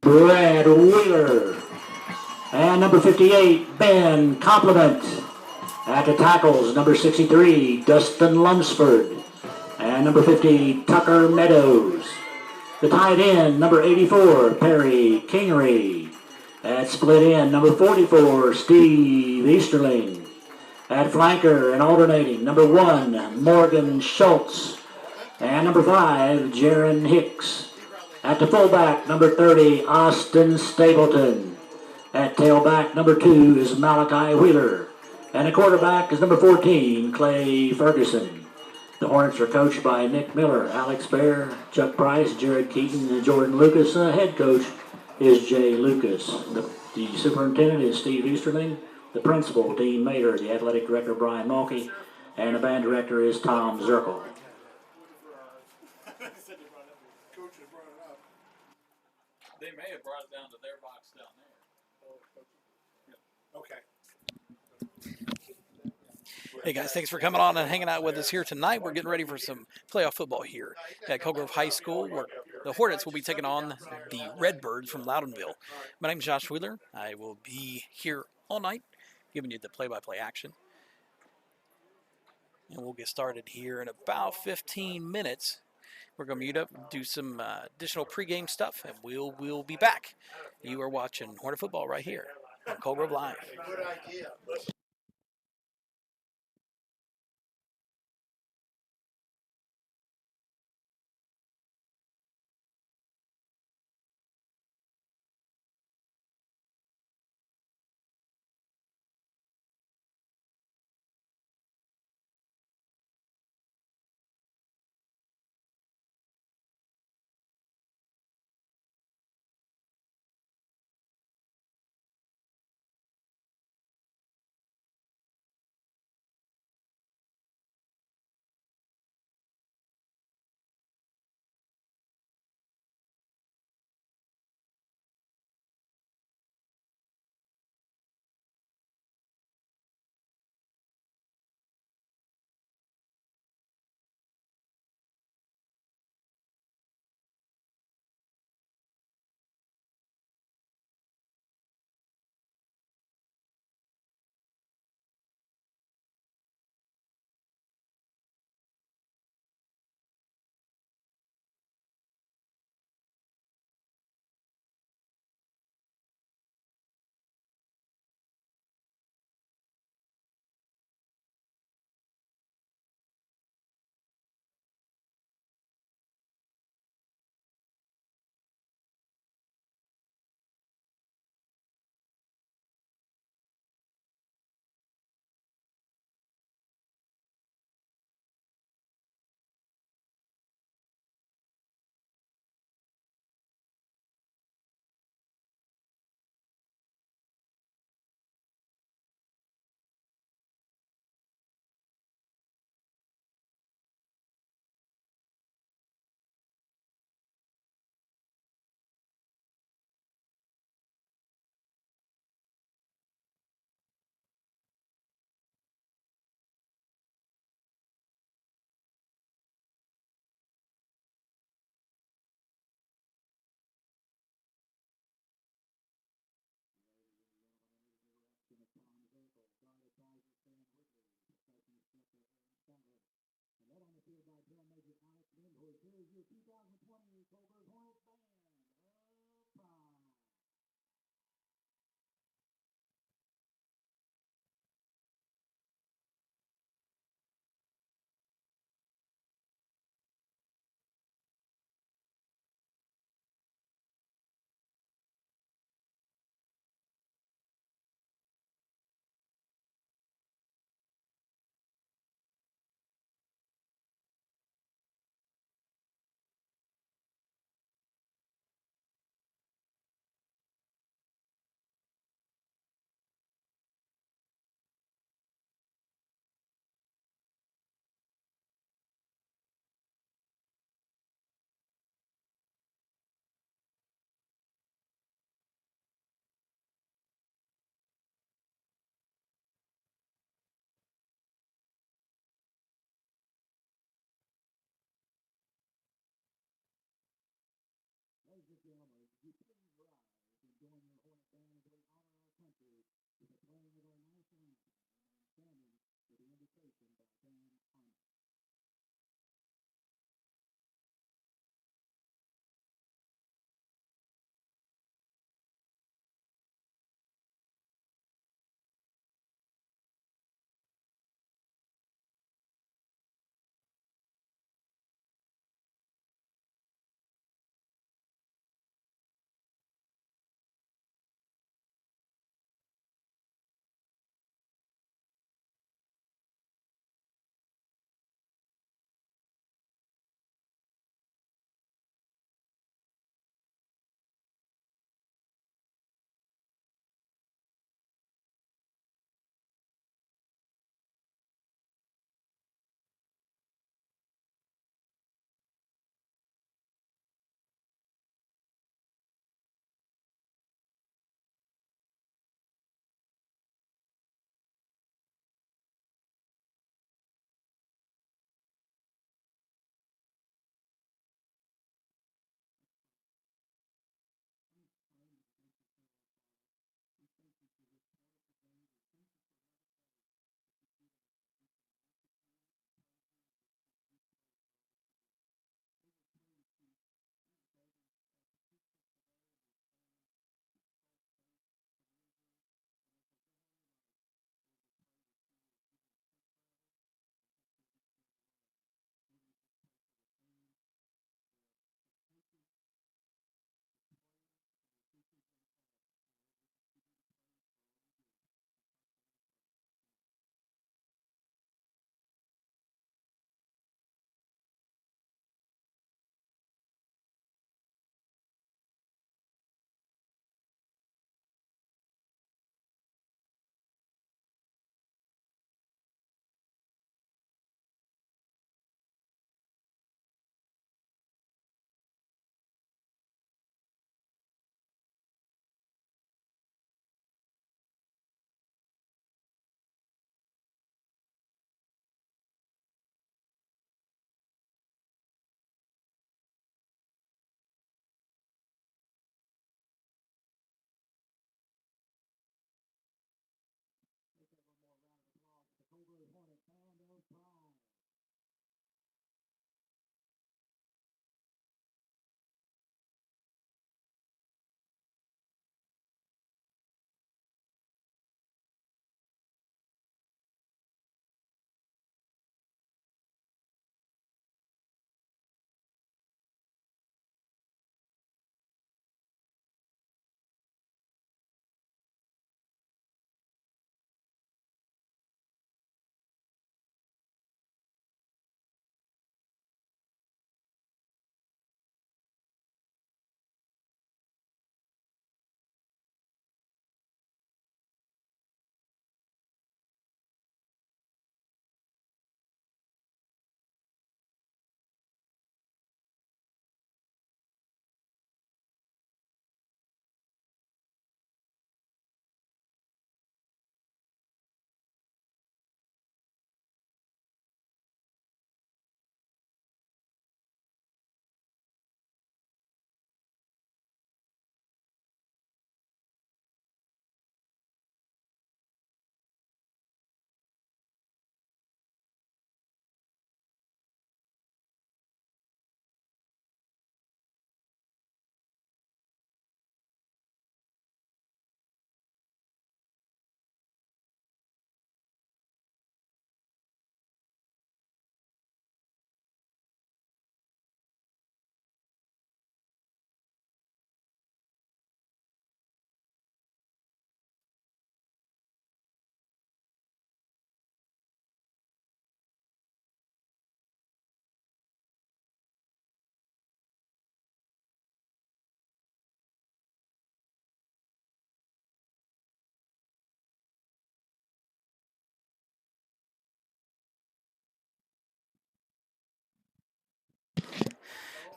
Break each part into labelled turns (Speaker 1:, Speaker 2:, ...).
Speaker 1: Brad Wheeler. And number 58, Ben Compliment. At the tackles, number 63, Dustin Lunsford. And number 50, Tucker Meadows. The tight end, number 84, Perry Kingery. At split end, number 44, Steve Easterling. At flanker and alternating, number 1, Morgan Schultz. And number 5, Jaron Hicks. At the fullback, number 30, Austin Stapleton. At tailback, number 2 is Malachi Wheeler. And the quarterback is number 14, Clay Ferguson. The Hornets are coached by Nick Miller, Alex Bear, Chuck Price, Jared Keaton, and Jordan Lucas. Head coach is Jay Lucas. The superintendent is Steve Easterling. The principal, Dean Mater. The athletic director, Brian Mulkey. And the band director is Tom Zirkle.
Speaker 2: They may have brought it down to their box down there.
Speaker 3: Okay.
Speaker 4: Hey guys, thanks for coming on and hanging out with us here tonight. We're getting ready for some playoff football here at Coal Grove High School, where the Hornets will be taking on the Redbirds from Loudonville. My name is Josh Wheeler. I will be here all night giving you the play-by-play action. And we'll get started here in about 15 minutes. We're going to mute up, do some additional pregame stuff, and we'll be back. You are watching Hornet football right here on Coal Grove Live.
Speaker 3: Good idea.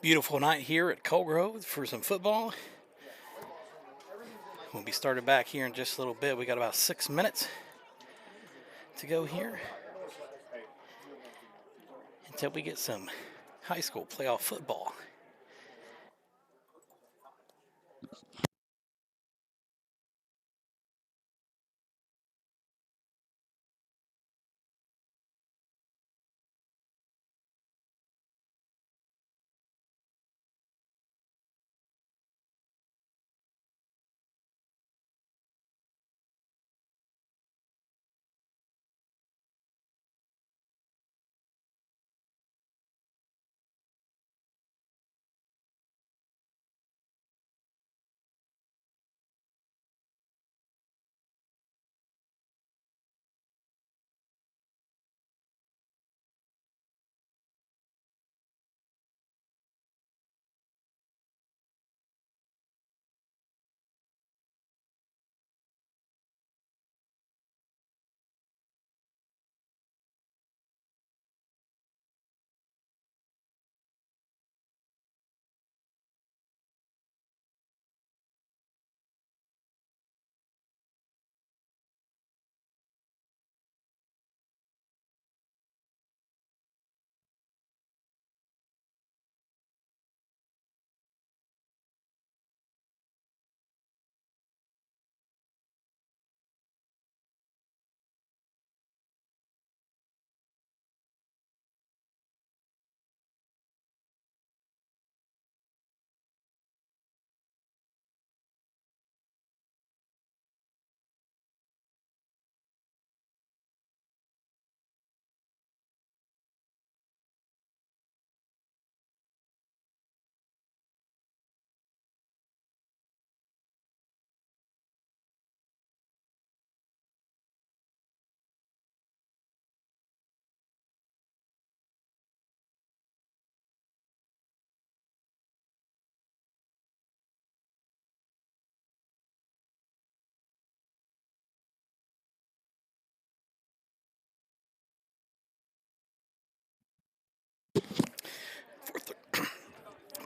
Speaker 4: Beautiful night here at Coal Grove for some football. We'll be started back here in just a little bit. We got about 6 minutes to go here until we get some high school playoff football.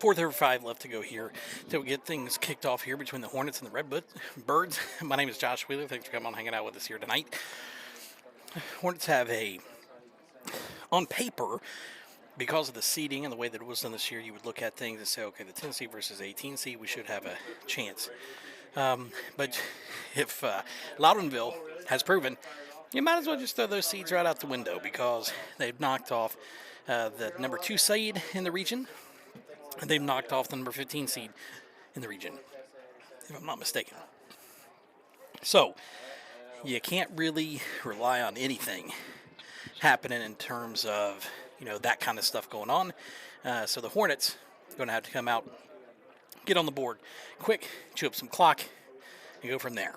Speaker 4: Fourth over 5 left to go here till we get things kicked off here between the Hornets and the Redbirds. My name is Josh Wheeler. Thanks for coming on, hanging out with us here tonight. Hornets have on paper, because of the seeding and the way that it was done this year, you would look at things and say, okay, the 10 seed versus 18 seed, we should have a chance. But if Loudonville has proven You might as well just throw those seeds right out the window because they've knocked off the number 2 seed in the region, and they've knocked off the number 15 seed in the region, if I'm not mistaken. So you can't really rely on anything happening in terms of, that kind of stuff going on. So the Hornets are going to have to come out, get on the board quick, chew up some clock, and go from there.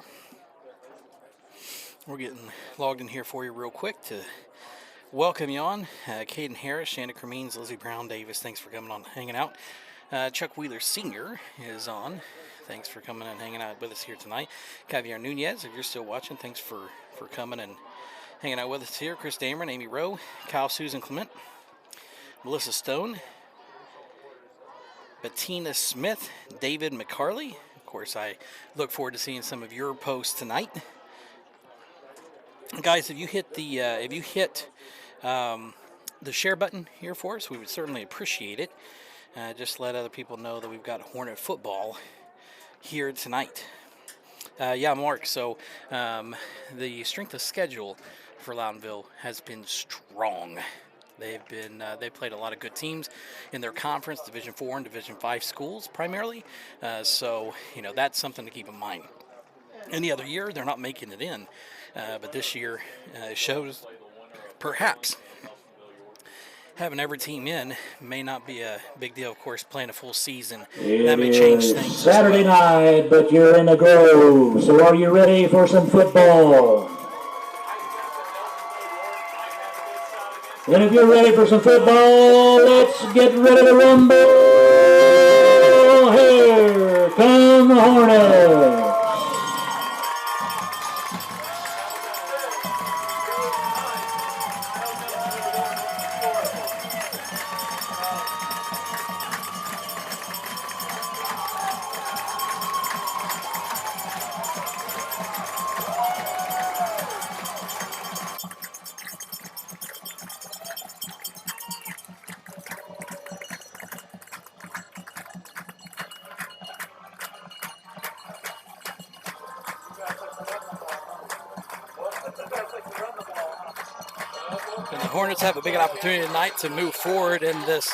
Speaker 4: We're getting logged in here for you real quick to welcome you on. Caden Harris, Shanna Cremines, Lizzie Brown Davis, thanks for coming on and hanging out. Chuck Wheeler Sr. is on. Thanks for coming and hanging out with us here tonight. Caviar Nunez, if you're still watching, thanks for coming and hanging out with us here. Chris Dameron, Amy Rowe, Kyle Susan Clement, Melissa Stone, Bettina Smith, David McCarley. Of course, I look forward to seeing some of your posts tonight. Guys, if you hit the share button here for us, we would certainly appreciate it. Just let other people know that we've got Hornet football here tonight. Mark, so the strength of schedule for Loudonville has been strong. They've played a lot of good teams in their conference, Division 4 and Division 5 schools primarily. So that's something to keep in mind. Any other year, they're not making it in. But this year shows perhaps having every team in may not be a big deal. Of course, playing a full season, that may change things.
Speaker 1: Saturday night, but you're in the Grove. So are you ready for some football? And if you're ready for some football, let's get ready to rumble. Here come the Hornets.
Speaker 4: And the Hornets have a big opportunity tonight to move forward in this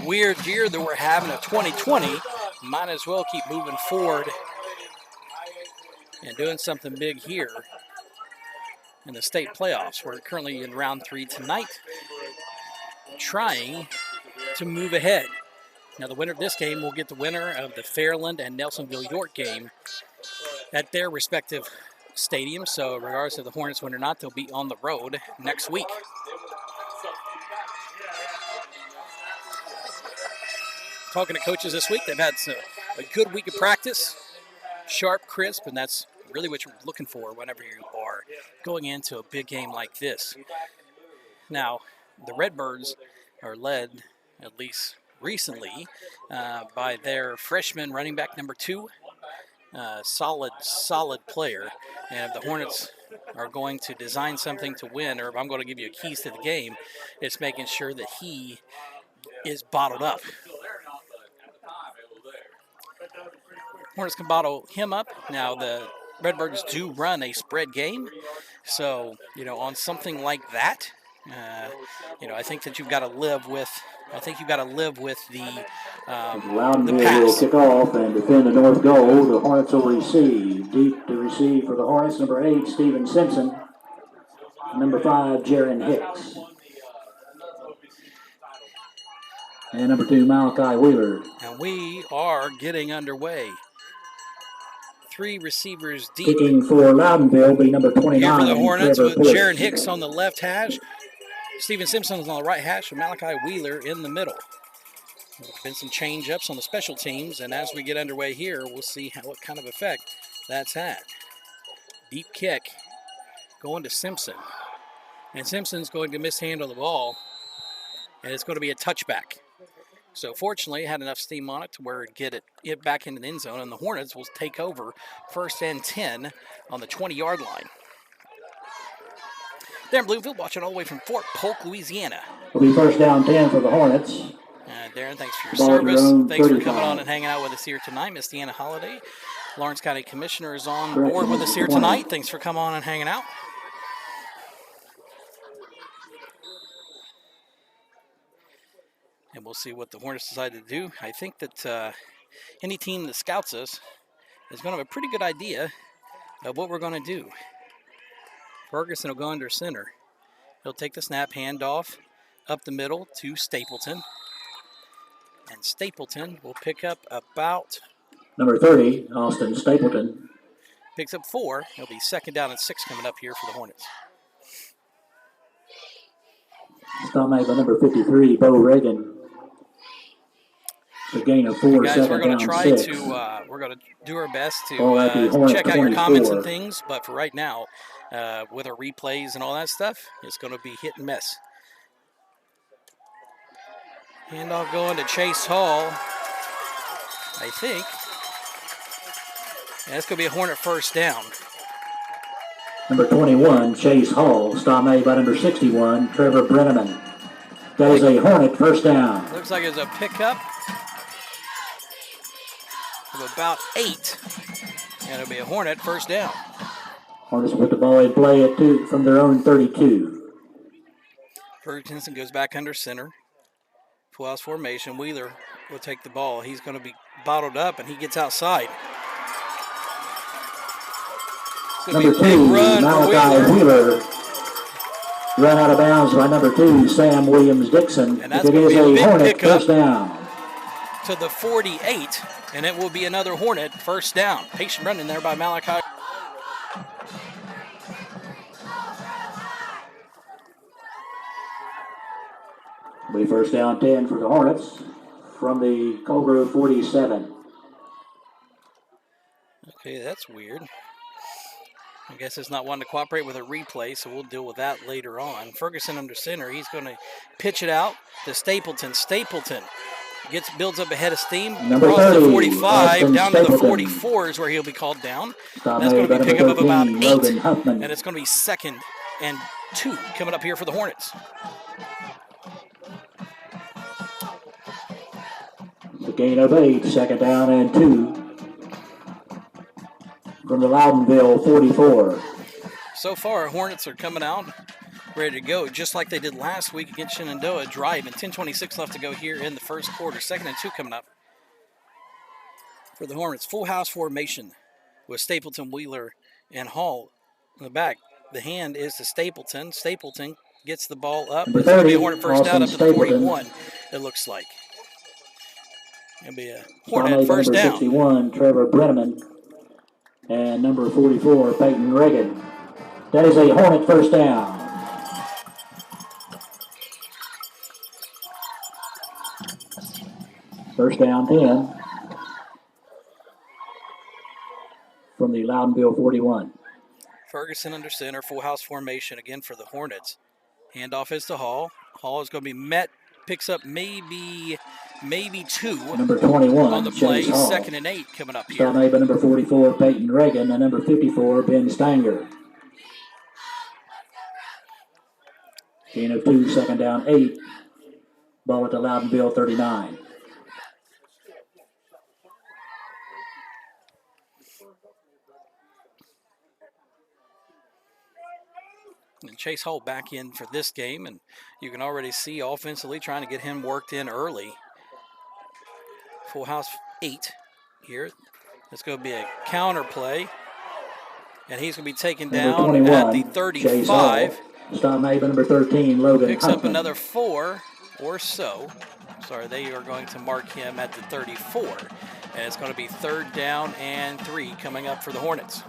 Speaker 4: weird year that we're having of 2020. Might as well keep moving forward and doing something big here in the state playoffs. We're currently in round 3 tonight, trying to move ahead. Now the winner of this game will get the winner of the Fairland and Nelsonville York game at their respective stadiums. So regardless of the Hornets win or not, they'll be on the road next week. Talking to coaches this week, they've had a good week of practice, sharp, crisp, and that's really what you're looking for whenever you are going into a big game like this. Now, the Redbirds are led, at least recently, by their freshman running back number 2, solid player. And if the Hornets are going to design something to win, or if I'm going to give you keys to the game, it's making sure that he is bottled up. Hornets can bottle him up. Now the Redbirds do run a spread game, so on something like that, I think that you've got to live with. I think you've got to live with the
Speaker 1: Loudonville will
Speaker 4: pass.
Speaker 1: kick off and defend the north goal. The Hornets will receive. Deep to receive for the Hornets, number 8, Stephen Simpson. Number 5, Jaron Hicks. And number 2, Malachi Wheeler.
Speaker 4: And we are getting underway. 3 receivers deep.
Speaker 1: Kicking for Loudonville will be number 29.
Speaker 4: Here for the Hornets
Speaker 1: Trevor
Speaker 4: with
Speaker 1: Brennaman.
Speaker 4: Jaron Hicks on the left hash. Stephen Simpson is on the right hash with Malachi Wheeler in the middle. There's been some change-ups on the special teams, and as we get underway here, we'll see what kind of effect that's had. Deep kick going to Simpson. And Simpson's going to mishandle the ball, and it's going to be a touchback. So fortunately, it had enough steam on it to where it'd get it back into the end zone, and the Hornets will take over 1st and 10 on the 20-yard line. Darren Bloomfield watching all the way from Fort Polk, Louisiana.
Speaker 1: Will be 1st down 10 for the Hornets.
Speaker 4: Darren, thanks for your
Speaker 1: Ball
Speaker 4: service.
Speaker 1: drone,
Speaker 4: Thanks for
Speaker 1: 35.
Speaker 4: coming on and hanging out with us here tonight. Miss Deanna Holiday, Lawrence County Commissioner is on board with us here tonight. Thanks for coming on and hanging out. And we'll see what the Hornets decide to do. I think that any team that scouts us is going to have a pretty good idea of what we're going to do. Ferguson will go under center. He'll take the snap, handoff up the middle to Stapleton. And Stapleton will pick up about...
Speaker 1: Number 30, Austin Stapleton.
Speaker 4: Picks up 4. It'll be 2nd down and 6 coming up here for the Hornets.
Speaker 1: Stop made by number 53, Bo Reagan. The gain of 4,
Speaker 4: guys, we're going to try to we're going to do our best to check out your comments and things, but for right now, with our replays and all that stuff, it's going to be hit and miss. Handoff going to Chase Hall, I think. And that's going to be a Hornet 1st down.
Speaker 1: Number 21, Chase Hall. Stop made by number 61, Trevor Brennaman. That is a Hornet 1st down.
Speaker 4: Looks like it's a pickup of about 8. And it'll be a Hornet 1st down.
Speaker 1: Hornets with the ball in play at 2 from their own 32.
Speaker 4: Ferguson goes back under center. Full house formation. Wheeler will take the ball. He's going to be bottled up, and he gets outside.
Speaker 1: Number 2, Malachi Wheeler. Run out of bounds by number 2, Sam Williams-Dixon.
Speaker 4: And that's
Speaker 1: it is a Hornet 1st down.
Speaker 4: To the 48, and it will be another Hornet 1st down. Patient running there by Malachi.
Speaker 1: Be 1st down 10 for the Hornets from the Coal Grove 47.
Speaker 4: Okay, that's weird. I guess it's not wanting to cooperate with a replay, so we'll deal with that later on. Ferguson under center. He's going to pitch it out to Stapleton. Stapleton builds up ahead of steam.
Speaker 1: Number
Speaker 4: across
Speaker 1: 30,
Speaker 4: the 45
Speaker 1: Austin
Speaker 4: down
Speaker 1: Stapleton.
Speaker 4: To the 44 is where he'll be called down. That's going to be a pickup of about 8. And it's going to be 2nd and 2 coming up here for the Hornets.
Speaker 1: The gain of 8, 2nd down and 2 from the Loudonville 44.
Speaker 4: So far, Hornets are coming out ready to go, just like they did last week against Shenandoah. Drive and 10:26 left to go here in the 1st quarter. 2nd and 2 coming up for the Hornets. Full house formation with Stapleton, Wheeler, and Hall in the back. The hand is to Stapleton. Stapleton gets the ball up. It's going to be a Hornet 1st down up to the 41, it looks like. It'll be a Hornet 1st down.
Speaker 1: 61, Trevor Brennaman. And number 44, Peyton Reagan. That is a Hornet 1st down. First down 10 from the Loudonville 41.
Speaker 4: Ferguson under center, full house formation again for the Hornets. Handoff is to Hall. Hall is going to be met, picks up maybe 2
Speaker 1: number 21
Speaker 4: on the play.
Speaker 1: Chase Hall.
Speaker 4: 2nd and 8 coming up here.
Speaker 1: Stop made by number 44, Peyton Reagan, and number 54, Ben Stanger. Gain of 2, 2nd down 8. Ball at the Loudonville 39.
Speaker 4: And Chase Hall back in for this game, and you can already see offensively trying to get him worked in early. Full house 8 here. It's going to be a counter play, and he's going to be taken down at the 35.
Speaker 1: Stop made by number 13, Logan
Speaker 4: Picks
Speaker 1: Huffman.
Speaker 4: up another 4 or so. Sorry, they are going to mark him at the 34, and it's going to be 3rd down and 3 coming up for the Hornets.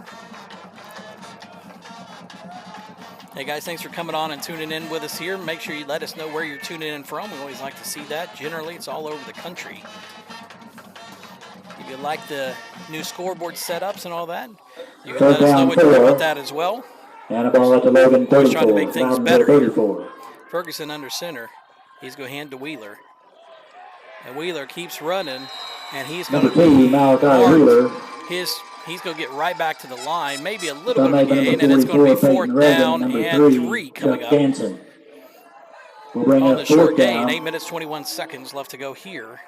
Speaker 4: Hey guys, thanks for coming on and tuning in with us here. Make sure you let us know where you're tuning in from. We always like to see that. Generally, it's all over the country. If you like the new scoreboard setups and all that, you can let us know what you think about that as well.
Speaker 1: And a ball at the Logan 34.
Speaker 4: Always trying to make things better.
Speaker 1: 34.
Speaker 4: Ferguson under center. He's going to hand to Wheeler. And Wheeler keeps running, and he's going
Speaker 1: to be Malachi Wheeler.
Speaker 4: He's going to get right back to the line, maybe a little bit of a gain, and it's going to be 4th down and 3 coming up.
Speaker 1: We'll bring
Speaker 4: on
Speaker 1: up
Speaker 4: the short
Speaker 1: down.
Speaker 4: gain, 8 minutes, 21 seconds left to go here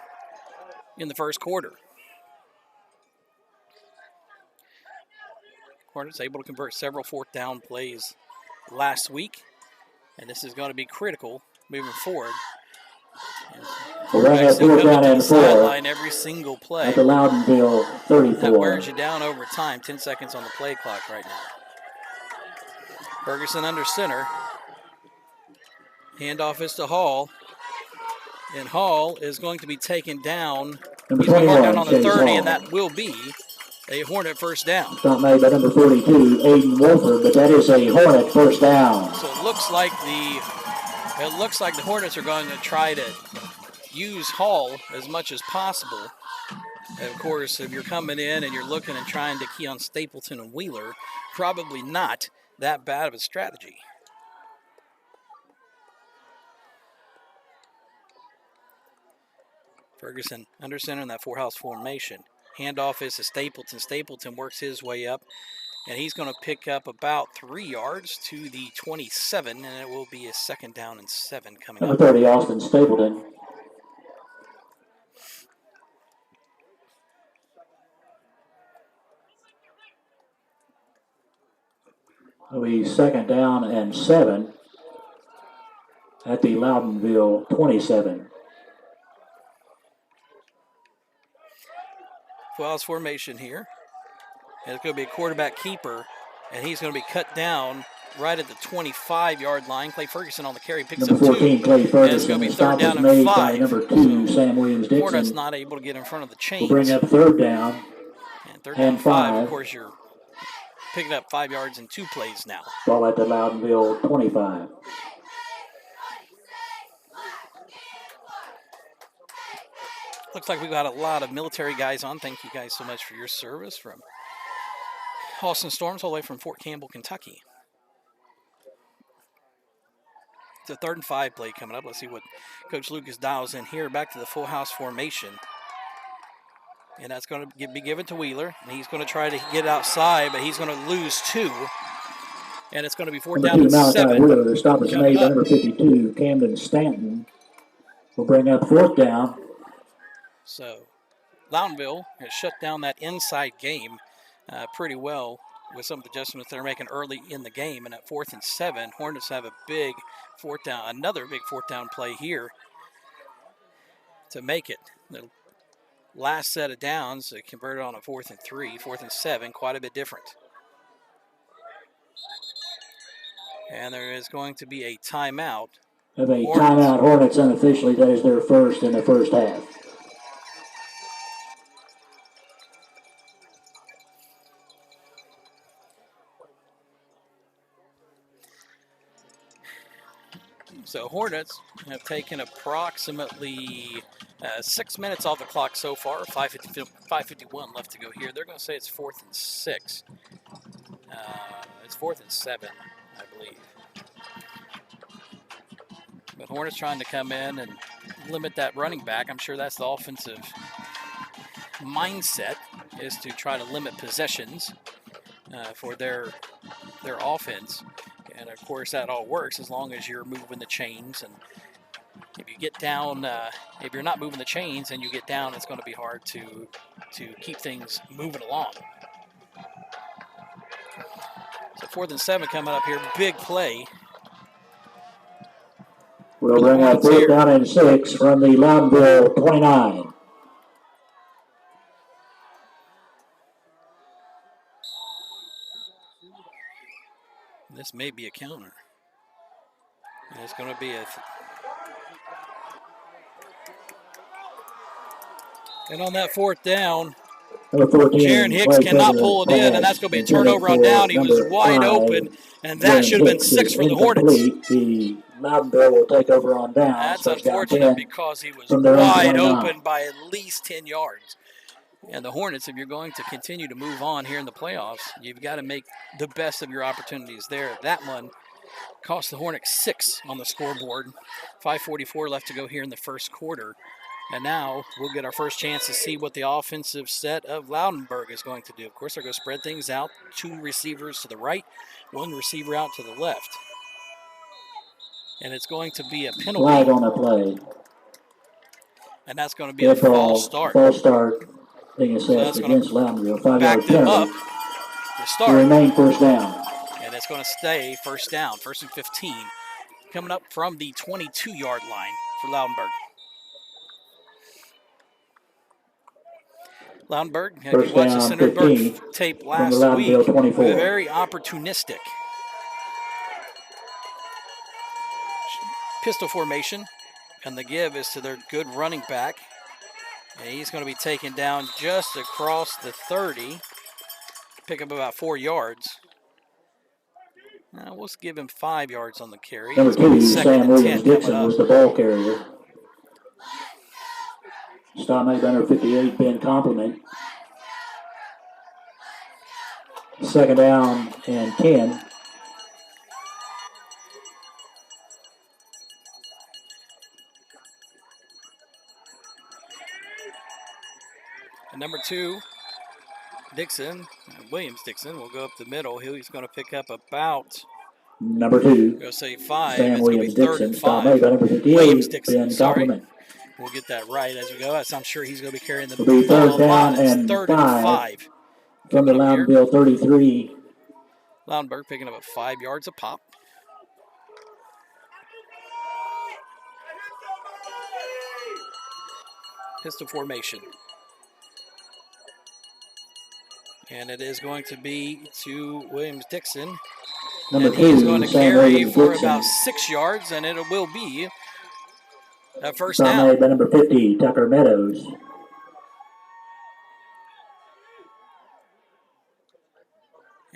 Speaker 4: in the 1st quarter. Hornets able to convert several fourth down plays last week, and this is going to be critical moving forward.
Speaker 1: Running
Speaker 4: Still
Speaker 1: fourth
Speaker 4: coming
Speaker 1: down
Speaker 4: to the
Speaker 1: and 4
Speaker 4: sideline every single play.
Speaker 1: at the Loudonville
Speaker 4: That
Speaker 1: 34.
Speaker 4: wears you down over time. 10 seconds on the play clock right now. Ferguson under center. Handoff is to Hall. And Hall is going to be taken down.
Speaker 1: Number
Speaker 4: He's going to mark down
Speaker 1: 21,
Speaker 4: on the
Speaker 1: Chase
Speaker 4: 30,
Speaker 1: Hall.
Speaker 4: and that will be a Hornet first down.
Speaker 1: It's not made by number 42, Aiden Wolford, but that is a Hornet first down.
Speaker 4: So it looks like the Hornets are going to try to use Hall as much as possible. And of course, if you're coming in and you're looking and trying to key on Stapleton and Wheeler, probably not that bad of a strategy. Ferguson under center in that four-house formation. Handoff is to Stapleton. Stapleton works his way up, and he's going to pick up about 3 yards to the 27, and it will be a 2nd down and 7 coming
Speaker 1: Number
Speaker 4: up.
Speaker 1: 30, Austin Stapleton. It'll be 2nd down and 7 at the Loudonville 27.
Speaker 4: Full-house formation here. And it's going to be a quarterback keeper, and he's going to be cut down right at the 25-yard line. Clay Ferguson on the carry picks
Speaker 1: Number
Speaker 4: up
Speaker 1: 14,
Speaker 4: 2.
Speaker 1: Clay Ferguson.
Speaker 4: And it's going to be
Speaker 1: The stop
Speaker 4: 3rd down
Speaker 1: was
Speaker 4: and
Speaker 1: made by
Speaker 4: 5.
Speaker 1: number 2, Sam Williams
Speaker 4: Hornets
Speaker 1: Dixon.
Speaker 4: not able to get in front of the chains.
Speaker 1: Will bring up 3rd down.
Speaker 4: And 3rd down
Speaker 1: and
Speaker 4: 5.
Speaker 1: 5.
Speaker 4: Of course, you're picking up 5 yards in 2 plays now.
Speaker 1: Ball at the Loudonville 25.
Speaker 4: Looks like we've got a lot of military guys on. Thank you guys so much for your service from Austin Storms all the way from Fort Campbell, Kentucky. It's a 3rd and 5 play coming up. Let's see what Coach Lucas dials in here. Back to the full house formation. And that's going to be given to Wheeler. And he's going to try to get outside, but he's going to lose 2. And it's going to be 4th down and 7.
Speaker 1: Wheeler. The stop is made by number 52, Camden Stanton. Will bring up 4th down.
Speaker 4: So Loudonville has shut down that inside game pretty well with some of the adjustments they're making early in the game. And at 4th and 7, Hornets have a big 4th down, another big 4th down play here to make it. The last set of downs converted on a 4th and 3, 4th and 7, quite a bit different. And there is going to be a timeout.
Speaker 1: Have a timeout, Hornets unofficially. That is their first in the first half.
Speaker 4: So Hornets have taken approximately 6 minutes off the clock so far. 5:51 left to go here. They're going to say it's 4th and 6. It's 4th and 7, I believe. But Hornets trying to come in and limit that running back. I'm sure that's the offensive mindset, is to try to limit possessions for their offense. And of course that all works as long as you're moving the chains. And if you get down, if you're not moving the chains and you get down, it's going to be hard to keep things moving along. So 4th and 7 coming up here, big play.
Speaker 1: We'll bring up 4th down and 6 from the Loudonville 29.
Speaker 4: This may be a counter. And it's going to be a... And on that 4th down, Jaron Hicks cannot pull it in, and that's going to be a turnover on down. He was wide open, and that should have been 6 for the Hornets.
Speaker 1: The Loudonville will take over on down.
Speaker 4: That's unfortunate because he was wide open by at least 10 yards. And the Hornets, if you're going to continue to move on here in the playoffs, you've got to make the best of your opportunities there. That one cost the Hornets 6 on the scoreboard. 5:44 left to go here in the first quarter. And now we'll get our first chance to see what the offensive set of Loudenberg is going to do. Of course, they're going to spread things out. 2 receivers to the right, 1 receiver out to the left. And it's going to be a penalty.
Speaker 1: Flag on the play.
Speaker 4: And that's going to be a false start.
Speaker 1: False start. Being assessed against Loudonville. 5-yard
Speaker 4: back them up.
Speaker 1: penalty.
Speaker 4: to
Speaker 1: To
Speaker 4: start.
Speaker 1: remain first down.
Speaker 4: And it's going to stay first down, 1st and 15. Coming up from the 22-yard line for Loudonville. Loudonville, if you
Speaker 1: First
Speaker 4: watched the
Speaker 1: down,
Speaker 4: Centerburg
Speaker 1: 15
Speaker 4: tape
Speaker 1: from the
Speaker 4: last
Speaker 1: Loudonville
Speaker 4: week,
Speaker 1: 24.
Speaker 4: very opportunistic. Pistol formation, and the give is to their good running back. And he's going to be taken down just across the 30, pick up about 4 yards. Now, we'll give him 5 yards on the carry.
Speaker 1: Number
Speaker 4: It's going to be
Speaker 1: 2,
Speaker 4: 2nd
Speaker 1: Sam
Speaker 4: and
Speaker 1: Williams
Speaker 4: 10 coming
Speaker 1: Dixon
Speaker 4: up.
Speaker 1: was the ball carrier. Stop made by number 58, Ben Compliment. 2nd down and 10.
Speaker 4: And number 2, Dixon, Williams Dixon, will go up the middle. He's going to pick up about,
Speaker 1: Number 2,
Speaker 4: go say 5.
Speaker 1: Sam
Speaker 4: It's going to
Speaker 1: Williams
Speaker 4: be 3rd
Speaker 1: Dixon.
Speaker 4: and
Speaker 1: Stop
Speaker 4: 5.
Speaker 1: made by number 58,
Speaker 4: Williams Dixon,
Speaker 1: Ben
Speaker 4: sorry.
Speaker 1: Compliment.
Speaker 4: We'll get that right as we go. As I'm sure he's going to be carrying the
Speaker 1: Will be
Speaker 4: ball
Speaker 1: 3rd
Speaker 4: a lot.
Speaker 1: down
Speaker 4: It's
Speaker 1: and
Speaker 4: 3rd and 5.
Speaker 1: From the
Speaker 4: Coming up here.
Speaker 1: Loudonville 33.
Speaker 4: Loudonville picking up 5 yards a pop. Pistol formation. And it is going to be to Williams Dixon.
Speaker 1: Number
Speaker 4: And he's going
Speaker 1: 2,
Speaker 4: to
Speaker 1: Sam
Speaker 4: carry
Speaker 1: Williams
Speaker 4: for
Speaker 1: Dixon.
Speaker 4: about 6 yards, and it will be a first
Speaker 1: Stop
Speaker 4: down.
Speaker 1: made by number 50, Tucker Meadows.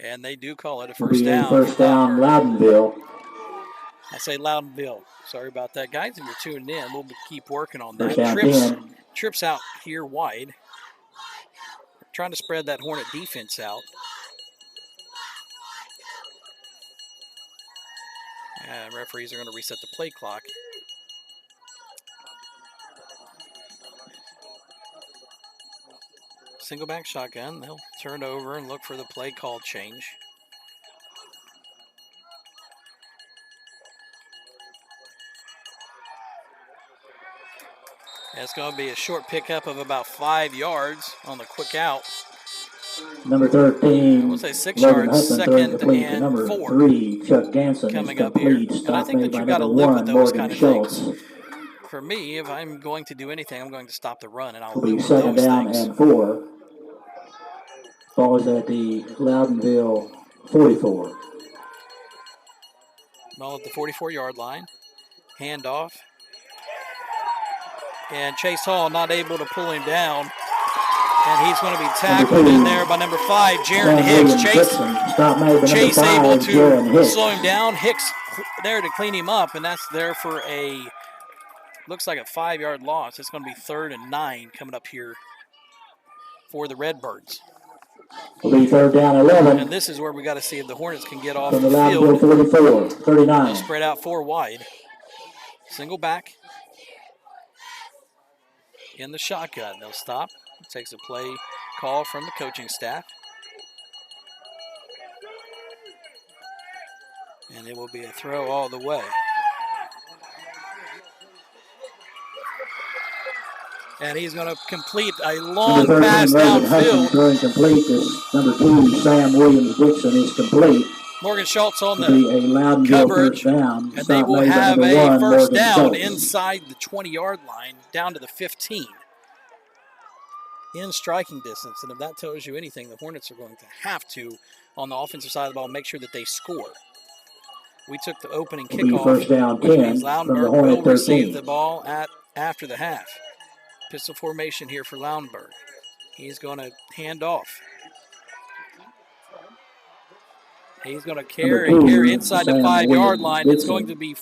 Speaker 4: And they do call it a
Speaker 1: Will
Speaker 4: first
Speaker 1: be a
Speaker 4: down.
Speaker 1: first down, Loudonville.
Speaker 4: I say Loudonville. Sorry about that, guys. If you're tuning in, we'll keep working on
Speaker 1: First
Speaker 4: that.
Speaker 1: down, 10.
Speaker 4: Trips out here wide. Trying to spread that Hornet defense out. And referees are going to reset the play clock. Single back shotgun. They'll turn over and look for the play call change. It's going to be a short pickup of about 5 yards on the quick out.
Speaker 1: Number 13,
Speaker 4: We'll say 6
Speaker 1: Logan
Speaker 4: yards,
Speaker 1: Hudson throwing
Speaker 4: 2nd
Speaker 1: complete to
Speaker 4: and
Speaker 1: number
Speaker 4: 4.
Speaker 1: 3, Chuck Ganson
Speaker 4: coming
Speaker 1: is
Speaker 4: up here.
Speaker 1: complete.
Speaker 4: And I
Speaker 1: Stop
Speaker 4: think
Speaker 1: made
Speaker 4: that
Speaker 1: by
Speaker 4: you've got to
Speaker 1: number
Speaker 4: live with
Speaker 1: 1,
Speaker 4: those
Speaker 1: Morgan
Speaker 4: kind of
Speaker 1: Schultz.
Speaker 4: things. For me, if I'm going to do anything, I'm going to stop the run, and I'll
Speaker 1: Will
Speaker 4: live
Speaker 1: be
Speaker 4: with
Speaker 1: 2nd
Speaker 4: those
Speaker 1: down
Speaker 4: things.
Speaker 1: and 4. Ball is at the Loudonville 44.
Speaker 4: Ball at the 44-yard line. Handoff. And Chase Hall not able to pull him down. And he's going to be tackled in there by number 5, Jaron Hicks. Chase able to slow him down. Hicks there to clean him up, and that's there for a, looks like a 5-yard loss. It's going to be 3rd and 9 coming up here for the Redbirds.
Speaker 1: Will be 3rd down 11.
Speaker 4: And this is where we got to see if the Hornets can get off
Speaker 1: From
Speaker 4: the
Speaker 1: the Loudonville
Speaker 4: field.
Speaker 1: 44, 39.
Speaker 4: They'll spread out 4 wide. Single back. In the shotgun, they'll stop. Takes a play call from the coaching staff. And it will be a throw all the way. And he's going to complete a long pass downfield.
Speaker 1: Throwing complete. This number 2, Sam Williams Dixon, is complete.
Speaker 4: Morgan Schultz on the coverage. And they will have a first down inside the 20-yard line down to the 15. In striking distance, and if that tells you anything, the Hornets are going to have to, on the offensive side of the ball, make sure that they score. We took the opening kickoff,
Speaker 1: first down,
Speaker 4: which means Loudonville will receive
Speaker 1: 13.
Speaker 4: the ball after the half. Pistol formation here for Loudonville. He's going to hand off. He's going to carry inside the 5-yard line. It's going to be,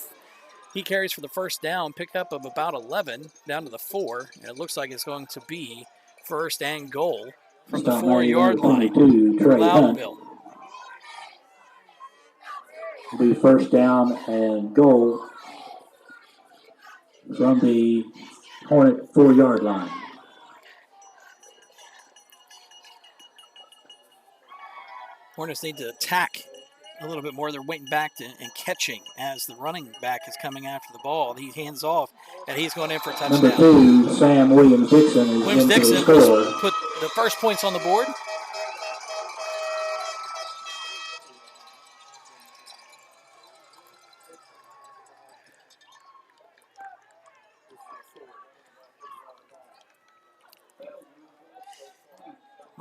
Speaker 4: he carries for the first down, pickup of about 11 down to the 4, and it looks like it's going to be first and goal from the 4-yard line for Loudonville.
Speaker 1: Will be first down and goal from the Hornet 4-yard line.
Speaker 4: Hornets need to attack a little bit more. They're waiting back and catching as the running back is coming after the ball. He hands off, and he's going in for a touchdown.
Speaker 1: Number 2, Sam Williams Dixon is
Speaker 4: Williams
Speaker 1: in
Speaker 4: Dixon
Speaker 1: for the score.
Speaker 4: put the first points on the board.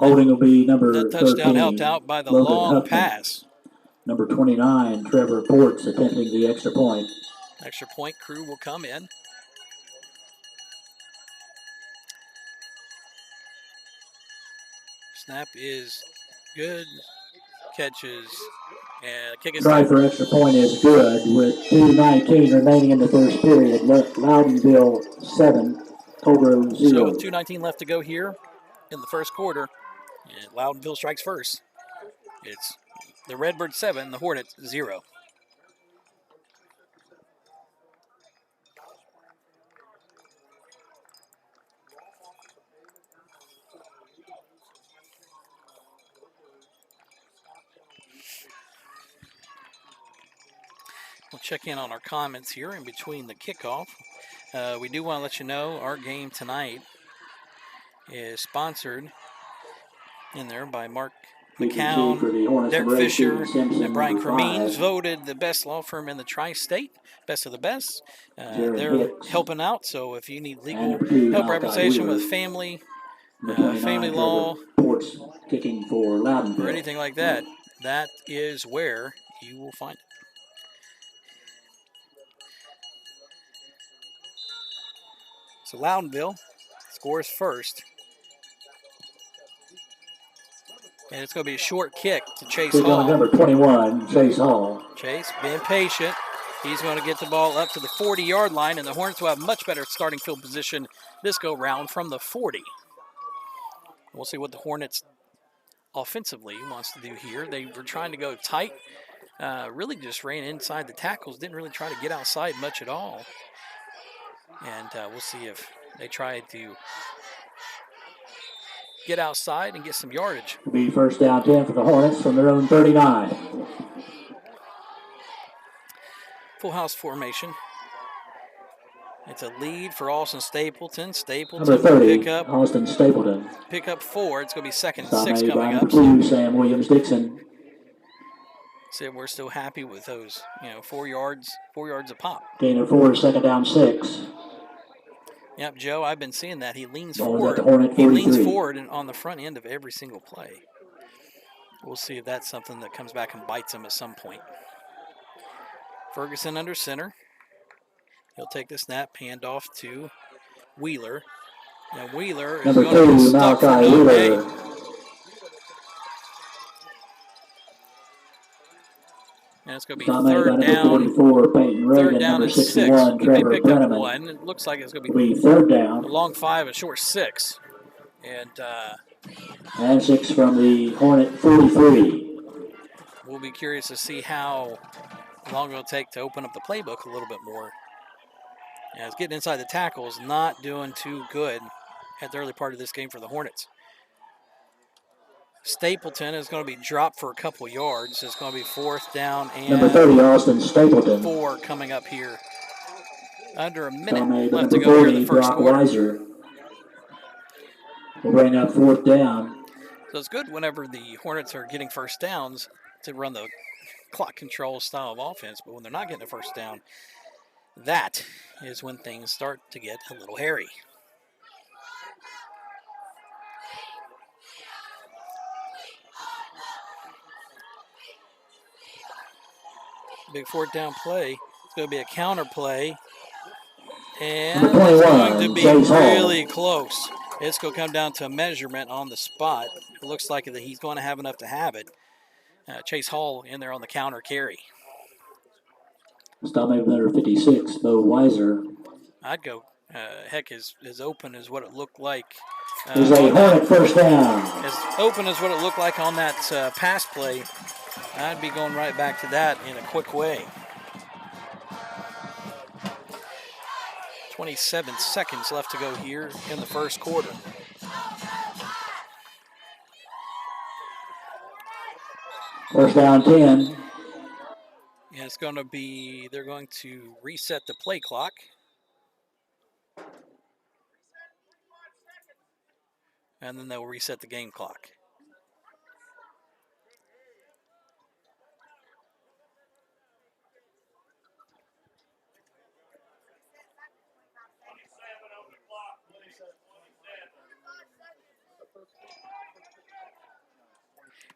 Speaker 1: Holding will be number
Speaker 4: That touchdown
Speaker 1: 13,
Speaker 4: helped out by the
Speaker 1: Logan
Speaker 4: long
Speaker 1: Huffman.
Speaker 4: pass.
Speaker 1: Number 29, Trevor Ports attempting the extra point.
Speaker 4: Extra point crew will come in. Snap is good. Catches and kick is
Speaker 1: Try for extra point is good with 2:19 remaining in the first period. Loudonville 7, Coal Grove 0.
Speaker 4: So with 2:19 left to go here in the first quarter, and Loudonville strikes first. It's the Redbirds 7, the Hornets 0. We'll check in on our comments here in between the kickoff. We do want to let you know our game tonight is sponsored in there by Mark McCown, Derek Fisher, and Brian Cremines, voted the best law firm in the tri-state, best of the best. They're helping out, so if you need legal help representation with family law,
Speaker 1: kicking for Loudonville,
Speaker 4: or anything like that, that is where you will find it. So Loudonville scores first. And it's going to be a short kick to Chase Hall.
Speaker 1: Number 21, Chase Hall.
Speaker 4: Chase being patient. He's going to get the ball up to the 40-yard line, and the Hornets will have much better starting field position this go-round from the 40. We'll see what the Hornets offensively wants to do here. They were trying to go tight, really just ran inside the tackles, didn't really try to get outside much at all. And we'll see if they try to get outside and get some yardage.
Speaker 1: It'll be first down 10 for the Hornets from their own 39.
Speaker 4: Full house formation. It's a lead for Austin Stapleton. Stapleton
Speaker 1: Number 30,
Speaker 4: pick up.
Speaker 1: Austin Stapleton.
Speaker 4: Pick up 4. It's going to be second and
Speaker 1: Stop
Speaker 4: 6
Speaker 1: made
Speaker 4: coming
Speaker 1: by
Speaker 4: up.
Speaker 1: Blue, Sam Williams-Dixon.
Speaker 4: So we're still happy with those, 4 yards a pop.
Speaker 1: Gain of 4, second down 6.
Speaker 4: Yep, Joe, I've been seeing that. He leans
Speaker 1: Ball
Speaker 4: forward.
Speaker 1: at the Hornet
Speaker 4: He leans
Speaker 1: 43.
Speaker 4: forward and on the front end of every single play. We'll see if that's something that comes back and bites him at some point. Ferguson under center. He'll take the snap, hand off to Wheeler. Now Wheeler is
Speaker 1: Number
Speaker 4: going to
Speaker 1: 2,
Speaker 4: get stuck for
Speaker 1: Malachi
Speaker 4: no
Speaker 1: Wheeler.
Speaker 4: gain. And it's going to be third down.
Speaker 1: 44, Peyton Reagan,
Speaker 4: Third down
Speaker 1: number
Speaker 4: and 6.
Speaker 1: 61,
Speaker 4: They
Speaker 1: Trevor
Speaker 4: picked up
Speaker 1: Brennaman.
Speaker 4: 1. It looks like it's going to
Speaker 1: It'll
Speaker 4: be
Speaker 1: be third
Speaker 4: a
Speaker 1: down.
Speaker 4: long 5, a short 6.
Speaker 1: And 6 from the Hornet 43.
Speaker 4: We'll be curious to see how long it'll take to open up the playbook a little bit more. As getting inside the tackles, not doing too good at the early part of this game for the Hornets. Stapleton is going to be dropped for a couple yards. It's going to be fourth down and
Speaker 1: Number 30, Austin Stapleton.
Speaker 4: 4 coming up here. Under a
Speaker 1: Made
Speaker 4: minute left
Speaker 1: number
Speaker 4: to go here
Speaker 1: 40,
Speaker 4: in the first
Speaker 1: Brock
Speaker 4: quarter.
Speaker 1: Weiser. Will bring up fourth down.
Speaker 4: So it's good whenever the Hornets are getting first downs to run the clock control style of offense, but when they're not getting a first down, that is when things start to get a little hairy. Big fourth down play. It's going to be a counter play. And it's going to be really close. It's going to come down to a measurement on the spot. It looks like that he's going to have enough to have it. Chase Hall in there on the counter carry.
Speaker 1: Stop maybe number 56, Bo Weiser.
Speaker 4: I'd go, heck, as open as what it looked like.
Speaker 1: There's a Hornet first down.
Speaker 4: As open as what it looked like on that pass play, I'd be going right back to that in a quick way. 27 seconds left to go here in the first quarter.
Speaker 1: First down 10.
Speaker 4: And it's going to be, they're going to reset the play clock. And then they'll reset the game clock.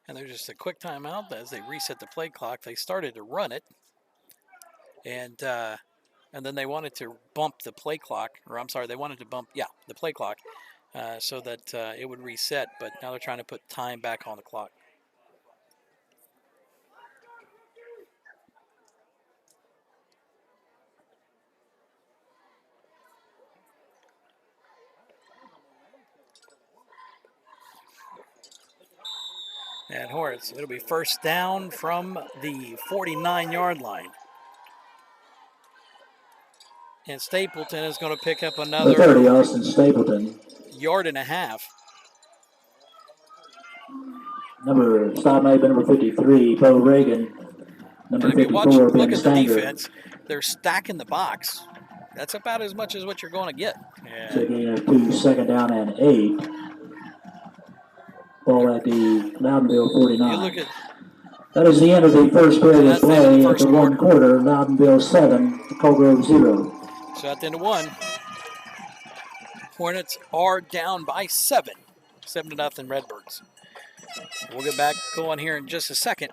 Speaker 4: And there's just a quick timeout as they reset the play clock. They started to run it, and then they wanted to bump the play clock, or I'm sorry, they wanted to bump, the play clock, so that it would reset. But now they're trying to put time back on the clock. And Hornets, it'll be first down from the 49-yard line. And Stapleton is going to pick up another
Speaker 1: 30, Austin Stapleton.
Speaker 4: yard and a half.
Speaker 1: Stop made by number 53, Bo Reagan. Number
Speaker 4: And if you
Speaker 1: 54,
Speaker 4: look
Speaker 1: Ben
Speaker 4: at the
Speaker 1: Stanger.
Speaker 4: defense, they're stacking the box. That's about as much as what you're going to get.
Speaker 1: So gain of 2, second down and 8. Ball at the Loudonville 49.
Speaker 4: You look at
Speaker 1: that is the end of the first period of
Speaker 4: the end of the
Speaker 1: play.
Speaker 4: first
Speaker 1: After one quarter, Loudonville 7, Coal Grove 0.
Speaker 4: So at the end of one, Hornets are down by 7. 7-0 Redbirds. We'll get back going here in just a second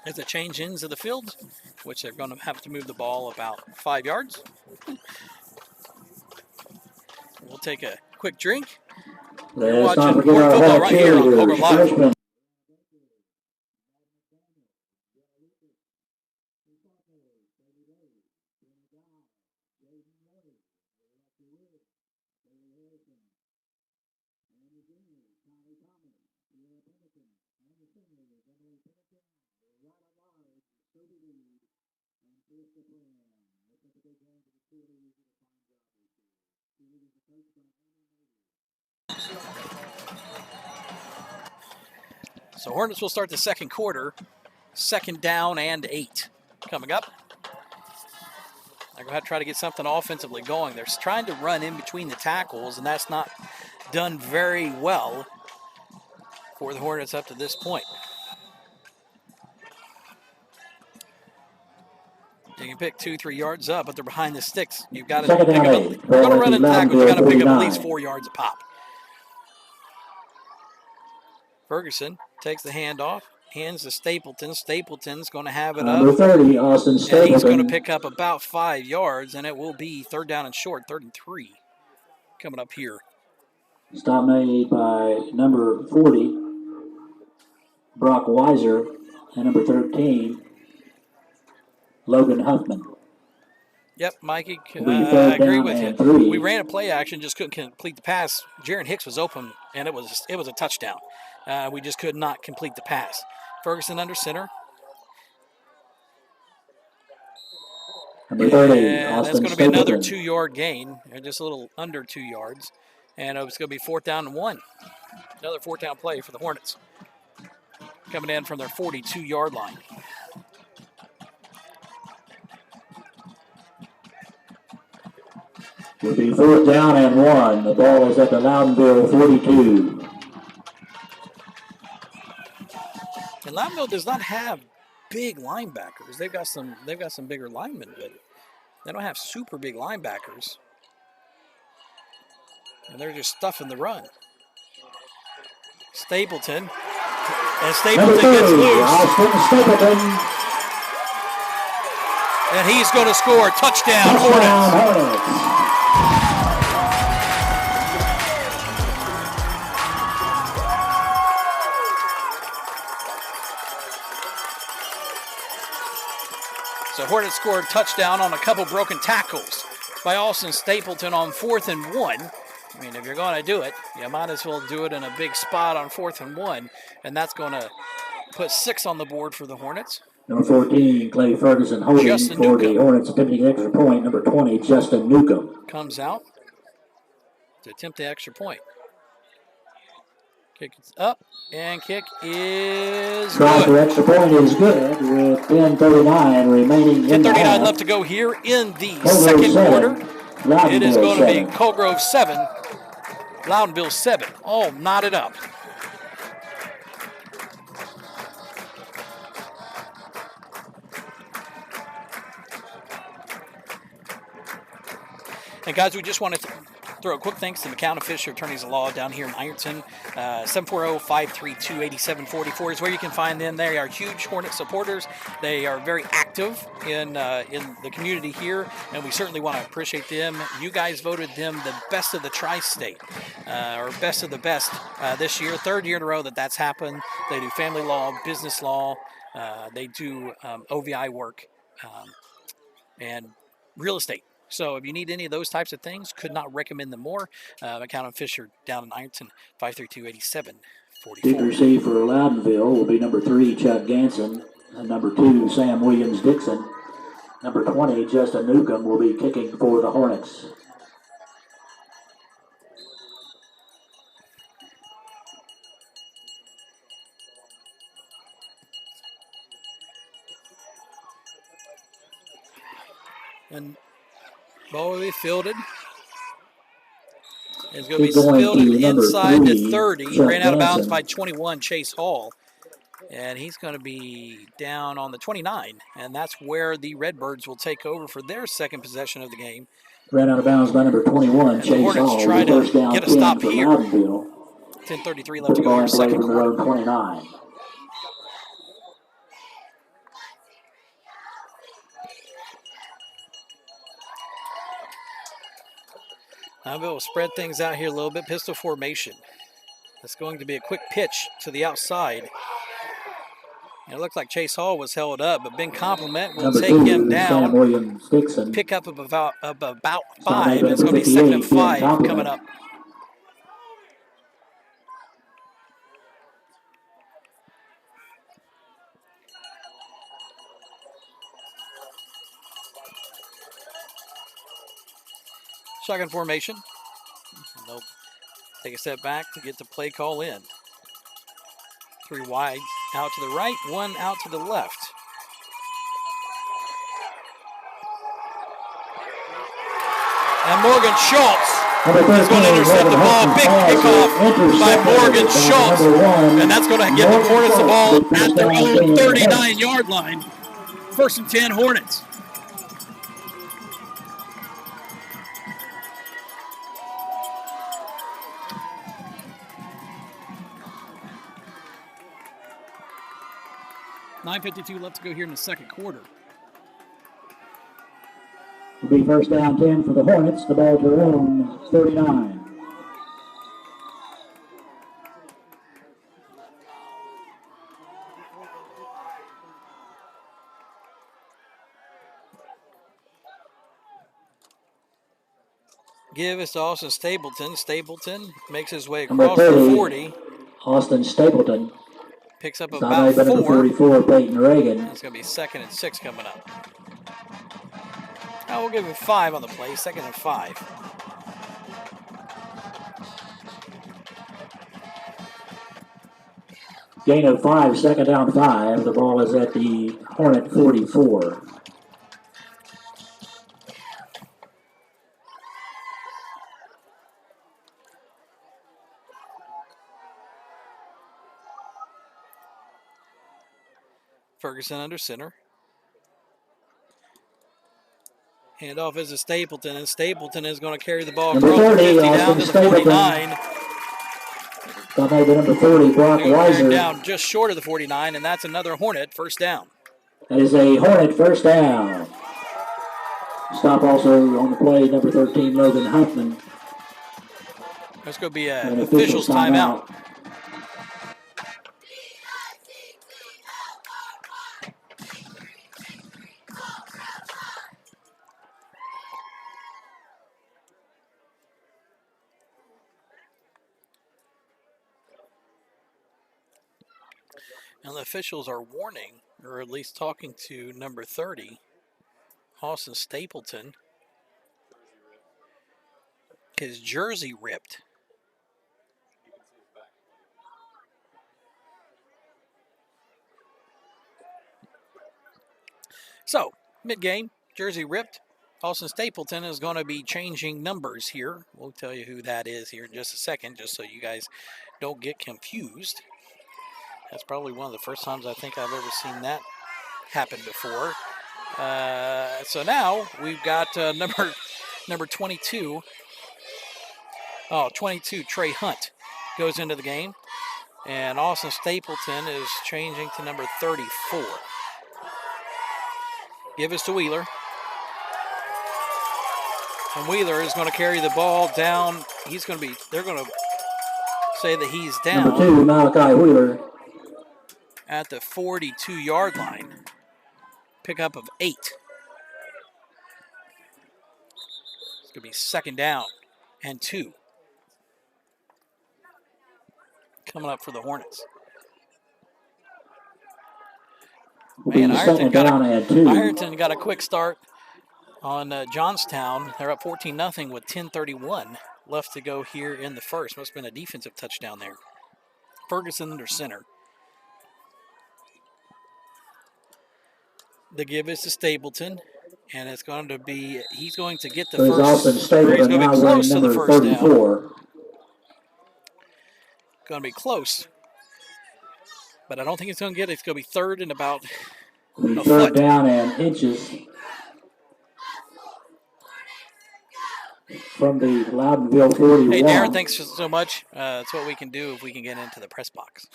Speaker 4: as they change ends of the field, which they're going to have to move the ball about 5 yards. We'll take a quick drink. You're
Speaker 1: Let's not
Speaker 4: watching
Speaker 1: forget
Speaker 4: Hornet
Speaker 1: our
Speaker 4: football
Speaker 1: head
Speaker 4: right here on Coal Grove Live.
Speaker 1: freshman.
Speaker 4: So Hornets will start the second quarter. Second down and 8 coming up. They're going to try to get something offensively going. They're trying to run in between the tackles, and that's not done very well for the Hornets up to this point. You can pick 2-3 yards up, but they're behind the sticks. You've got to pick up. If you're going to run in tackles, you've got to pick up at least 4 yards a pop. Ferguson takes the handoff, hands to Stapleton. Stapleton's going to have it
Speaker 1: Number
Speaker 4: up.
Speaker 1: 30, Austin Stapleton.
Speaker 4: And he's going to pick up about 5 yards, and it will be third down and short, 3rd and 3 coming up here.
Speaker 1: Stop made by number 40, Brock Weiser, and number 13, Logan Huffman.
Speaker 4: Yep, Mikey, I
Speaker 1: third
Speaker 4: agree
Speaker 1: down
Speaker 4: with you.
Speaker 1: and 3.
Speaker 4: We ran a play action, just couldn't complete the pass. Jaron Hicks was open, and it was a touchdown. We just could not complete the pass. Ferguson under center.
Speaker 1: Number 30,
Speaker 4: And
Speaker 1: Austin
Speaker 4: that's going to be another
Speaker 1: Stapleton.
Speaker 4: 2-yard gain, just a little under 2 yards. And it's going to be 4th down and 1. Another 4th down play for the Hornets. Coming in from their 42-yard line.
Speaker 1: Will be 4th down and 1. The ball is at the Loudonville 42.
Speaker 4: And Loudonville does not have big linebackers. They've got some bigger linemen, but they don't have super big linebackers. And they're just stuffing the run. Stapleton. And Stapleton gets loose.
Speaker 1: Austin Stapleton.
Speaker 4: And he's going to score. Touchdown,
Speaker 1: Touchdown,
Speaker 4: Hornets.
Speaker 1: Hornets.
Speaker 4: So Hornets scored touchdown on a couple broken tackles by Austin Stapleton on 4th and 1. I mean, if you're going to do it, you might as well do it in a big spot on 4th and 1. And that's going to put 6 on the board for the Hornets.
Speaker 1: Number 14, Clay Ferguson holding
Speaker 4: Justin
Speaker 1: for
Speaker 4: Newcomb.
Speaker 1: the Hornets, attempting an extra point. Number 20, Justin Newcomb.
Speaker 4: Comes out to attempt the extra point. Kick is up, and kick is
Speaker 1: Try for
Speaker 4: good.
Speaker 1: extra point is good with 10:39 remaining in the
Speaker 4: 10:39
Speaker 1: half.
Speaker 4: left to go here in the
Speaker 1: Coal Grove
Speaker 4: second
Speaker 1: 7,
Speaker 4: quarter.
Speaker 1: Loudonville
Speaker 4: It is going to
Speaker 1: 7.
Speaker 4: be Coal Grove 7, Loudonville 7. Oh, knotted up. And guys, we just wanted to throw a quick thanks to McCown & Fisher Attorneys at Law down here in Ironton. 740-532-8744 is where you can find them. They are huge Hornet supporters. They are very active in the community here, and we certainly want to appreciate them. You guys voted them the best of the tri-state, or best of the best this year. Third year in a row that's happened. They do family law, business law. They do OVI work and real estate. So if you need any of those types of things, could not recommend them more. McCown & Fisher down in Ironton, 532-8744.
Speaker 1: Deep receive for Loudonville will be number 3, Chuck Ganson, and number 2, Sam Williams-Dixon. Number 20, Justin Newcomb, will be kicking for the Hornets.
Speaker 4: And ball will be fielded. It's going to be fielded inside the 30. He ran out of bounds by 21, Chase Hall. And he's going to be down on the 29. And that's where the Redbirds will take over for their second possession of the game.
Speaker 1: Ran out of bounds by number 21, Chase Hall. The
Speaker 4: Hornets try to get a stop here.
Speaker 1: 10:33
Speaker 4: left to go here, second quarter.
Speaker 1: 29.
Speaker 4: Loudonville will spread things out here a little bit. Pistol formation. It's going to be a quick pitch to the outside. It looks like Chase Hall was held up, but Ben Compliment will take him down. Pick up of about 5. It's going to be 2nd and 5 coming up. Shotgun formation. They'll take a step back to get the play call in. 3 wide, out to the right, 1 out to the left. And Morgan Schultz is going to intercept the ball. Big kickoff by Morgan Schultz. And that's going to get the Hornets the ball at their own 39-yard line. 1st and 10 Hornets. .9:52 left to go here in the second quarter.
Speaker 1: It'll be 1st down 10 for the Hornets. The ball to their own 39.
Speaker 4: Give us to Austin Stapleton. Stapleton makes his way across the 40.
Speaker 1: Austin Stapleton.
Speaker 4: Picks up about 4.
Speaker 1: 44, Peyton Reagan.
Speaker 4: It's going to be 2nd and 6 coming up. Now we'll give him 5 on the play, 2nd and 5.
Speaker 1: Gain of 5, 2nd down 5. The ball is at the Hornet 44.
Speaker 4: Ferguson under center. Handoff is to Stapleton, and Stapleton is going to carry the ball across the 50 down to the 49.
Speaker 1: That might be number 30, Brock Weiser.
Speaker 4: Down just short of the 49, and that's another Hornet 1st down.
Speaker 1: That is a Hornet 1st down. Stop also on the play, number 13, Logan Huffman.
Speaker 4: There's going to be an official's timeout. And the officials are warning, or at least talking to number 30, Austin Stapleton. His jersey ripped. So, mid-game, jersey ripped. Austin Stapleton is going to be changing numbers here. We'll tell you who that is here in just a second, just so you guys don't get confused. That's probably one of the first times I think I've ever seen that happen before. So now we've got number 22, 22, Trey Hunt goes into the game. And Austin Stapleton is changing to number 34. Give us to Wheeler. And Wheeler is going to carry the ball down. They're going to say that he's down.
Speaker 1: Number 2, Malachi Wheeler.
Speaker 4: At the 42-yard line. Pickup of 8. It's going to be 2nd down and 2. Coming up for the Hornets. Man, Ironton got a quick start on Johnstown. They're up 14-0 with 10:31 left to go here in the first. Must have been a defensive touchdown there. Ferguson under center. The give is to Stapleton, and it's going to be, he's going to get the first. He's going to be close to the first down. Going to be close, but I don't think it's going to get it. It's going to be 3rd and about a foot.
Speaker 1: 3rd down and inches from the Loudonville 41.
Speaker 4: Hey, Darren, thanks so much. That's what we can do if we can get into the press box.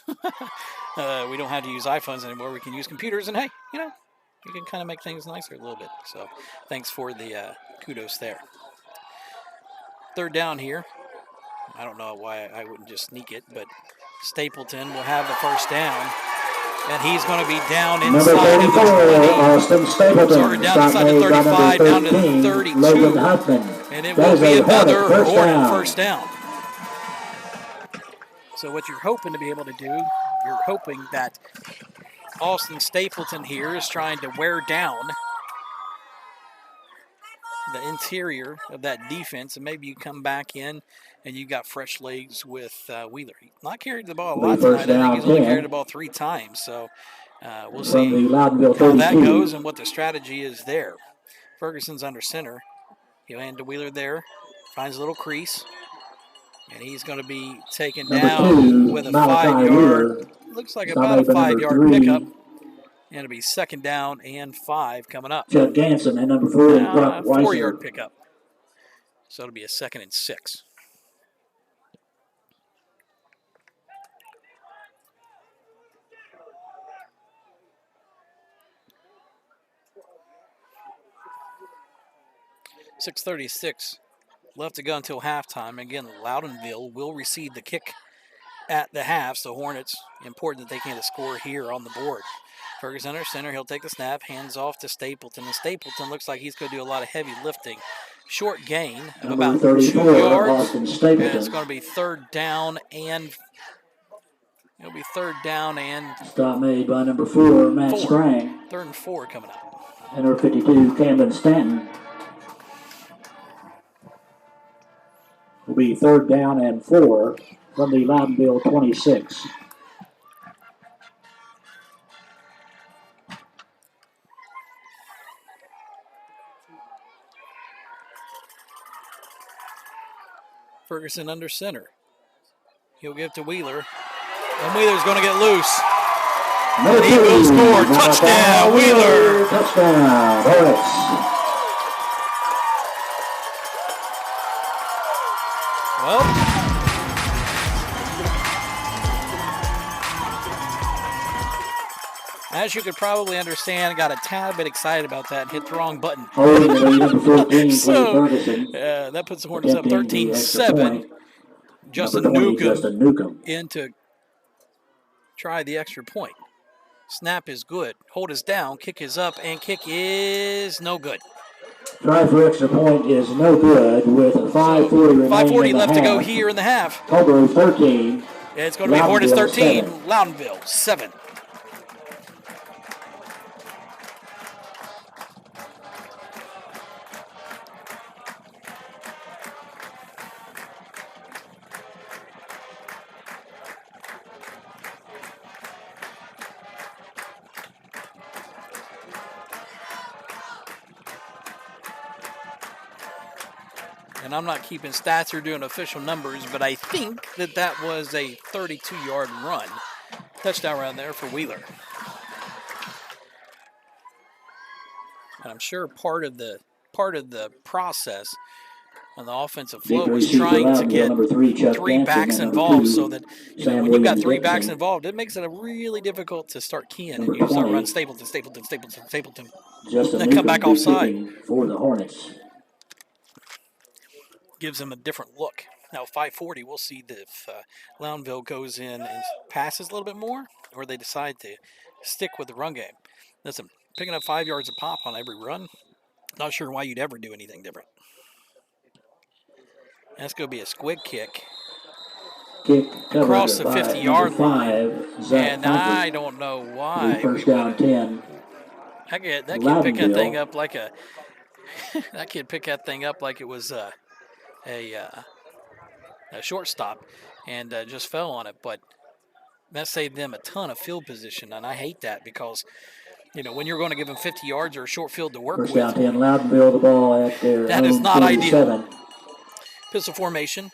Speaker 4: We don't have to use iPhones anymore. We can use computers, and hey, you can kind of make things nicer a little bit. So thanks for the kudos there. 3rd down here. I don't know why I wouldn't just sneak it, but Stapleton will have the first down. And he's going to be down inside of the 20.
Speaker 1: Austin Stapleton.
Speaker 4: Sorry, down inside the 35, down to the 32. And it will be another Hornet first down. So what you're hoping to be able to do, you're hoping that Austin Stapleton here is trying to wear down the interior of that defense, and maybe you come back in and you got fresh legs with Wheeler. He's not carried the ball a lot tonight. I think he's only carried the ball 3 times. So we'll see how that goes and what the strategy is there. Ferguson's under center. He'll hand to Wheeler there. Finds a little crease. And he's going to be taken down with a 5-yard. Looks like about a 5-yard pickup. And it'll be 2nd down and 5 coming up.
Speaker 1: Chuck Ganson and number 4, Brock Weiser.
Speaker 4: 4-yard pickup. So it'll be a 2nd and 6. .36 left to go until halftime. Again, Loudonville will receive the kick at the half. So Hornets, important that they can get a score here on the board. Ferguson under center. He'll take the snap. Hands off to Stapleton. And Stapleton looks like he's going to do a lot of heavy lifting. Short gain of about 2 yards. And it's going to be 3rd down and... It'll be 3rd down and...
Speaker 1: Stop made by number 4, Matt Strang.
Speaker 4: 3rd and 4 coming up.
Speaker 1: And number 52, Camden Stanton. Will be 3rd down and 4 from the Loudonville 26.
Speaker 4: Ferguson under center. He'll give to Wheeler. And Wheeler's going to get loose. And he will score. Touchdown, Wheeler.
Speaker 1: Touchdown, Hornets.
Speaker 4: Well, as you could probably understand, got a tad bit excited about that and hit the wrong button. So, that puts the Hornets up 13-7. Justin Newcomb in to try the extra point. Snap is good. Hold is down. Kick is up, and kick is no good.
Speaker 1: Try for extra point is no good with 5:40 remaining.
Speaker 4: 5:40 left to go here in the half.
Speaker 1: Coal Grove 13.
Speaker 4: It's going to be Hornets 13, Loudonville 7. And I'm not keeping stats or doing official numbers, but I think that was a 32-yard run. Touchdown run there for Wheeler. And I'm sure part of the process And the offensive
Speaker 1: Big
Speaker 4: flow was
Speaker 1: receiver
Speaker 4: trying to
Speaker 1: Loudonville,
Speaker 4: get
Speaker 1: number 3, Chuck
Speaker 4: three
Speaker 1: Jansen,
Speaker 4: backs
Speaker 1: and number
Speaker 4: involved
Speaker 1: 2,
Speaker 4: so that,
Speaker 1: Sam
Speaker 4: when you've got
Speaker 1: Williams
Speaker 4: three backs
Speaker 1: Dixon.
Speaker 4: involved, it makes it really difficult to start keying
Speaker 1: Number
Speaker 4: and you start
Speaker 1: 20.
Speaker 4: running Stapleton,
Speaker 1: Justin
Speaker 4: and then come
Speaker 1: Newcomb
Speaker 4: back
Speaker 1: will be
Speaker 4: offside.
Speaker 1: kicking for the Hornets.
Speaker 4: Gives them a different look. Now 5:40, we'll see if Loudonville goes in and passes a little bit more, or they decide to stick with the run game. Listen, picking up 5 yards a pop on every run, not sure why you'd ever do anything different. That's going to be a squig kick.
Speaker 1: Kick
Speaker 4: Across
Speaker 1: covered
Speaker 4: the
Speaker 1: by
Speaker 4: 50-yard
Speaker 1: number
Speaker 4: line,
Speaker 1: 5, Zach
Speaker 4: and
Speaker 1: Piper.
Speaker 4: I don't know why
Speaker 1: First down 10.
Speaker 4: That kid picked that thing
Speaker 1: Loudonville.
Speaker 4: up like a that kid picked that thing up like it was a shortstop, and just fell on it. But that saved them a ton of field position, and I hate that because when you're going to give them 50 yards or a short field to work
Speaker 1: First
Speaker 4: with,
Speaker 1: down 10. Loudonville, the ball at their
Speaker 4: that is
Speaker 1: own
Speaker 4: not
Speaker 1: 47.
Speaker 4: ideal. Pistol formation.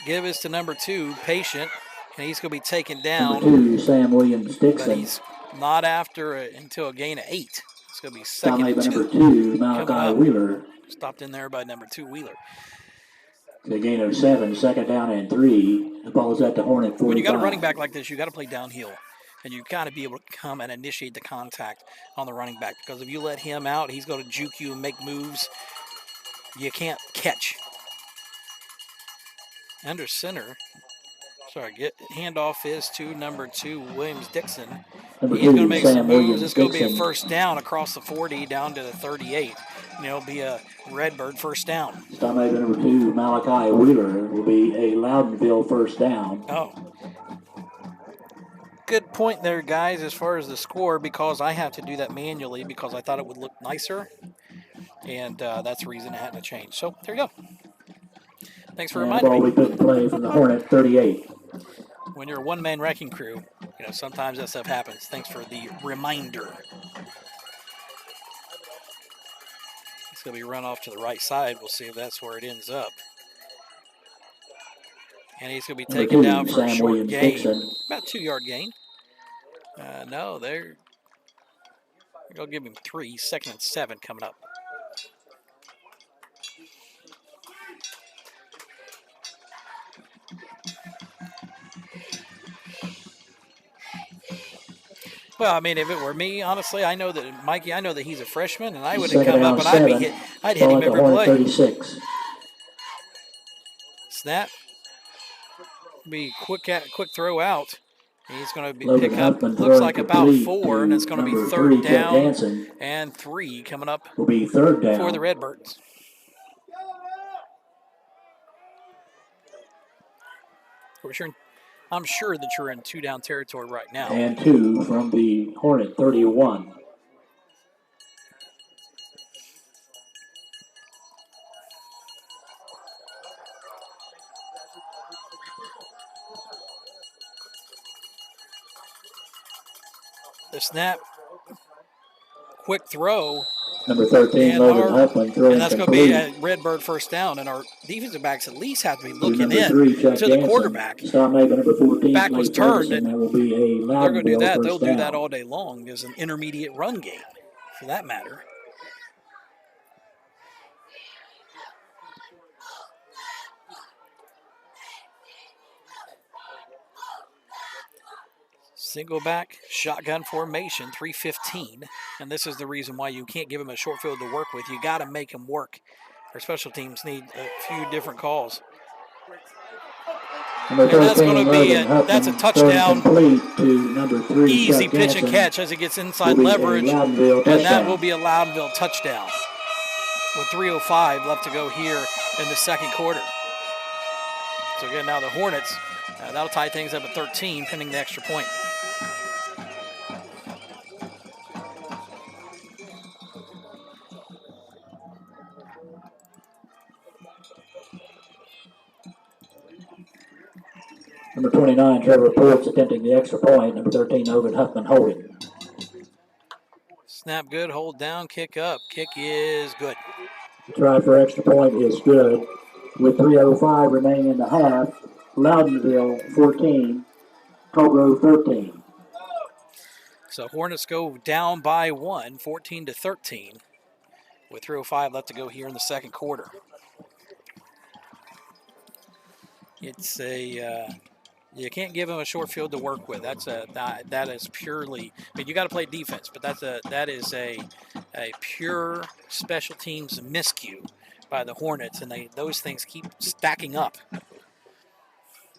Speaker 4: Give this to number 2, Patient, and he's going to be taken down.
Speaker 1: Number 2, Sam Williams Dixon.
Speaker 4: But he's not after until a gain of 8. It's going to be second and 2.
Speaker 1: Number 2, Malachi Wheeler.
Speaker 4: Stopped in there by number 2, Wheeler.
Speaker 1: The gain of 7, second down and 3. The ball is at the Hornet 45.
Speaker 4: When you got a running back like this, you got to play downhill. And you've got to be able to come and initiate the contact on the running back. Because if you let him out, he's going to juke you and make moves you can't catch. Under center. Handoff is to number 2, Williams Dixon. He's going to make some moves. It's going to be a first down across the 40 down to the 38. It'll be a Redbird first down.
Speaker 1: Stop by number 2, Malachi Wheeler, will be a Loudonville first down.
Speaker 4: Oh. Good point there, guys, as far as the score, because I have to do that manually because I thought it would look nicer. And that's the reason it had to change. So, there you go. Thanks for reminding me.
Speaker 1: The ball we put in play from the Hornet 38.
Speaker 4: When you're a one-man wrecking crew, sometimes that stuff happens. Thanks for the reminder. It's going to be run off to the right side. We'll see if that's where it ends up. And he's going to be taken down for a short gain. About 2-yard gain. No, they're going to give him 3. Second and 7 coming up. Well, I mean, if it were me, honestly, I know that Mikey. I know that he's a freshman, and I would have come up and I'd hit him every play.
Speaker 1: 36.
Speaker 4: Snap. Be quick throw out. He's going to be pick up. Looks like about 4, and it's going to be third down and 3 coming up.
Speaker 1: Will be third down
Speaker 4: for the Redbirds. I'm sure that you're in 2-down territory right now.
Speaker 1: And 2 from the Hornet 31.
Speaker 4: The snap. Quick throw.
Speaker 1: Number 13, Logan Huffman throwing.
Speaker 4: And that's going to be a Redbird first down. And our defensive backs at least have to be looking in to the quarterback. The back was turned, and they're going to do that. They'll do that all day long. There's an intermediate run game, for that matter. Single back, shotgun formation, 3-15. And this is the reason why you can't give them a short field to work with. You got to make them work. Our special teams need a few different calls. And that's going to be that's a touchdown. Easy pitch and catch as it gets inside leverage. And that will be a Loudonville touchdown. With 3:05 left to go here in the second quarter. So again, now the Hornets, that'll tie things up at 13, pending the extra point.
Speaker 1: Number 29, Trevor Ports attempting the extra point. Number 13, Logan Huffman holding.
Speaker 4: Snap good, hold down, kick up. Kick is good.
Speaker 1: The try for extra point is good. With 3:05 remaining in the half, Loudonville 14, Coal Grove 13.
Speaker 4: So Hornets go down by 1, 14-13, with 3:05 left to go here in the second quarter. It's a you can't give him a short field to work with. That is purely. I mean, you got to play defense, but that is a pure special teams miscue by the Hornets, and those things keep stacking up.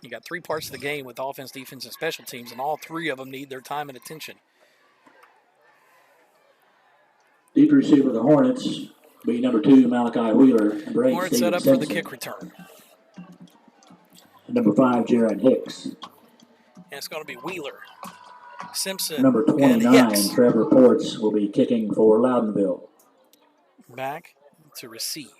Speaker 4: You got 3 parts of the game with offense, defense, and special teams, and all 3 of them need their time and attention.
Speaker 1: Deep receiver of the Hornets be number 2, Malachi Wheeler. Number 8,
Speaker 4: Hornets
Speaker 1: Steven
Speaker 4: set up
Speaker 1: Simpson.
Speaker 4: for the kick return.
Speaker 1: And number 5, Jaron Hicks.
Speaker 4: And it's going to be Wheeler, Simpson,
Speaker 1: Number
Speaker 4: and
Speaker 1: 29,
Speaker 4: Hicks.
Speaker 1: Trevor Ports will be kicking for Loudonville.
Speaker 4: Back to receive.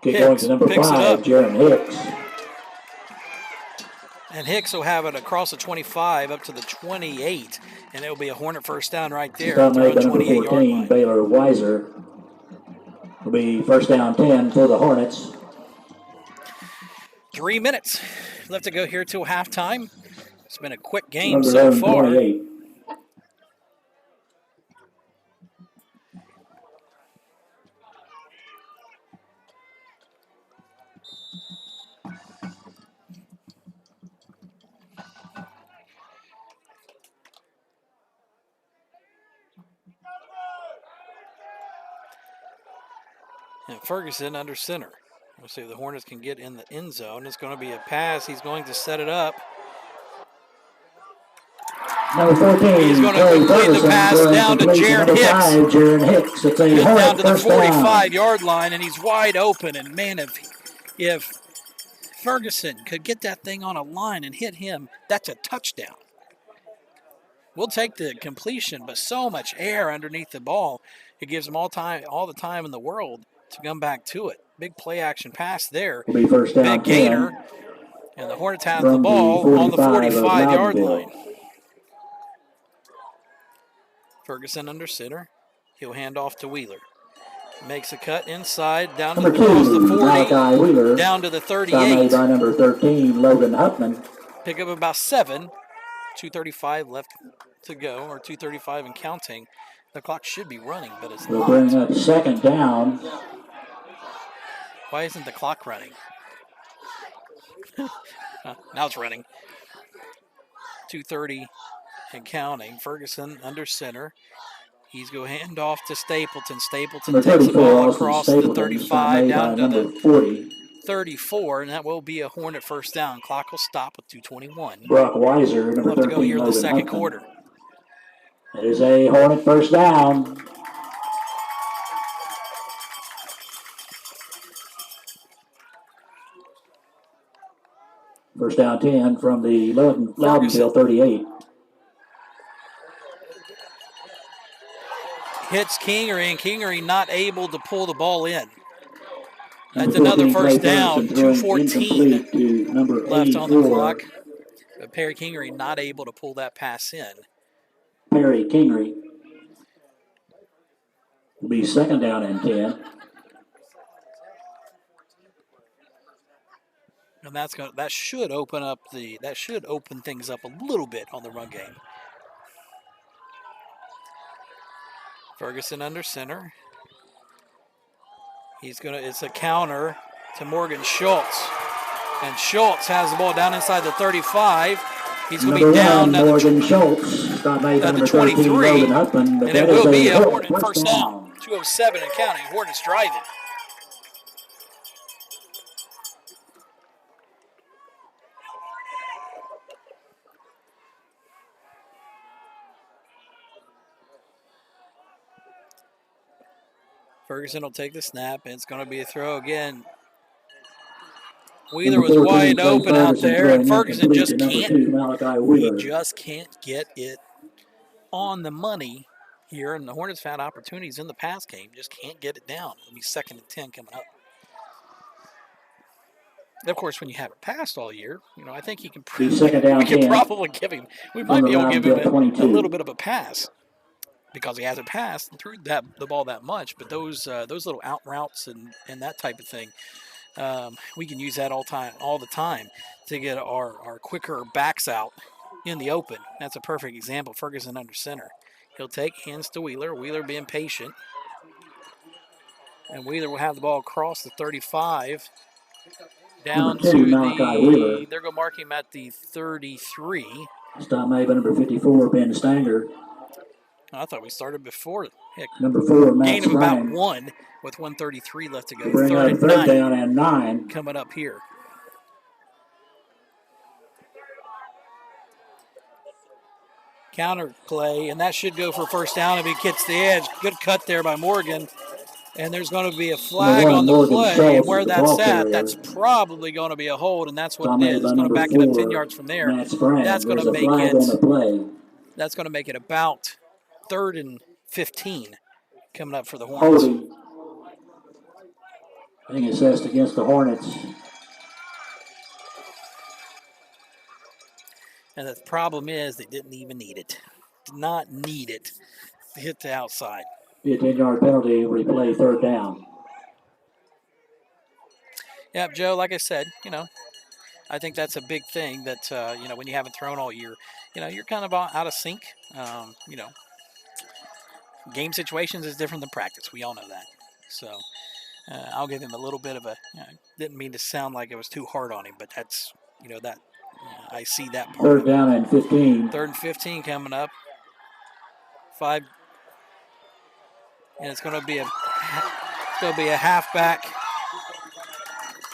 Speaker 1: Kick going to number 5, Jaron Hicks.
Speaker 4: And Hicks will have it across the 25 up to the 28, and it'll be a Hornet first down right there.
Speaker 1: Stop made by number
Speaker 4: 28-yard
Speaker 1: 14,
Speaker 4: line.
Speaker 1: Baylor Weiser. Will be first down 10 for the Hornets.
Speaker 4: 3 minutes left to go here till halftime. It's been a quick game
Speaker 1: Number
Speaker 4: so
Speaker 1: 11,
Speaker 4: far.
Speaker 1: 28.
Speaker 4: And Ferguson under center. We'll see if the Hornets can get in the end zone. It's going to be a pass. He's going to set it up.
Speaker 1: Number 14,
Speaker 4: He's going to complete the pass down to Jaron Hicks.
Speaker 1: 5, Jaron Hicks. It's a
Speaker 4: Down to the
Speaker 1: first down.
Speaker 4: 45-yard line, and he's wide open. And, man, if Ferguson could get that thing on a line and hit him, that's a touchdown. We'll take the completion, but so much air underneath the ball, it gives them all the time in the world to come back to it. Big play action pass there.
Speaker 1: Will be first down
Speaker 4: Big gainer.
Speaker 1: 10
Speaker 4: And the Hornets have
Speaker 1: from
Speaker 4: the ball on the 45-yard
Speaker 1: Loudonville.
Speaker 4: line. Ferguson under center. He'll hand off to Wheeler. Makes a cut inside, down to
Speaker 1: Number
Speaker 4: across
Speaker 1: 2,
Speaker 4: the 40,
Speaker 1: Malachi Wheeler.
Speaker 4: down to the
Speaker 1: Stop made
Speaker 4: 38.
Speaker 1: by number 13, Logan Huffman.
Speaker 4: Pick up about 7. 2:35 left to go, or 2:35 and counting. The clock should be running, but it's
Speaker 1: We'll bring
Speaker 4: not.
Speaker 1: up second down.
Speaker 4: Why isn't the clock running? Now it's running. 2:30 and counting. Ferguson under center. He's going to hand off to Stapleton. Stapleton
Speaker 1: Number
Speaker 4: takes the
Speaker 1: 34,
Speaker 4: ball
Speaker 1: Austin
Speaker 4: across the
Speaker 1: Stapleton.
Speaker 4: 35 down to
Speaker 1: number
Speaker 4: the
Speaker 1: 40.
Speaker 4: 34, and that will be a Hornet first down. Clock will stop with 2:21.
Speaker 1: Brock Weiser, number
Speaker 4: We'll have to
Speaker 1: 13,
Speaker 4: go here in the
Speaker 1: Logan
Speaker 4: second
Speaker 1: Huffman.
Speaker 4: quarter.
Speaker 1: It is a Hornet first down. First down 10 from the Loudonville 38.
Speaker 4: Hits Kingery, and Kingery not able to pull the ball in. That's
Speaker 1: Number
Speaker 4: another
Speaker 1: 14,
Speaker 4: first
Speaker 1: Clay
Speaker 4: down.
Speaker 1: Ferguson,
Speaker 4: 2:14
Speaker 1: incomplete to number
Speaker 4: left on the
Speaker 1: 84,
Speaker 4: clock. But Perry Kingery not able to pull that pass in.
Speaker 1: Perry Kingery. Will be second down and 10.
Speaker 4: And that should open things up a little bit on the run game. Ferguson under center. It's a counter to Morgan Schultz. And Schultz has the ball down inside the 35. He's going to be down
Speaker 1: at Morgan
Speaker 4: the
Speaker 1: Schultz. Got made
Speaker 4: at the
Speaker 1: number 13,
Speaker 4: 23.
Speaker 1: Logan Huffman, but
Speaker 4: And it
Speaker 1: that is
Speaker 4: will be a
Speaker 1: Hornet
Speaker 4: Hornet first down. 2:07 and counting. Hornets driving. Ferguson will take the snap, and it's going to be a throw again. Wheeler was wide open out there, and Ferguson just can't get it on the money here. And the Hornets had opportunities in the pass game, just can't get it down. It'll be 2nd and 10 coming up. And of course, when you haven't passed all year, I think he can. We can probably give him. We might be able to give him a little bit of a pass, because he hasn't passed and threw the ball that much. But those little out routes and that type of thing, We can use that all the time to get our quicker backs out in the open. That's a perfect example. Ferguson under center. He'll take hands to Wheeler. Wheeler being patient. And Wheeler will have the ball across the 35 down
Speaker 1: Number 2,
Speaker 4: to
Speaker 1: Malachi Wheeler.
Speaker 4: they're going to mark him at the 33.
Speaker 1: Stop maybe number 54, Ben Stanger.
Speaker 4: I thought we started before. Heck,
Speaker 1: Number 4, Matt
Speaker 4: gain of about
Speaker 1: Sprang.
Speaker 4: 1 with 1:33 left to go.
Speaker 1: Bring
Speaker 4: Third
Speaker 1: up
Speaker 4: and 9
Speaker 1: third down and 9.
Speaker 4: coming up here. Counter play, and that should go for first down if he gets the edge. Good cut there by Morgan. And there's going to be a flag on the play. And where that's at, that's probably going to be a hold, and that's what it is. It's going to back it up 10 yards from there. That's going to make it. That's going to make it about 3rd and 15 coming up for the Hornets.
Speaker 1: Holding. I think assessed against the Hornets.
Speaker 4: And the problem is they didn't even need it. Did not need it to hit the outside.
Speaker 1: Be a 10-yard penalty, replay 3rd down.
Speaker 4: Yeah, Joe, like I said, I think that's a big thing that, when you haven't thrown all year, you're kind of out of sync. Game situations is different than practice. We all know that. So I'll give him a little bit of a, didn't mean to sound like it was too hard on him, but that's, I see that part.
Speaker 1: 3rd down and 15.
Speaker 4: 3rd and 15 coming up. 5. And it's going to be a halfback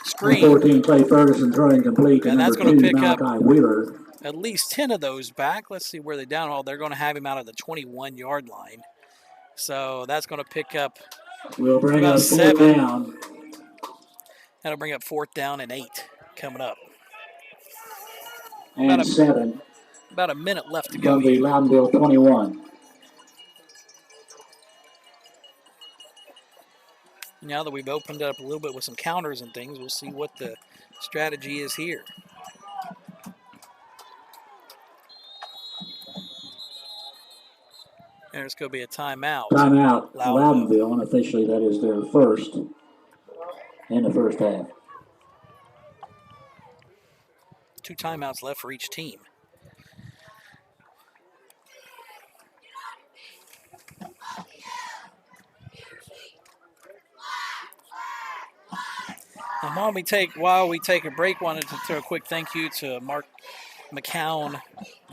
Speaker 4: screen.
Speaker 1: 14 Clay Ferguson throwing complete.
Speaker 4: And that's going to pick up
Speaker 1: Wheeler.
Speaker 4: At least 10 of those back. Let's see where they down. Oh, they're going to have him out of the 21-yard line. So that's going to pick up.
Speaker 1: We'll bring up 4th down.
Speaker 4: That'll bring up 4th down and 8 coming up.
Speaker 1: And 7.
Speaker 4: About a minute left to go.
Speaker 1: From the Loudonville 21.
Speaker 4: Now that we've opened it up a little bit with some counters and things, we'll see what the strategy is here. There's going to be a timeout.
Speaker 1: Timeout, Loudonville, and officially that is their first in the first half.
Speaker 4: 2 timeouts left for each team. And while we take a break, wanted to throw a quick thank you to Mark McCown,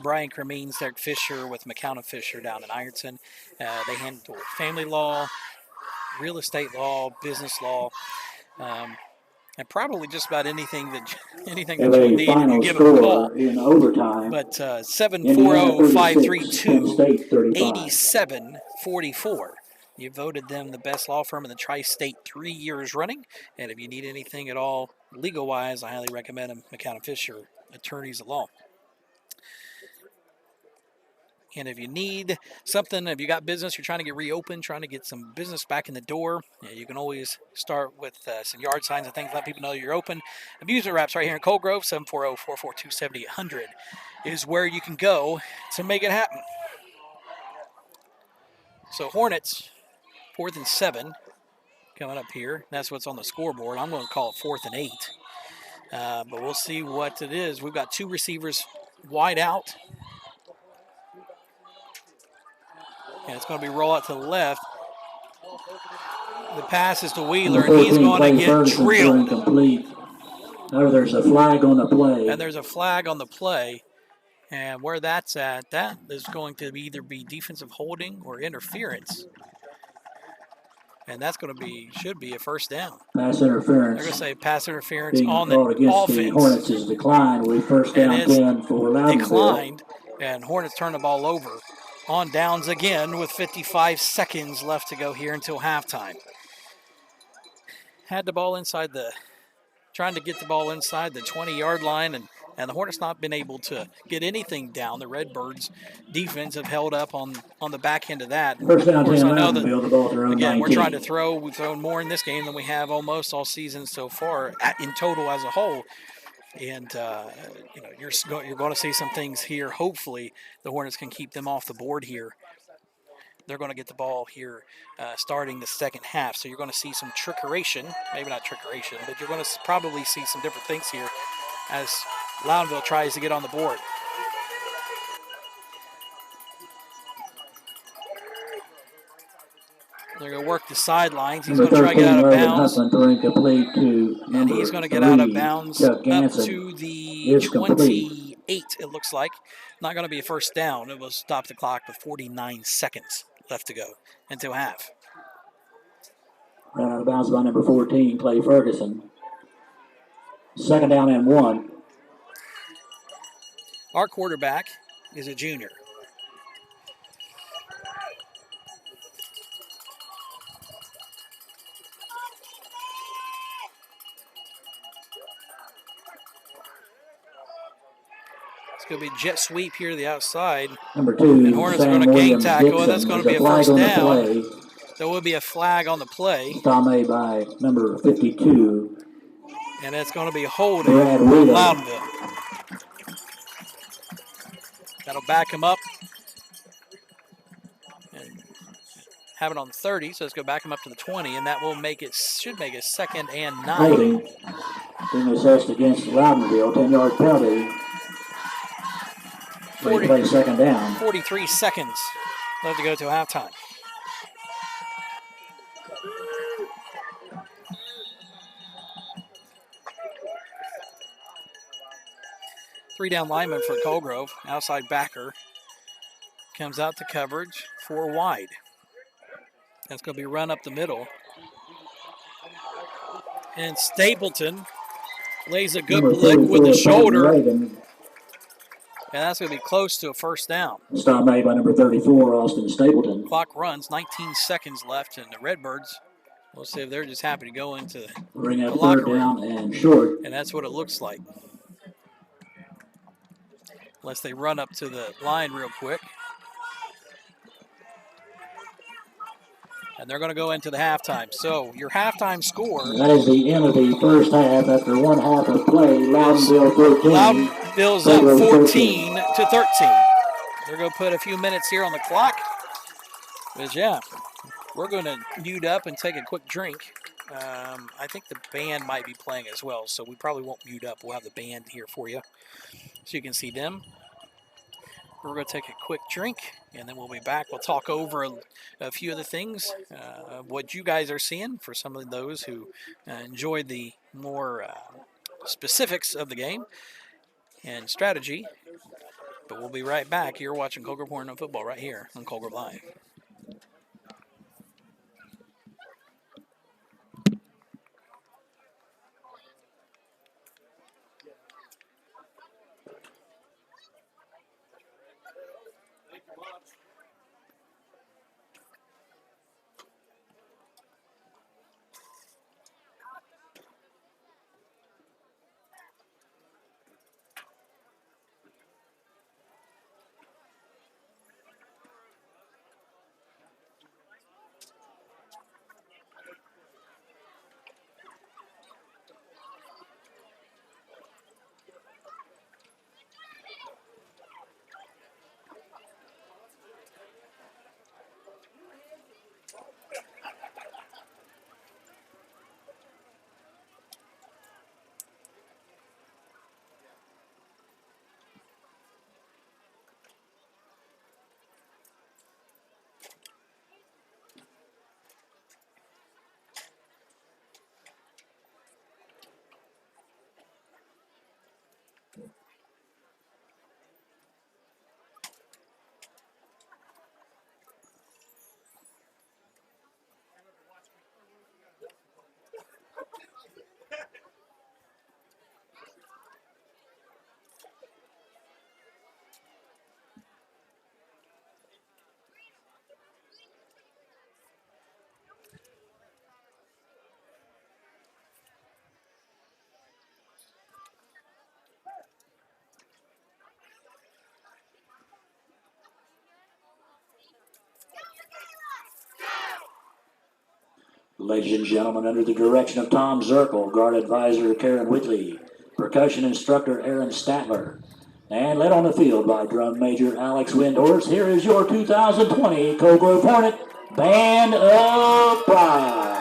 Speaker 4: Brian Cremines, Derek Fisher with McCown and Fisher down in Ironton. They handle family law, real estate law, business law, and probably just about anything that you need if you give them a call.
Speaker 1: In overtime.
Speaker 4: But 740-532-8744. You voted them the best law firm in the tri-state 3 years running. And if you need anything at all legal-wise, I highly recommend them, McCown & Fisher, attorneys at law. And if you need something, if you got business, you're trying to get reopened, trying to get some business back in the door, you can always start with some yard signs and things, let people know you're open. Amusement Wraps right here in Coal Grove, 740-442-7800 is where you can go to make it happen. So Hornets, 4th and 7 coming up here. That's what's on the scoreboard. I'm going to call it 4th and 8. But we'll see what it is. We've got 2 receivers wide out. And it's going to be roll out to the left. The pass is to Wheeler, and he's going to get drilled.
Speaker 1: There's a flag on the play.
Speaker 4: And there's a flag on the play. And where that's at, that is going to either be defensive holding or interference. And that's going to should be a first down.
Speaker 1: Pass interference.
Speaker 4: They're going to say pass interference
Speaker 1: being
Speaker 4: on the offense.
Speaker 1: The Hornets is declined. We first down 10 for Loudonville.
Speaker 4: Declined, and Hornets turn the ball over on downs again with 55 seconds left to go here until halftime. Had the ball trying to get the ball inside the 20-yard line, and the Hornets not been able to get anything down. The Redbirds defense have held up on the back end of that.
Speaker 1: First down,
Speaker 4: of course,
Speaker 1: 10,
Speaker 4: I know that,
Speaker 1: again,
Speaker 4: we're trying to throw. We've thrown more in this game than we have almost all season so far in total as a whole. And, you're going to see some things here. Hopefully, the Hornets can keep them off the board here. they're going to get the ball here starting the second half. So you're going to see some trickeration, maybe not trickeration, but you're going to probably see some different things here as Loudonville tries to get on the board. They're going to work the sidelines. He's going to try to get out of bounds. And he's going to get out of bounds up to the 28, it looks like. Not going to be a first down. It will stop the clock with 49 seconds left to go until half.
Speaker 1: Ran out of bounds by number 14, Clay Ferguson. Second down and 1.
Speaker 4: Our quarterback is a junior. It's going to be jet sweep here to the outside.
Speaker 1: Number 2,
Speaker 4: and Hornets are going to gang tackle. That's going to be a first down. There will be a flag on the play.
Speaker 1: Stop made by number 52.
Speaker 4: And it's going to be holding Loudonville. That'll back him up. And have it on 30, so let's go back him up to the 20, and that will make it, should make it 2nd and 9.
Speaker 1: Holding. Being assessed against Loudonville, 10-yard penalty. 40, second down.
Speaker 4: 43 seconds left to go to halftime. Three down lineman for Coal Grove. Outside backer. Comes out to coverage. 4 wide. That's going to be run up the middle. And Stapleton lays a good lick with the shoulder. And that's going to be close to a first down.
Speaker 1: Stop made by number 34, Austin Stapleton.
Speaker 4: Clock runs, 19 seconds left, and the Redbirds, we'll see if they're just happy to go into
Speaker 1: Bring up
Speaker 4: the locker
Speaker 1: third down
Speaker 4: room.
Speaker 1: And short.
Speaker 4: And that's what it looks like. Unless they run up to the line real quick. And they're going to go into the halftime. So your halftime score.
Speaker 1: That is the end of the first half. After 1 half of play, Loudonville 13.
Speaker 4: Loudonville's up 14 to 13. They're going to put a few minutes here on the clock. But yeah, we're going to mute up and take a quick drink. I think the band might be playing as well, so we probably won't mute up. We'll have the band here for you so you can see them. We're going to take a quick drink, and then we'll be back. We'll talk over a few of the things, what you guys are seeing for some of those who enjoyed the more specifics of the game and strategy. But we'll be right back. You're watching Coal Grove Hornet Football right here on Coal Grove Live.
Speaker 1: Ladies and gentlemen, under the direction of Tom Zirkle, guard advisor Karen Whitley, percussion instructor Aaron Statler, And led on the field by drum major Alex Windhorst, here is your 2020 Coal Grove Hornet Band of Pride.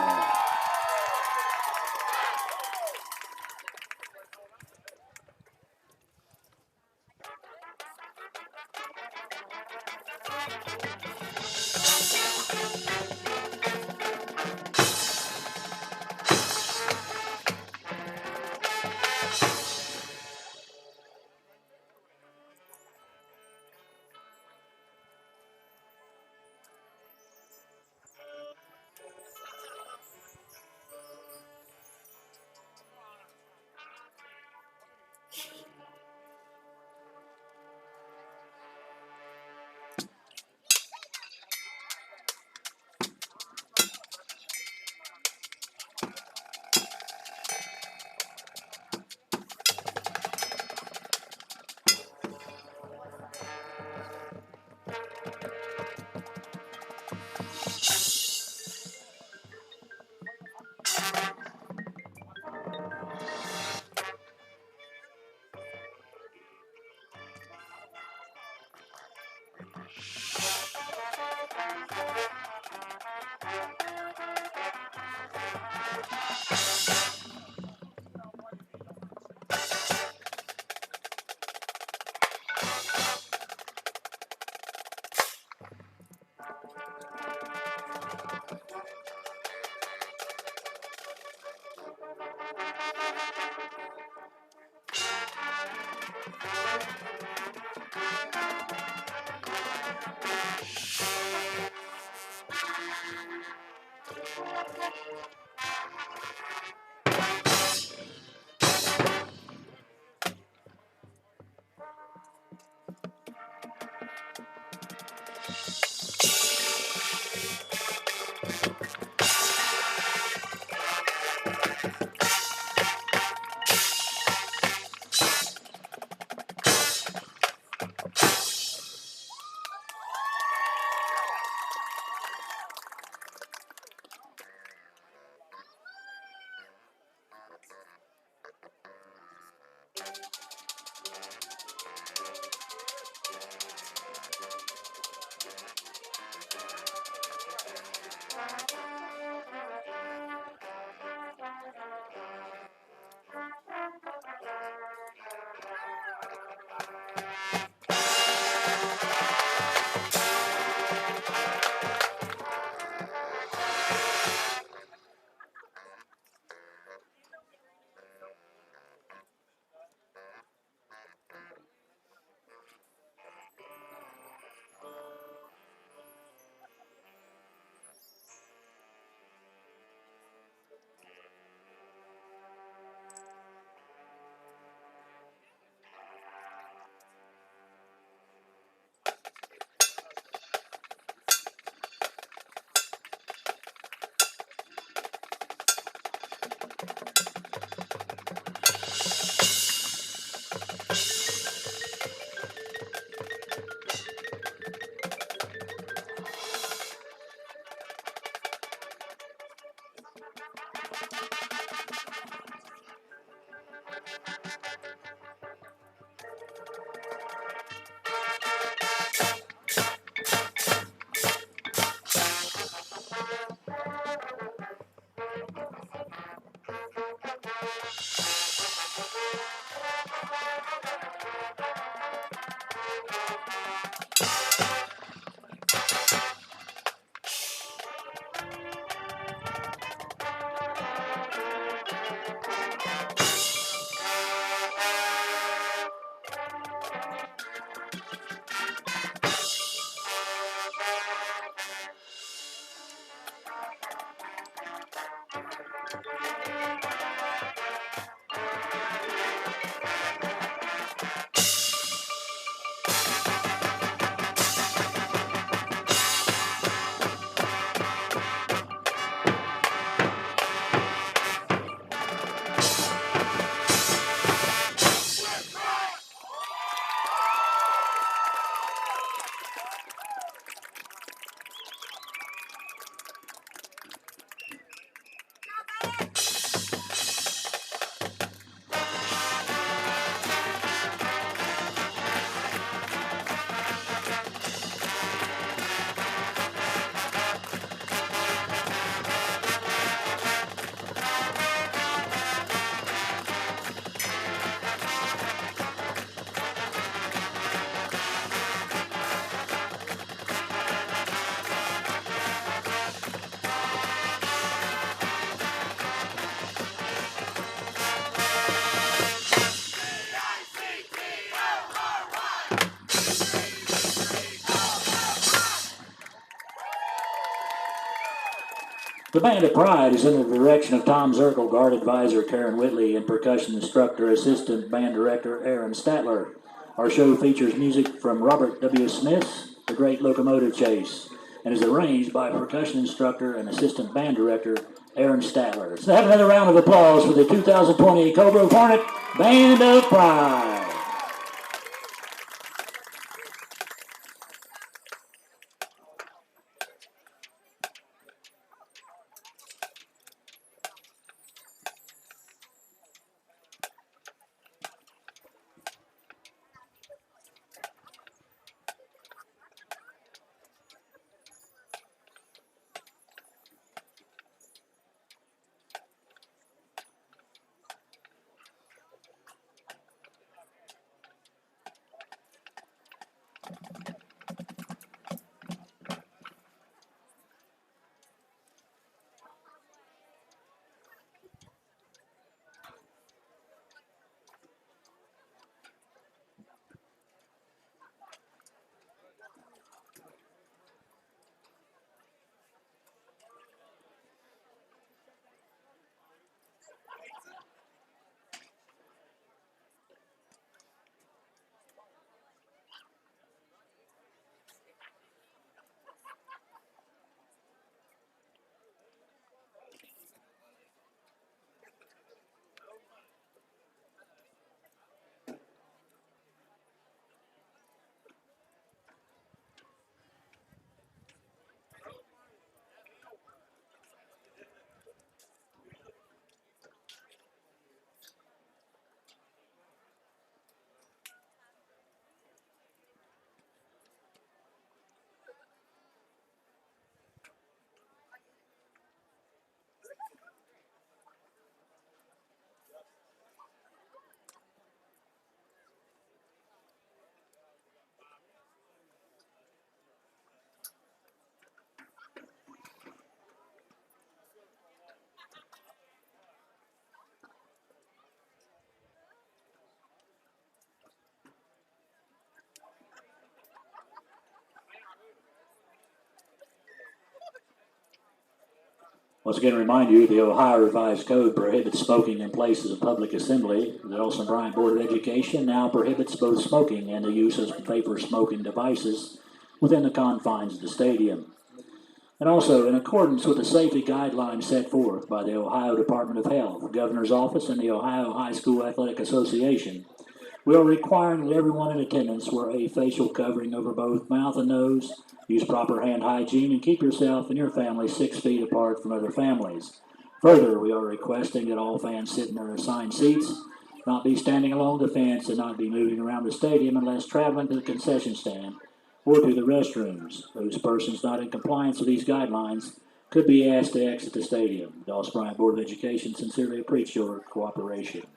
Speaker 1: The Band of Pride is under the direction of Tom Zirkle, guard advisor Karen Whitley, and percussion instructor assistant band director Aaron Statler. Our show features music from Robert W. Smith's The Great Locomotive Chase and is arranged by percussion instructor and assistant band director Aaron Statler. So have another round of applause for the 2020 Coal Grove Hornet Band of Pride. Once again, remind you, the Ohio Revised Code prohibits smoking in places of public assembly. The Nelson Bryant Board of Education now prohibits both smoking and the use of vapor smoking devices within the confines of the stadium. And also, in accordance with the safety guidelines set forth by the Ohio Department of Health, Governor's Office, and the Ohio High School Athletic Association, we are requiring that everyone in attendance wear a facial covering over both mouth and nose, use proper hand hygiene, and keep yourself and your family 6 feet apart from other families. Further, we are requesting that all fans sit in their assigned seats, not be standing along the fence, and not be moving around the stadium unless traveling to the concession stand or to the restrooms. Those persons not in compliance with these guidelines could be asked to exit the stadium. The Dawson Bryant Board of Education sincerely appreciates your cooperation.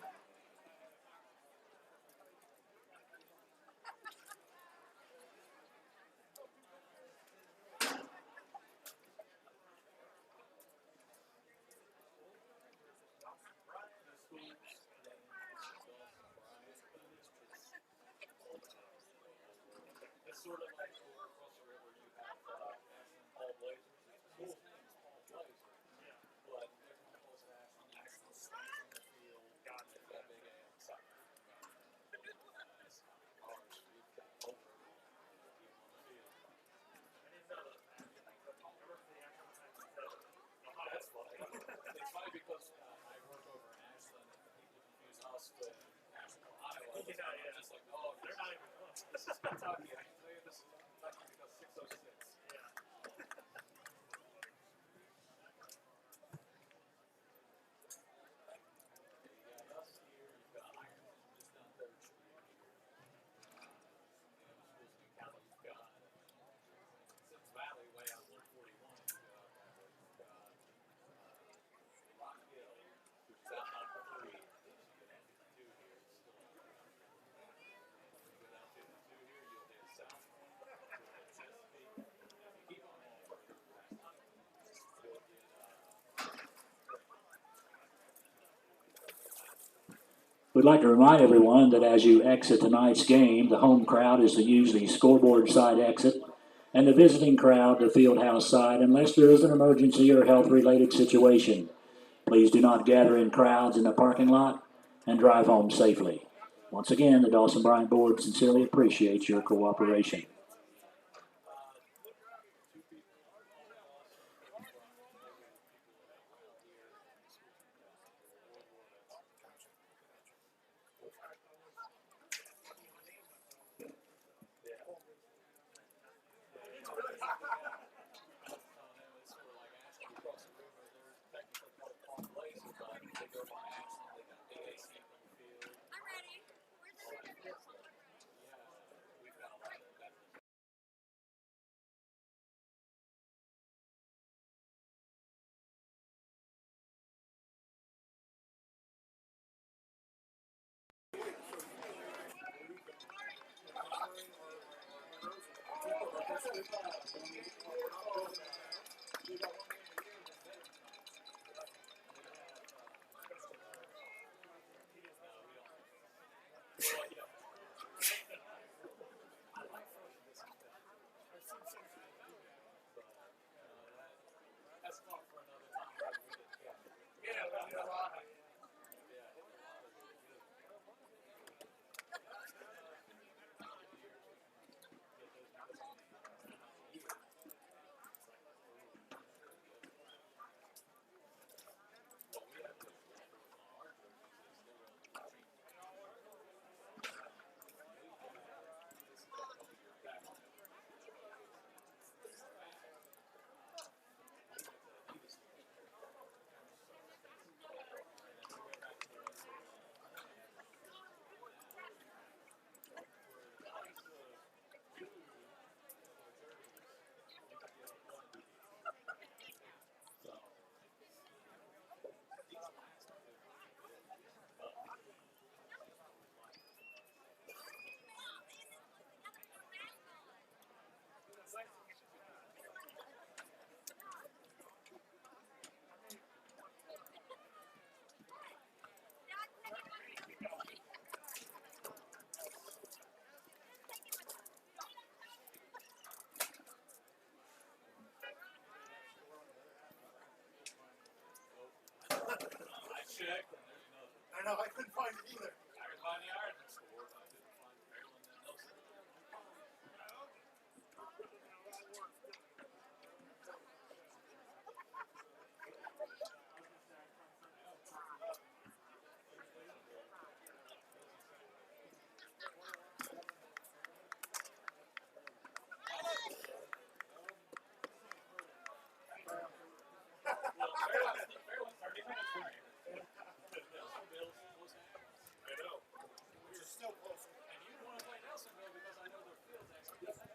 Speaker 2: Sort of like over across the river, you have all blazers. Cool name, all blazers. Yeah. But they're not supposed to have some excellent stands on the field. Got it. That big A on side. Ours, we've got over people on the field. I didn't know that. That's funny. It's funny because I work over in Ashland and people confuse us with Ashland, Ohio. Yeah. Just like, oh, they're not even close. This is Kentucky. I can tell you this is Kentucky because 606. Yeah. You got us here. You've got Ireland just down 3rd Street here. Supposed to be Cali. You've got Sims Valley way out 141. You've got Rock Hill, which is out on 3. You get down to the 2 here. It's still you go down to the 2 here, you'll hit South. You'll hit Chesapeake. If you keep on going further past that, you'll get
Speaker 1: We'd like to remind everyone that as you exit tonight's game, the home crowd is to use the scoreboard side exit, and the visiting crowd to Fieldhouse side unless there is an emergency or health-related situation. Please do not gather in crowds in the parking lot and drive home safely. Once again, the Dawson Bryant Board sincerely appreciates your cooperation.
Speaker 2: I know, I couldn't find it either. I could find the Ireland score, but I couldn't find Fairland and Nelsonville. Fairland's 30 minutes from here. Nelsonville's close to hours. I know. Which is still close. And you want to play Nelsonville because I know their field's actually decent.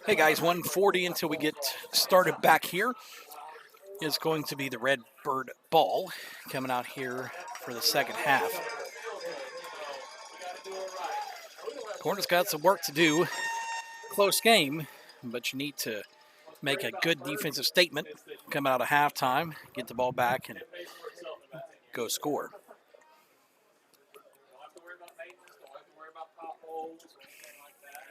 Speaker 4: Hey guys, 1:40 until we get started back here is going to be the Redbird ball coming out here for the second half. Hornets got some work to do. Close game, but you need to make a good defensive statement come out of halftime, get the ball back, and go score.
Speaker 2: Don't have to worry about maintenance. Don't have to worry about potholes or anything like that.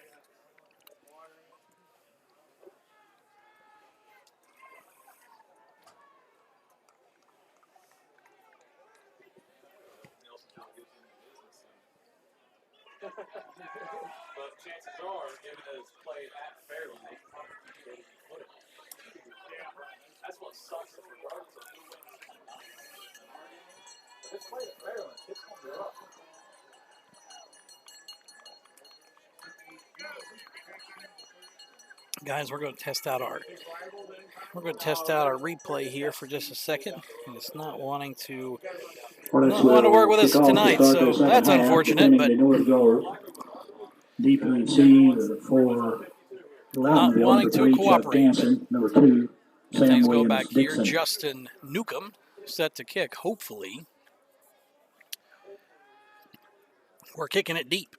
Speaker 2: But chances are, given that it's played at Fairland, they probably be able to put it. That's what sucks is regardless of who wins tonight. If it's played at Fairland, it's going to be rough.
Speaker 4: Guys, we're going to test out our replay here for just a second, and it's not wanting to work with us tonight, so that's unfortunate. But
Speaker 1: Deep in C for
Speaker 4: not
Speaker 1: Loudonville,
Speaker 4: wanting
Speaker 1: number
Speaker 4: to
Speaker 1: 3, Chuck
Speaker 4: cooperate.
Speaker 1: Ganson, number 2, Sam
Speaker 4: Things go
Speaker 1: Williams
Speaker 4: back here.
Speaker 1: Dixon.
Speaker 4: Justin Newcomb set to kick. Hopefully, we're kicking it deep.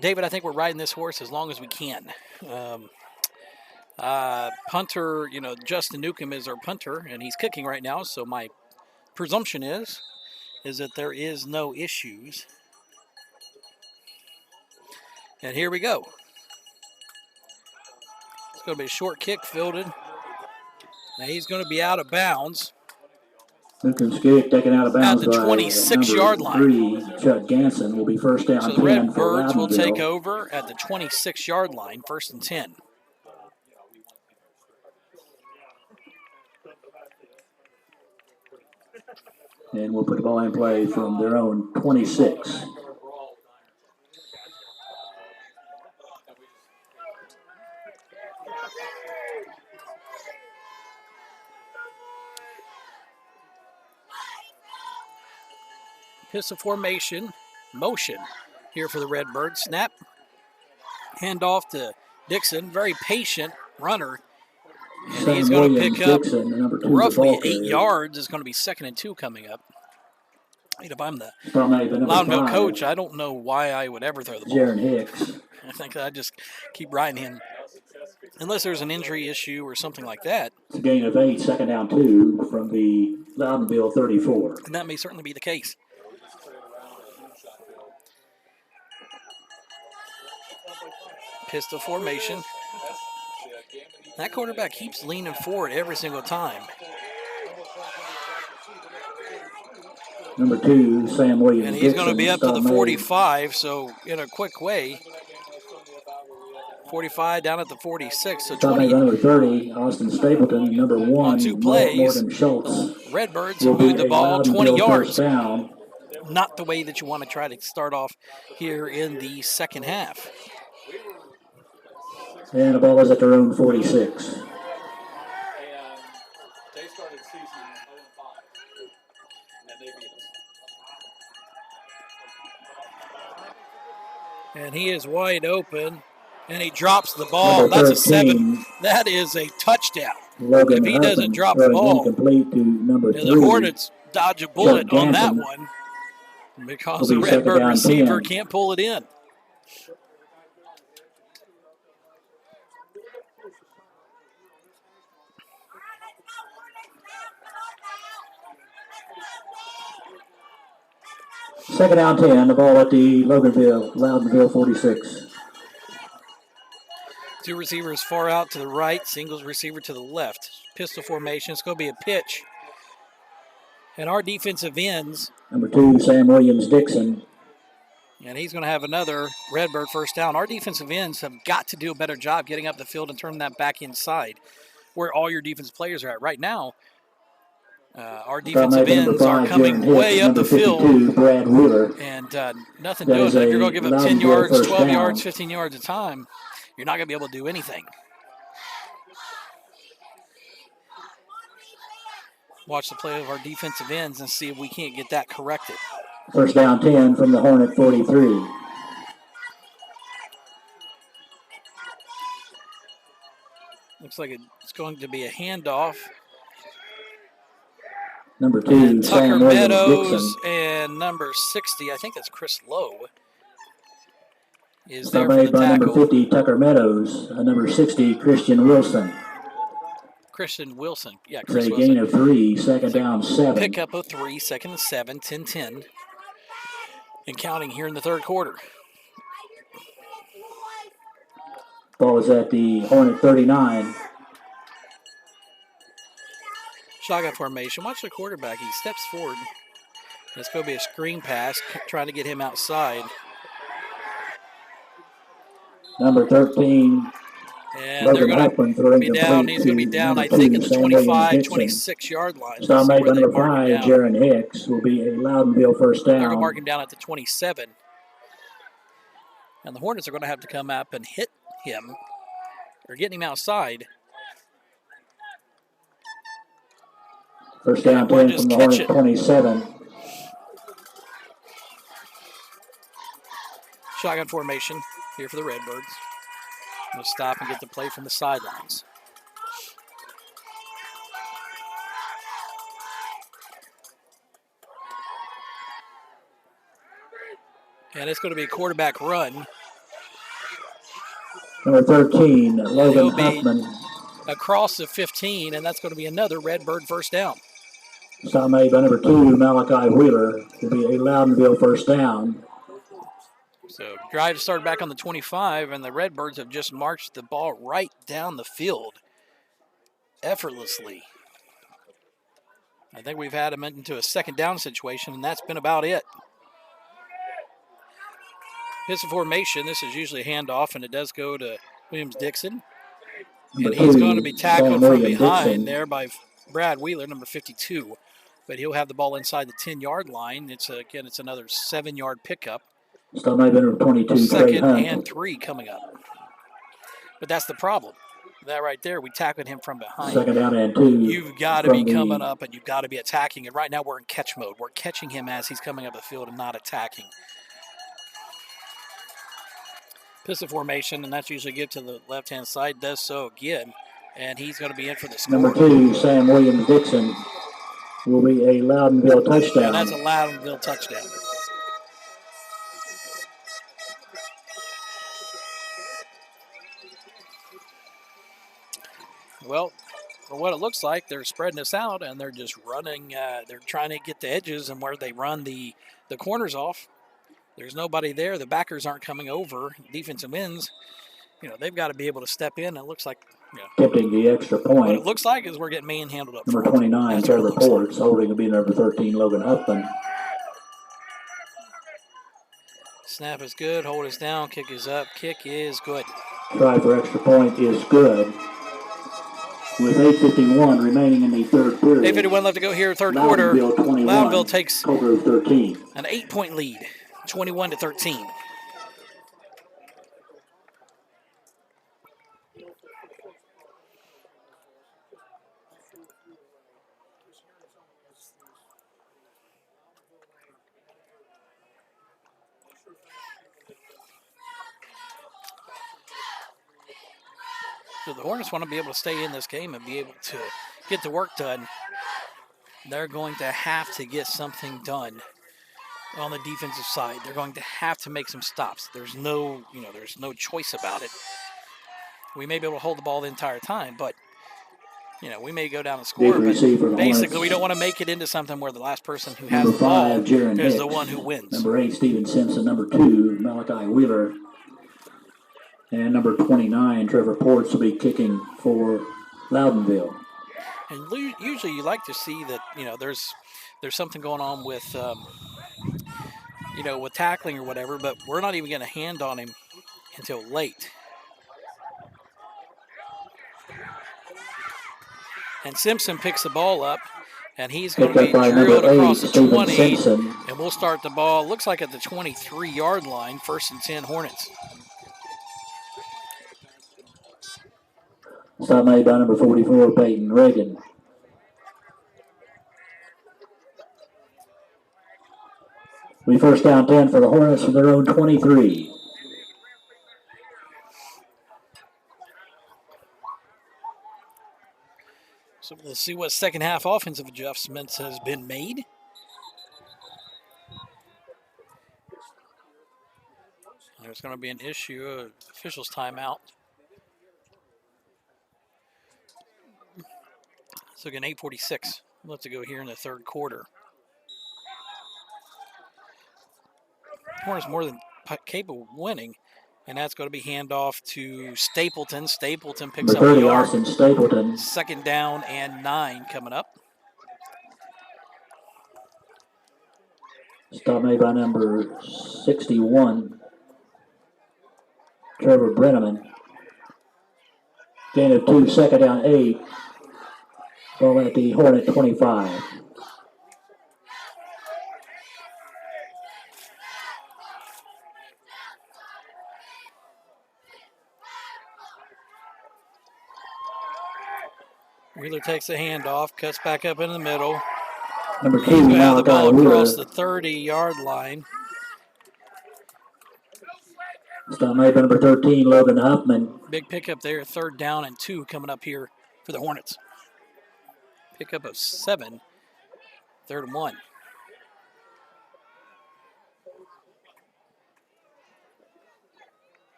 Speaker 4: David, I think we're riding this horse as long as we can. Punter, Justin Newcomb is our punter, and he's kicking right now, so my presumption is that there is no issues. And here we go. It's going to be a short kick fielded. Now he's going to be out of bounds.
Speaker 1: Newcomb's kick taken out of bounds
Speaker 4: at the 26-yard line.
Speaker 1: 3, Chuck Ganson will be first down.
Speaker 4: So the
Speaker 1: 10
Speaker 4: Redbirds
Speaker 1: for
Speaker 4: will take over at the 26-yard line, 1st and 10.
Speaker 1: And we'll put the ball in play from their own 26.
Speaker 4: Pistol formation, motion here for the Redbirds. Snap, handoff to Dixon, very patient runner. And he's going to pick up roughly 8 yards. It's going to be 2nd and 2 coming up. If I'm the Loudonville coach, I don't know why I would ever throw the ball.
Speaker 1: Jaron Hicks.
Speaker 4: I think I just keep riding him. Unless there's an injury issue or something like that.
Speaker 1: It's a gain of 8, 2nd down 2 from the Loudonville 34.
Speaker 4: And that may certainly be the case. Pistol formation. That quarterback keeps leaning forward every single time.
Speaker 1: Number 2, Sam Williams.
Speaker 4: And he's going to be up to the 45, so in a quick way. 45 down at the 46, so 20.
Speaker 1: Number 30, Austin Stapleton. Number 1,
Speaker 4: on 2 plays,
Speaker 1: Morgan Schultz.
Speaker 4: Redbirds have moved the ball 20 yards.
Speaker 1: Down.
Speaker 4: Not the way that you want to try to start off here in the second half.
Speaker 1: And the ball is at their own 46.
Speaker 2: And they started season 0-5, and they beat us.
Speaker 4: And he is wide open, and he drops the ball. That's a 7. That is a touchdown.
Speaker 1: Logan
Speaker 4: if he doesn't drop the ball,
Speaker 1: incomplete to number 3.
Speaker 4: The Hornets dodge a bullet on that one because the Redbird receiver can't pull it in.
Speaker 1: Second down 10, the ball at the Loudonville 46.
Speaker 4: 2 receivers far out to the right, singles receiver to the left. Pistol formation, it's going to be a pitch. And our defensive ends.
Speaker 1: Number 2, Sam Williams Dixon.
Speaker 4: And he's going to have another Redbird first down. Our defensive ends have got to do a better job getting up the field and turning that back inside where all your defensive players are at. Right now, our defensive ends are coming way up the field,
Speaker 1: Brad Wheeler.
Speaker 4: And nothing doing. If you're going to give up 10 yards, 12 yards, 15 yards a time, you're not going to be able to do anything. Watch the play of our defensive ends and see if we can't get that corrected.
Speaker 1: First down 10 from the Hornet 43.
Speaker 4: Looks like it's going to be a handoff.
Speaker 1: Number 2,
Speaker 4: Tucker
Speaker 1: Sam
Speaker 4: Meadows
Speaker 1: Dixon.
Speaker 4: and number 60, I think that's Chris Lowe, is there for
Speaker 1: Made
Speaker 4: the
Speaker 1: by
Speaker 4: tackle.
Speaker 1: number 50, Tucker Meadows. Number 60, Christian Wilson.
Speaker 4: Christian Wilson. Yeah,
Speaker 1: It's
Speaker 4: Chris
Speaker 1: a
Speaker 4: Wilson.
Speaker 1: gain of 3, second down 7.
Speaker 4: Pickup of 3, second and 7, 10-10. And counting here in the third quarter.
Speaker 1: Ball is at the Hornet 39.
Speaker 4: Shotgun formation. Watch the quarterback. He steps forward. It's going to be a screen pass, trying to get him outside.
Speaker 1: Number 13.
Speaker 4: And they're going to be down. He's going to be down, I think, at the 25, 26-yard line.
Speaker 1: Stop made number 5, Jaron Hicks, will be a Loudonville first down.
Speaker 4: They're going to mark him down at the 27. And the Hornets are going to have to come up and hit him or get him outside.
Speaker 1: First down 10 from the Hornet 27.
Speaker 4: Shotgun formation here for the Redbirds. We'll stop and get the play from the sidelines. And it's going to be a quarterback run.
Speaker 1: Number 13, Logan Huffman.
Speaker 4: Across the 15, and that's going to be another Redbird first down.
Speaker 1: Stop made by number 2, Malachi Wheeler. Will be a Loudonville first down.
Speaker 4: So drive started back on the 25, and the Redbirds have just marched the ball right down the field effortlessly. I think we've had them into a second down situation, and that's been about it. Here's the formation. This is usually a handoff, and it does go to Williams-Dixon. And he's going to be tackled from behind there by Brad Wheeler, number 52. But he'll have the ball inside the 10-yard line. It's another 7-yard pickup.
Speaker 1: Still maybe number 22,
Speaker 4: Second and 3 coming up. But that's the problem. That right there, we tackled him from behind.
Speaker 1: Second down and 2.
Speaker 4: You've got to be coming up, and you've got to be attacking. And right now we're in catch mode. We're catching him as he's coming up the field and not attacking. Pistol formation, and that's usually get to the left-hand side. Does so again, and he's going to be in for the score.
Speaker 1: Number 2, Sam Williams-Dixon, will be a Loudonville touchdown.
Speaker 4: And that's a Loudonville touchdown. Well, for what it looks like, they're spreading this out, and they're just running. They're trying to get the edges and where they run the corners off. There's nobody there. The backers aren't coming over. Defensive ends, they've got to be able to step in. It looks like,
Speaker 1: Tipping the extra point.
Speaker 4: What it looks like is we're getting manhandled up
Speaker 1: Number
Speaker 4: front.
Speaker 1: 29, Trevor Ports, holding will be number 13, Logan Huffman.
Speaker 4: Snap is good. Hold is down. Kick is up. Kick is good.
Speaker 1: Try for extra point is good. With 8:51 remaining in the third period.
Speaker 4: 8:51 left to go here, third quarter. Loudonville takes
Speaker 1: Coal Grove 13.
Speaker 4: an 8-point lead, 21-13. So the Hornets want to be able to stay in this game and be able to get the work done. They're going to have to get something done on the defensive side. They're going to have to make some stops. There's no choice about it. We may be able to hold the ball the entire time, but we may go down and score. But basically, we don't want to make it into something where the last person who has the ball is the one who wins.
Speaker 1: Number 8, Steven Simpson. Number 2, Malachi Wheeler. And number 29, Trevor Ports, will be kicking for Loudonville.
Speaker 4: And usually you like to see that, there's something going on with, with tackling or whatever, but we're not even getting a hand on him until late. And Simpson picks the ball up, and he's going to be drilled across the 20, and we'll start the ball, looks like at the 23-yard line, 1st and 10 Hornets.
Speaker 1: Stop made by number 44, Peyton Reagan. We first down 10 for the Hornets from their own 23.
Speaker 4: So we'll see what second half offensive adjustments has been made. There's going to be an issue of officials timeout. So again, 8:46 left to go here in the third quarter. Hornets more than capable of winning, and that's going to be handoff to Stapleton. Stapleton picks
Speaker 1: Number
Speaker 4: up
Speaker 1: 30,
Speaker 4: the yard.
Speaker 1: Austin Stapleton.
Speaker 4: Second down and 9 coming up.
Speaker 1: Stop made by number 61, Trevor Brennaman. Gain of 2, second down 8. Ball at the Hornet 25.
Speaker 4: Wheeler takes the handoff, cuts back up in the middle.
Speaker 1: Number 2,
Speaker 4: He's going to have the ball
Speaker 1: Malachi
Speaker 4: across
Speaker 1: Wheeler.
Speaker 4: the 30-yard line.
Speaker 1: Stop made by number 13, Logan Huffman.
Speaker 4: Big pickup there, third down and 2 coming up here for the Hornets. Pickup of 7, third and 1.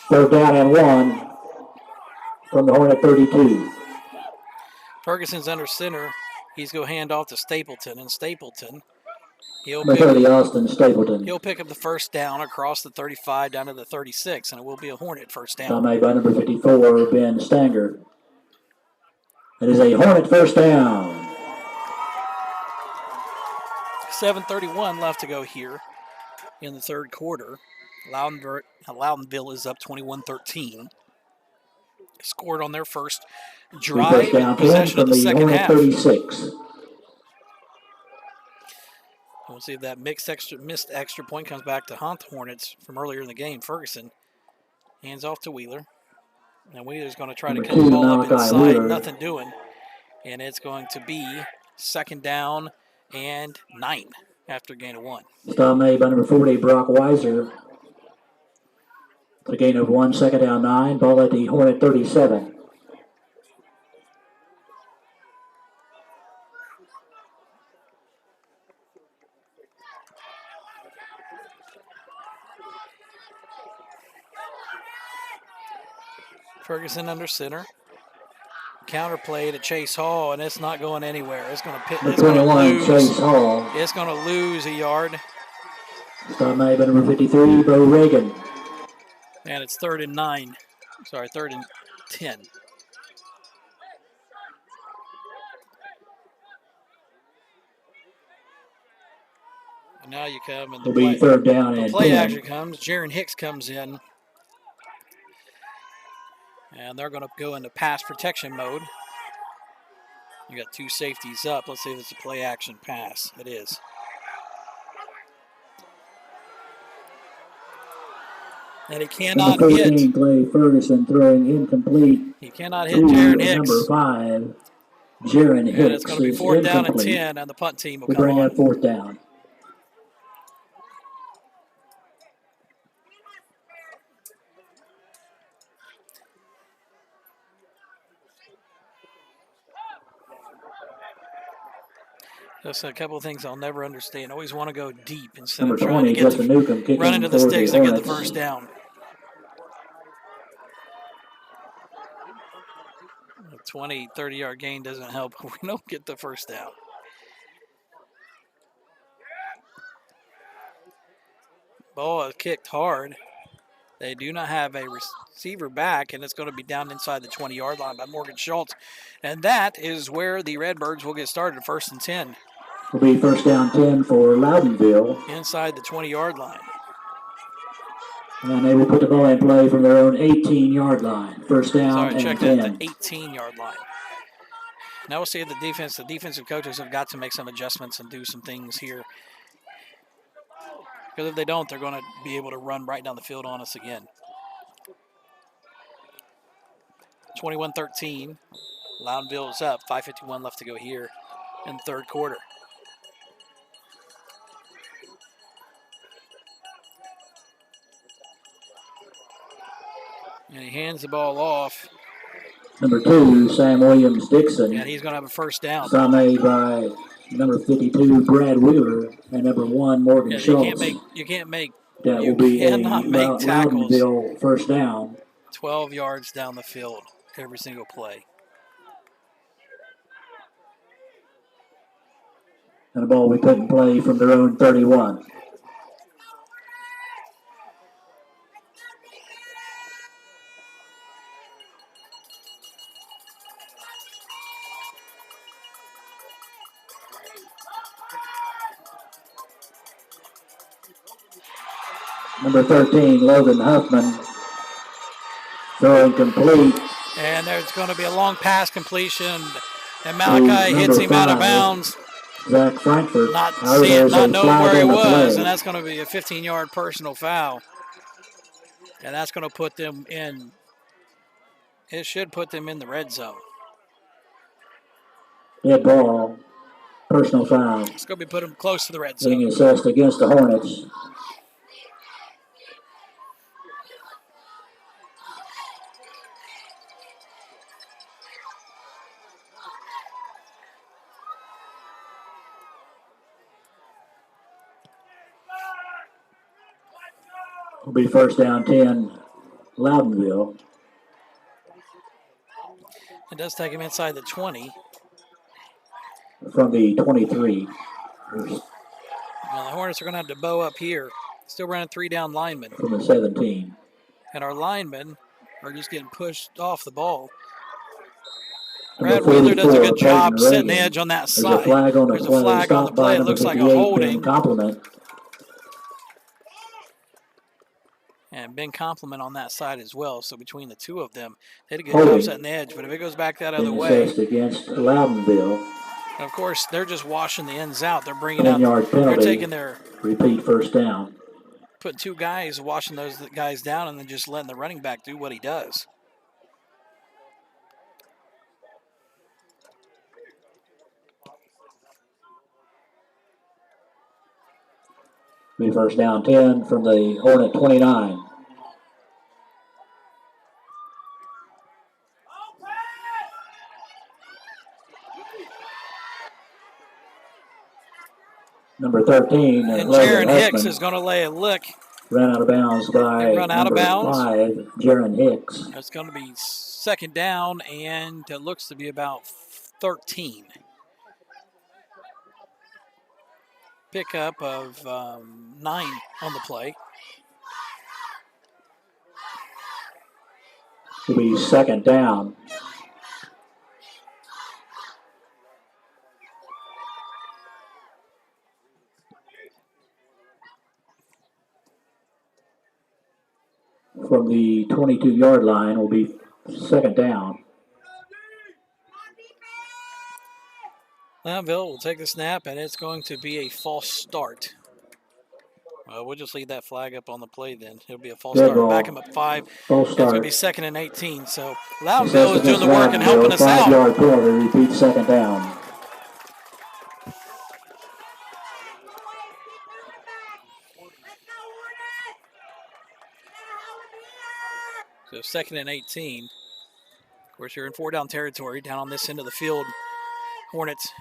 Speaker 1: Third down and 1 from the Hornet 32.
Speaker 4: Ferguson's under center. He's going to hand off to Stapleton, and Stapleton,
Speaker 1: Number 30, Austin Stapleton.
Speaker 4: he'll pick up the first down across the 35 down to the 36, and it will be a Hornet first
Speaker 1: Stop
Speaker 4: down.
Speaker 1: made by number 54, Ben Stanger. It is a Hornet first down.
Speaker 4: 7:31 left to go here in the third quarter. Loudonville is up 21-13. Scored on their first drive
Speaker 1: First down
Speaker 4: and possession of the second
Speaker 1: Hornet
Speaker 4: half.
Speaker 1: 36.
Speaker 4: We'll see if that missed extra point comes back to haunt the Hornets from earlier in the game. Ferguson hands off to Wheeler. And Wheeler's going to try to
Speaker 1: Number
Speaker 4: cut the
Speaker 1: 2,
Speaker 4: ball up
Speaker 1: Malachi
Speaker 4: inside.
Speaker 1: Wheeler.
Speaker 4: Nothing doing. And it's going to be second down and 9 after a gain of 1.
Speaker 1: Stop made by number 40, Brock Weiser. A gain of 1, second down 9. Ball at the Hornet 37.
Speaker 4: Ferguson under center. Counter play to Chase Hall, and it's not going anywhere. It's going to
Speaker 1: Number 21, Chase Hall.
Speaker 4: It's going to lose a yard.
Speaker 1: Stop made by number 53, Bo Reagan.
Speaker 4: And it's third and 10. And now you come and the
Speaker 1: Will be third down and
Speaker 4: play
Speaker 1: 10.
Speaker 4: action comes. Jaron Hicks comes in. And they're going to go into pass protection mode. You got 2 safeties up. Let's see if it's a play action pass. It is. And he cannot
Speaker 1: number
Speaker 4: hit.
Speaker 1: 14, Clay Ferguson throwing incomplete.
Speaker 4: He cannot hit Jaron Hicks.
Speaker 1: Number 5, Jaron Hicks.
Speaker 4: And it's going to be fourth down and
Speaker 1: incomplete.
Speaker 4: 10, and the punt team will
Speaker 1: We
Speaker 4: come
Speaker 1: bring
Speaker 4: on.
Speaker 1: that fourth down.
Speaker 4: That's a couple of things I'll never understand. Always want to go deep instead
Speaker 1: Number
Speaker 4: of trying to
Speaker 1: 20,
Speaker 4: get
Speaker 1: Justin Newcomb kicking
Speaker 4: run into the
Speaker 1: for
Speaker 4: sticks and get the
Speaker 1: Hornets.
Speaker 4: first down. 20, 30-yard gain doesn't help. We don't get the first down. Ball is kicked hard. They do not have a receiver back, and it's going to be down inside the 20-yard line by Morgan Schultz. And that is where the Redbirds will get started, first and 10.
Speaker 1: Will be first down 10 for Loudonville.
Speaker 4: Inside the 20-yard line.
Speaker 1: And they will put the ball in play from their own 18-yard line. First down
Speaker 4: Sorry,
Speaker 1: and
Speaker 4: check
Speaker 1: 10.
Speaker 4: that, the 18-yard line. Now we'll see if the defensive coaches have got to make some adjustments and do some things here. Because if they don't, they're going to be able to run right down the field on us again. 21-13. Loudonville is up. 5:51 left to go here in the third quarter. And he hands the ball off.
Speaker 1: Number 2, Sam Williams Dixon.
Speaker 4: And he's going to have a first down.
Speaker 1: Stop made by number 52, Brad Wheeler, and number 1, Morgan
Speaker 4: Yeah,
Speaker 1: Schultz.
Speaker 4: you can't make
Speaker 1: That
Speaker 4: you
Speaker 1: will be a
Speaker 4: cannot make tackles.
Speaker 1: Loudonville first down.
Speaker 4: 12 yards down the field every single play.
Speaker 1: And the ball will be put in play from their own 31. Number 13, Logan Huffman, throwing complete.
Speaker 4: And there's going to be a long pass completion. And Malachi hits him out of bounds.
Speaker 1: Zach Frankfurt.
Speaker 4: Not knowing where he was, and that's going to be a 15-yard personal foul. And that's going to put them in. It should put them in the red zone.
Speaker 1: Dead ball. Personal foul.
Speaker 4: It's going to be put them close to the red zone.
Speaker 1: Being assessed against the Hornets. Will be first down 10, Loudonville.
Speaker 4: It does take him inside the 20.
Speaker 1: From the 23.
Speaker 4: Well, the Hornets are going to have to bow up here. Still running 3 down linemen.
Speaker 1: From the 17.
Speaker 4: And our linemen are just getting pushed off the ball. Brad Wheeler does a good job setting the edge on that side. There's a flag on the play. It looks like a holding.
Speaker 1: Compliment.
Speaker 4: And Ben Compliment on that side as well. So between the two of them, they did a good job setting the edge. But if it goes back that other way,
Speaker 1: against Loudonville.
Speaker 4: Of course, they're just washing the ends out. They're bringing out. They're taking their
Speaker 1: repeat first down.
Speaker 4: Putting 2 guys, washing those guys down, and then just letting the running back do what he does.
Speaker 1: Be first down 10 from the Hornet 29. Number 13.
Speaker 4: And Jaron Hicks is going to lay a lick.
Speaker 1: Ran out of bounds by
Speaker 4: number
Speaker 1: 5, Jaron Hicks.
Speaker 4: It's going to be second down, and it looks to be about 13. Pickup of 9 on the play.
Speaker 1: It'll be second down. From the 22-yard line will be second down.
Speaker 4: Loudonville will take the snap, and it's going to be a false start. We'll just leave that flag up on the play then. It'll be a false start.
Speaker 1: Ball.
Speaker 4: Back him up 5.
Speaker 1: False
Speaker 4: It's
Speaker 1: start.
Speaker 4: going to be 2nd and 18. So Loudonville is doing the work and helping us out.
Speaker 1: 5-yard penalty, repeat second down.
Speaker 4: So 2nd and 18. Of course, you're in 4-down territory down on this end of the field. Hornets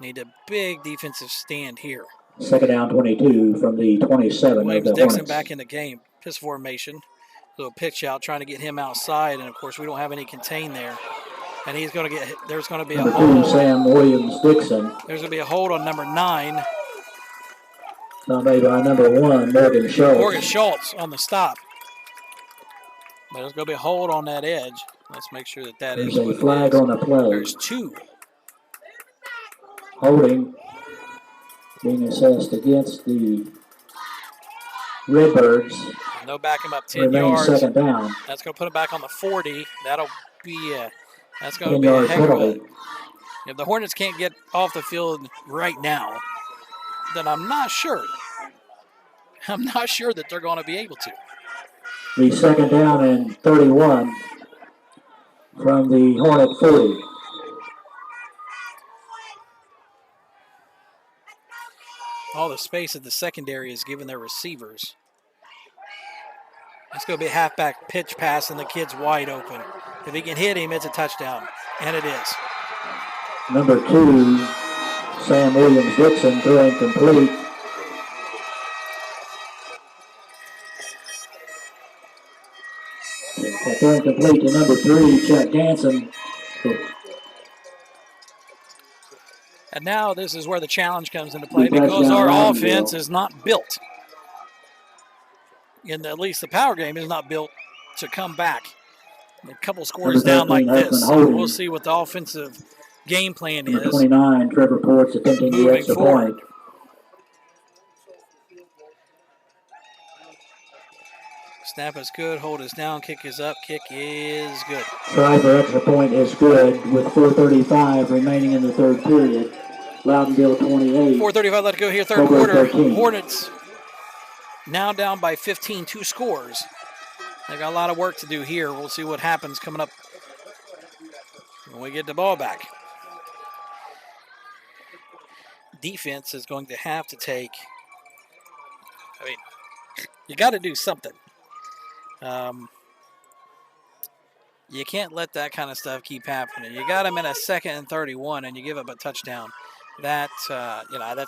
Speaker 4: need a big defensive stand here.
Speaker 1: Second down 22 from the 27
Speaker 4: Williams
Speaker 1: of the
Speaker 4: Dixon
Speaker 1: Hornets.
Speaker 4: back in the game. Pistol formation. Little pitch out, trying to get him outside. And, of course, we don't have any contain there. And he's going to get – there's going to be a
Speaker 1: number
Speaker 4: hold.
Speaker 1: 2, Sam Williams Dixon.
Speaker 4: There's going to be a hold on number 9.
Speaker 1: Made by number 1, Morgan Schultz.
Speaker 4: Morgan Schultz on the stop. There's going to be a hold on that edge. Let's make sure that that
Speaker 1: There's
Speaker 4: is what
Speaker 1: a flag
Speaker 4: it is.
Speaker 1: on the play.
Speaker 4: There's 2.
Speaker 1: Holding. Being assessed against the Redbirds.
Speaker 4: No, back him up 10
Speaker 1: Remains
Speaker 4: yards.
Speaker 1: second down.
Speaker 4: That's going to put him back on the 40. That'll be that's going to be a
Speaker 1: 10-yard
Speaker 4: heck of a.
Speaker 1: penalty.
Speaker 4: If the Hornets can't get off the field right now, then I'm not sure. I'm not sure that they're going to be able to.
Speaker 1: The second down and 31 from the Hornet 40.
Speaker 4: All the space at the secondary is given their receivers. It's going to be a halfback pitch pass, and the kid's wide open. If he can hit him, it's a touchdown, and it is.
Speaker 1: Number 2, Sam Williams Dixon, throwing complete. Throwing complete to number 3, Chuck Ganson.
Speaker 4: And now this is where the challenge comes into play because our offense is not built. And at least the power game is not built to come back a couple scores down like this. So we'll see what the offensive game plan is.
Speaker 1: 29, Trevor Ports attempting the extra point.
Speaker 4: Snap is good. Hold is down. Kick is up. Kick is good.
Speaker 1: Try for extra point is good with 4:35 remaining in the third period. Loudonville 28.
Speaker 4: 4:35 left to go here, third quarter. Hornets now down by 15, 2 scores. They got a lot of work to do here. We'll see what happens coming up when we get the ball back. Defense is going to have to take, you got to do something. You can't let that kind of stuff keep happening. You got them in a 2nd and 31, and you give up a touchdown. That's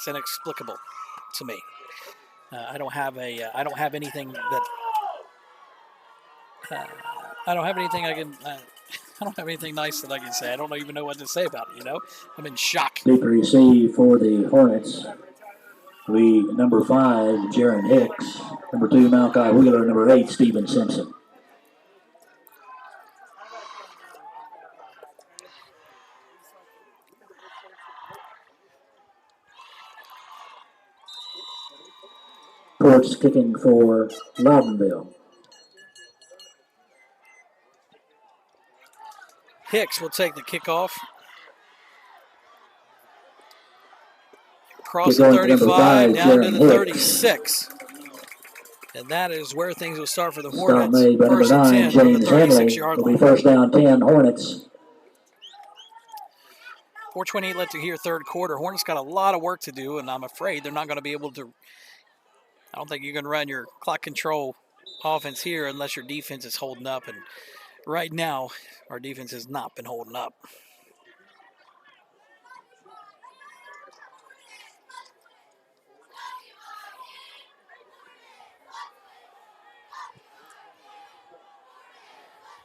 Speaker 4: inexplicable to me. I don't have anything that. I don't have anything nice that I can say. I don't even know what to say about it. I'm in shock.
Speaker 1: Deep receive for the Hornets. Number 5, Jaron Hicks. Number 2, Malachi Wheeler. Number 8, Stephen Simpson. Ports kicking for Loudonville.
Speaker 4: Hicks will take the kickoff. Across the 35, down to the 36. And that is where things will start for the Hornets. First and 10 from the 36-yard line.
Speaker 1: First down 10, Hornets.
Speaker 4: 4:28 left to here, third quarter. Hornets got a lot of work to do, and I'm afraid they're not going to be able to. I don't think you can run your clock control offense here unless your defense is holding up. And right now, our defense has not been holding up.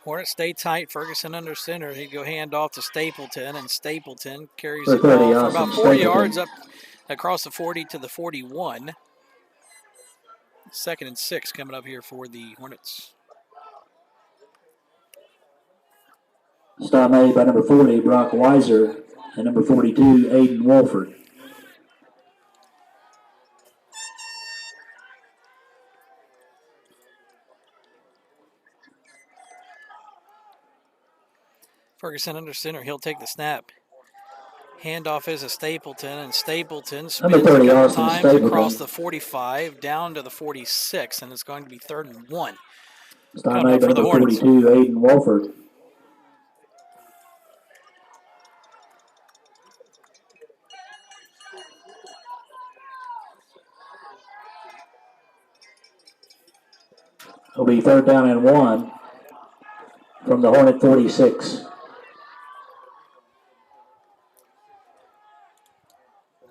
Speaker 4: Hornets stay tight. Ferguson under center. He'd go hand off to Stapleton, and Stapleton carries the ball for about 40 yards up across the 40 to the 41. 2nd and 6 coming up here for the Hornets.
Speaker 1: Stop made by number 40, Brock Weiser, and number 42, Aiden Wolford.
Speaker 4: Ferguson under center. He'll take the snap. Handoff is a Stapleton, and Stapleton spins a couple times across the 45 down to the 46, and it's going to be 3rd and 1.
Speaker 1: Stop made by number 42, Aiden Wolford. It'll be 3rd down and 1 from the Hornet 46.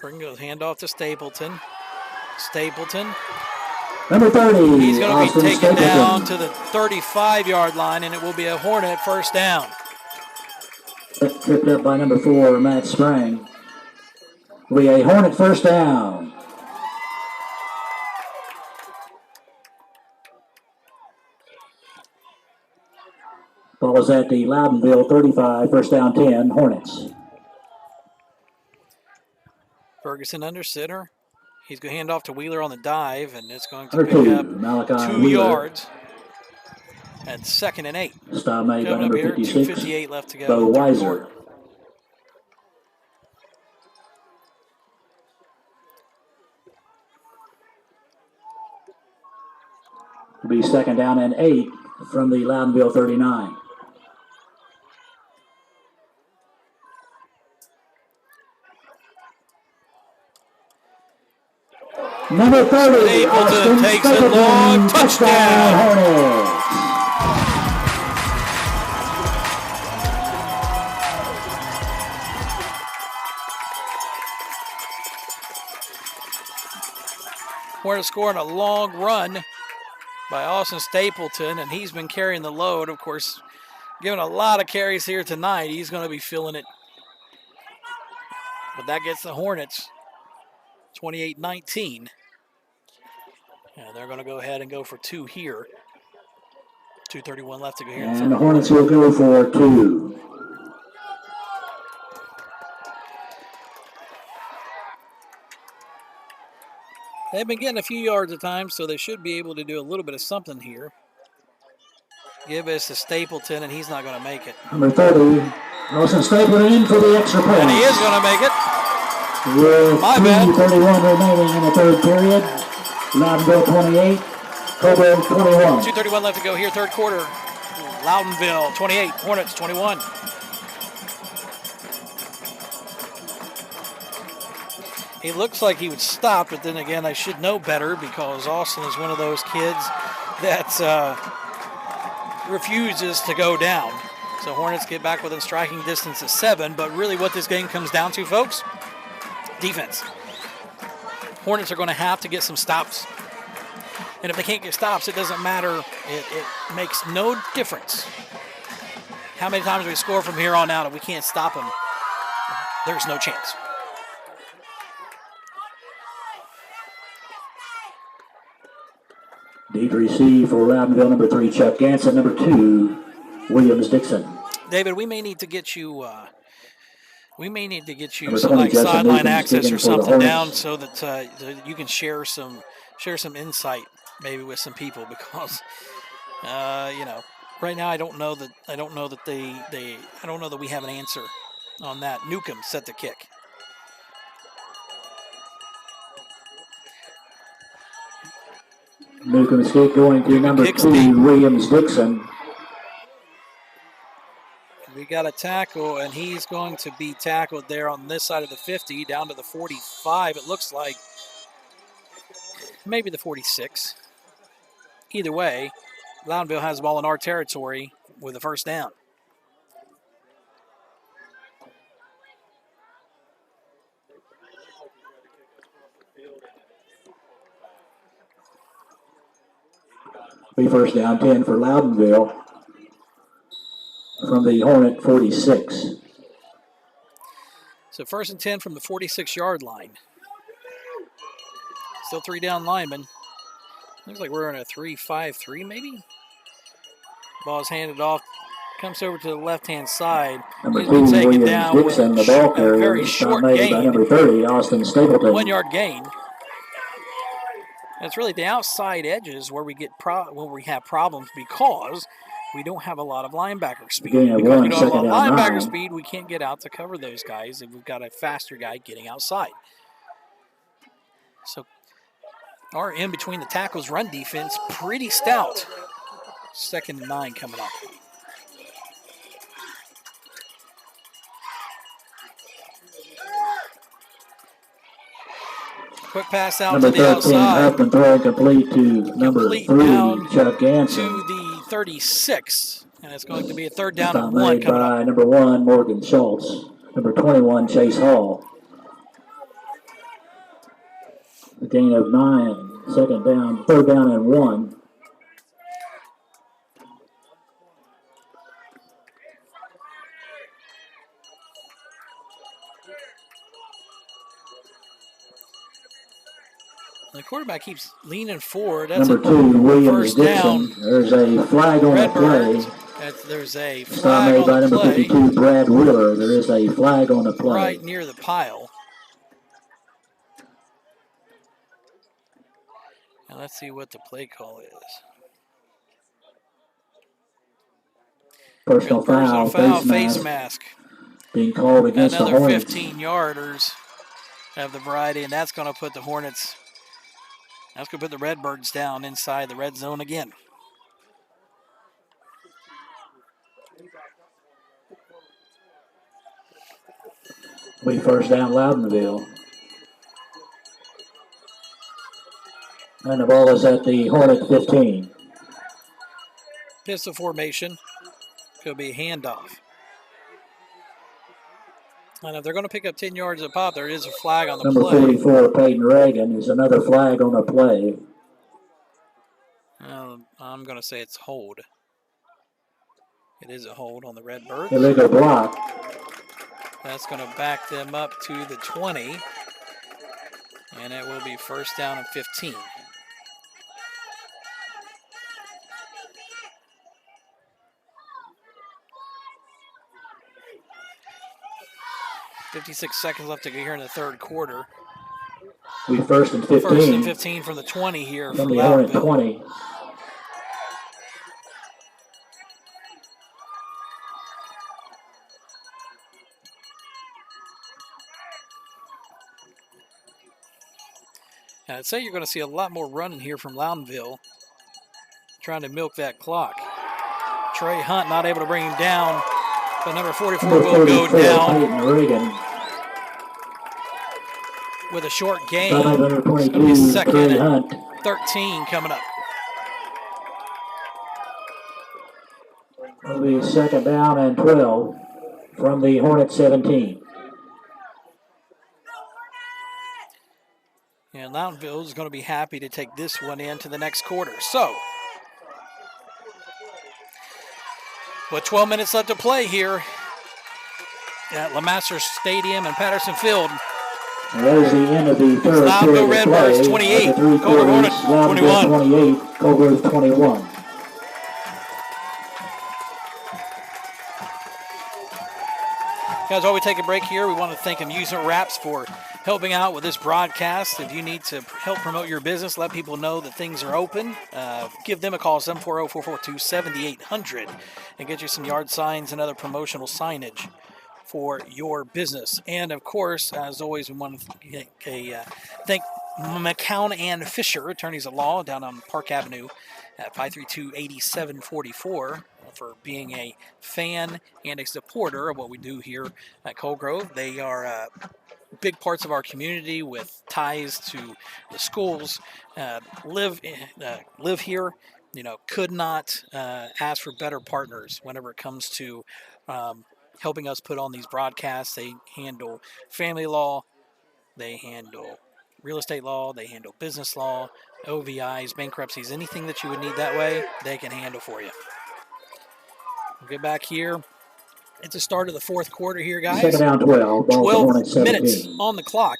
Speaker 4: Bring the handoff to Stapleton. Stapleton.
Speaker 1: Number 30.
Speaker 4: He's going to be taken
Speaker 1: Stapleton
Speaker 4: down to the 35-yard line, and it will be a Hornet first down.
Speaker 1: Tripped up by number 4, Matt Sprang. Will be a Hornet first down. Ball is at the Loudonville 35, first down 10, Hornets.
Speaker 4: Ferguson under center. He's going to hand off to Wheeler on the dive, and it's going to pick up Malachi 2 yards. And 2nd and 8.
Speaker 1: Stop made by number 56,
Speaker 4: 2:58 left to go.
Speaker 1: Bo Weiser. It'll be 2nd down and 8 from the Loudonville 39. Number 30,
Speaker 4: Stapleton takes a long touchdown.
Speaker 1: Hornets.
Speaker 4: Hornets scoring a long run by Austin Stapleton, and he's been carrying the load. Of course, given a lot of carries here tonight, he's going to be feeling it But that gets the Hornets 28-19. And they're going to go ahead and go for 2 here. 2:31 left to go here.
Speaker 1: And the Hornets will go for 2.
Speaker 4: They've been getting a few yards at times, so they should be able to do a little bit of something here. Give us to Stapleton, and he's not going to make it.
Speaker 1: Number 30, Nelson Stapleton in for the extra point.
Speaker 4: And he is going to make it.
Speaker 1: With
Speaker 4: My bad.
Speaker 1: 2:31 remaining in the third period. Loudonville 28, Coal Grove 21.
Speaker 4: 2:31 left to go here, third quarter. Loudonville 28, Hornets 21. He looks like he would stop, but then again, I should know better because Austin is one of those kids that refuses to go down. So Hornets get back within striking distance of 7, but really what this game comes down to, folks, defense. Hornets are going to have to get some stops. And if they can't get stops, it doesn't matter. It makes no difference how many times we score from here on out. If we can't stop them, there's no chance.
Speaker 1: Deep receive for Loudonville, number 3, Chuck Ganson, number 2, Williams Dixon.
Speaker 4: David, we may need to get you
Speaker 1: Number
Speaker 4: some
Speaker 1: 20,
Speaker 4: like
Speaker 1: Justin
Speaker 4: sideline
Speaker 1: Newcomb
Speaker 4: access
Speaker 1: speaking
Speaker 4: or
Speaker 1: for the
Speaker 4: something down
Speaker 1: Hornets.
Speaker 4: so that you can share some insight maybe with some people because right now I don't know that we have an answer on that. Newcomb set the kick.
Speaker 1: Newcomb's kick going to number
Speaker 4: kicks
Speaker 1: 2,
Speaker 4: deep.
Speaker 1: Williams Dixon.
Speaker 4: We got a tackle, and he's going to be tackled there on this side of the 50 down to the 45. It looks like maybe the 46. Either way, Loudonville has the ball in our territory with a first down.
Speaker 1: Be first down 10 for Loudonville from the Hornet 46.
Speaker 4: So first and 10 from the 46-yard line. Still 3 down linemen. Looks like we're in a 3-5-3 maybe. Ball's handed off. Comes over to the left-hand side.
Speaker 1: Number
Speaker 4: He's
Speaker 1: 2,
Speaker 4: been taken
Speaker 1: Williams
Speaker 4: down
Speaker 1: Dixon, the
Speaker 4: with
Speaker 1: ball
Speaker 4: a
Speaker 1: carrier.
Speaker 4: very
Speaker 1: It's
Speaker 4: short
Speaker 1: made by
Speaker 4: gain.
Speaker 1: number 30, Austin Stapleton.
Speaker 4: 1-yard gain. And it's really the outside edges where we get we have problems because we don't have a lot of linebacker speed.
Speaker 1: Gain of
Speaker 4: Because
Speaker 1: 1,
Speaker 4: we don't have a
Speaker 1: second
Speaker 4: lot of
Speaker 1: down
Speaker 4: linebacker
Speaker 1: 9.
Speaker 4: speed, we can't get out to cover those guys if we've got a faster guy getting outside. So our in between the tackles run defense pretty stout. 2nd and 9 coming up. Quick pass out
Speaker 1: Number
Speaker 4: to the
Speaker 1: 13,
Speaker 4: outside.
Speaker 1: up and throw complete to number
Speaker 4: Complete
Speaker 1: 3,
Speaker 4: down
Speaker 1: Chuck
Speaker 4: to
Speaker 1: Ganson.
Speaker 4: the 36. And it's going to be a 3rd down
Speaker 1: Stop
Speaker 4: and 1
Speaker 1: made
Speaker 4: coming
Speaker 1: by
Speaker 4: up.
Speaker 1: number 1, Morgan Schultz. Number 21, Chase Hall. A gain of 9, 2nd down, 3rd down and 1.
Speaker 4: The quarterback keeps leaning forward. That's
Speaker 1: Number
Speaker 4: a
Speaker 1: 2, Williams
Speaker 4: first down.
Speaker 1: Dixon. There's a flag on the
Speaker 4: Redbirds.
Speaker 1: play.
Speaker 4: There's a
Speaker 1: Stop
Speaker 4: flag
Speaker 1: made by
Speaker 4: on the
Speaker 1: number
Speaker 4: play
Speaker 1: 52, Brad Wheeler. There is a flag on the play.
Speaker 4: right near the pile. And let's see what the play call is.
Speaker 1: Personal foul,
Speaker 4: face mask.
Speaker 1: being called against the
Speaker 4: Another
Speaker 1: Hornets.
Speaker 4: 15-yarders have the variety, and that's going to put the Hornets, that's going to put the Redbirds down inside the red zone again.
Speaker 1: We first down Loudonville. And the ball is at the Hornet 15.
Speaker 4: Pistol formation. Could be a handoff. And if they're going to pick up 10 yards a pop, there is a flag on the
Speaker 1: Number
Speaker 4: play.
Speaker 1: 44, Peyton Reagan, is another flag on the play.
Speaker 4: I'm going to say it's hold. It is a hold on the Redbirds.
Speaker 1: Illegal block.
Speaker 4: That's going to back them up to the 20. And it will be first down and 15. .56 seconds left to go here in the third quarter.
Speaker 1: We first and 15.
Speaker 4: First and 15 from the 20 here
Speaker 1: From
Speaker 4: for
Speaker 1: the Hornet
Speaker 4: Loudonville.
Speaker 1: 20.
Speaker 4: And I'd say you're going to see a lot more running here from Loudonville, trying to milk that clock. Trey Hunt not able to bring him down, but number 44 will go down
Speaker 1: Peyton Reagan.
Speaker 4: with a short gain.
Speaker 1: Number 22,
Speaker 4: It's going to be second
Speaker 1: Trey
Speaker 4: and
Speaker 1: Hunt.
Speaker 4: 13 coming up.
Speaker 1: It'll be second down and 12 from the Hornet 17.
Speaker 4: And Loudonville is going to be happy to take this one into the next quarter. So, with 12 minutes left to play here at LeMaster Stadium and Patterson Field.
Speaker 1: And that is the end of the third
Speaker 4: Loudonville
Speaker 1: period of
Speaker 4: Redbirds
Speaker 1: play.
Speaker 4: 28,
Speaker 1: Coal
Speaker 4: Coal Grove Hornets 21.
Speaker 1: 28, Coal Grove 21.
Speaker 4: Guys, while we take a break here, we want to thank Amusement Wraps for helping out with this broadcast. If you need to help promote your business, let people know that things are open, give them a call, 740-442-7800, and get you some yard signs and other promotional signage for your business. And, of course, as always, we want to thank McCown and Fisher, attorneys at law, down on Park Avenue at 532-8744. For being a fan and a supporter of what we do here at Coal Grove. They are big parts of our community with ties to the schools. Live here, could not ask for better partners whenever it comes to helping us put on these broadcasts. They handle family law, they handle real estate law, they handle business law, OVIs, bankruptcies, anything that you would need that way, they can handle for you. We'll get back here. It's the start of the fourth quarter here, guys.
Speaker 1: Second down 12.
Speaker 4: 12 minutes on the clock.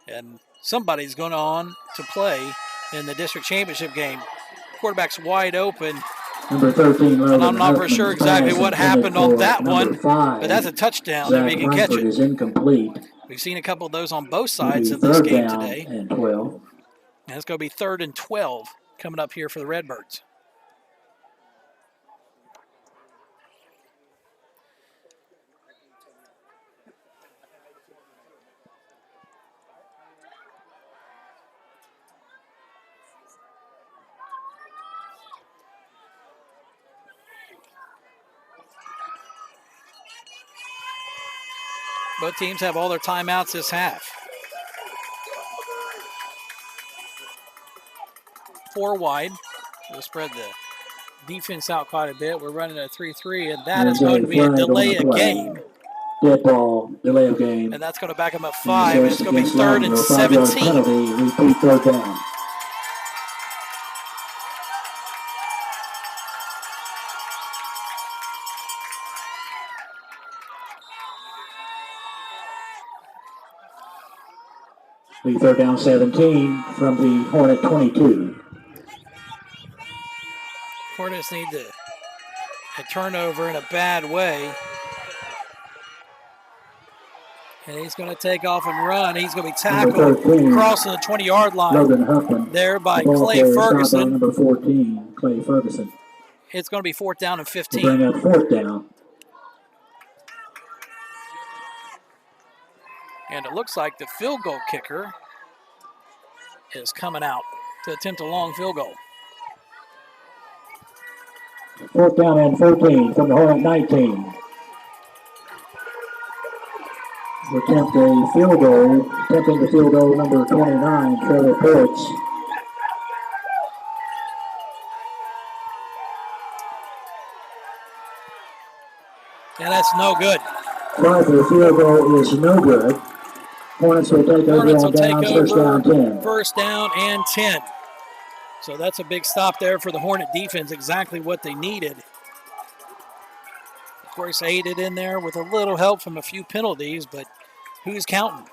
Speaker 4: And somebody's going on to play in the district championship game. Quarterback's wide open.
Speaker 1: Number 13,
Speaker 4: and I'm not for sure exactly what happened on that one, but that's a touchdown if he can catch it.
Speaker 1: Is incomplete.
Speaker 4: We've seen a couple of those on both sides of this game today.
Speaker 1: And 12.
Speaker 4: And it's going to be 3rd and 12 coming up here for the Redbirds. Both teams have all their timeouts this half. 4 wide. We'll spread the defense out quite a bit. We're running a 3-3, and that is going to be a delay of game.
Speaker 1: Dead ball, delay of game.
Speaker 4: And that's going to back them up 5. And it's going to be 3rd and 17.
Speaker 1: Penalty, repeat 3rd down. Be 3rd down 17 from the Hornet 22.
Speaker 4: Hornets need a turnover in a bad way. And he's going to take off and run. He's going to be tackled crossing the 20-yard line there by Clay Ferguson.
Speaker 1: Number 14, Clay Ferguson.
Speaker 4: It's going to be 4th down and 15.
Speaker 1: Bring up 4th down.
Speaker 4: And it looks like the field goal kicker is coming out to attempt a long field goal.
Speaker 1: 4th down and 14 from the Hornet 19. Attempt a field goal. Attempting the field goal number 29, Trevor Ports.
Speaker 4: And that's no good.
Speaker 1: Try for the field goal is no good. Hornets will take over on downs, first down 10.
Speaker 4: First down and 10. So that's a big stop there for the Hornet defense, exactly what they needed. Of course, aided in there with a little help from a few penalties, but who's counting?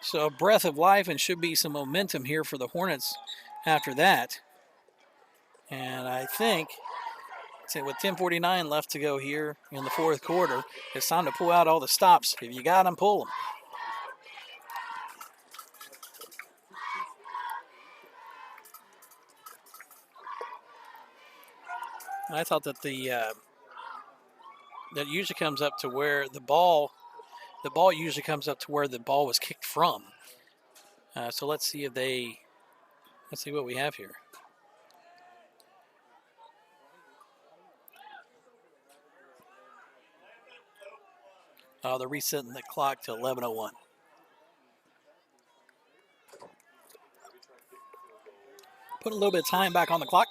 Speaker 4: So a breath of life and should be some momentum here for the Hornets after that. And I think, with 10:49 left to go here in the fourth quarter, it's time to pull out all the stops. If you got them, pull them. I thought that that usually comes up to where the ball usually comes up to where the ball was kicked from. So let's see what we have here. Oh, they're resetting the clock to 11:01. Put a little bit of time back on the clock.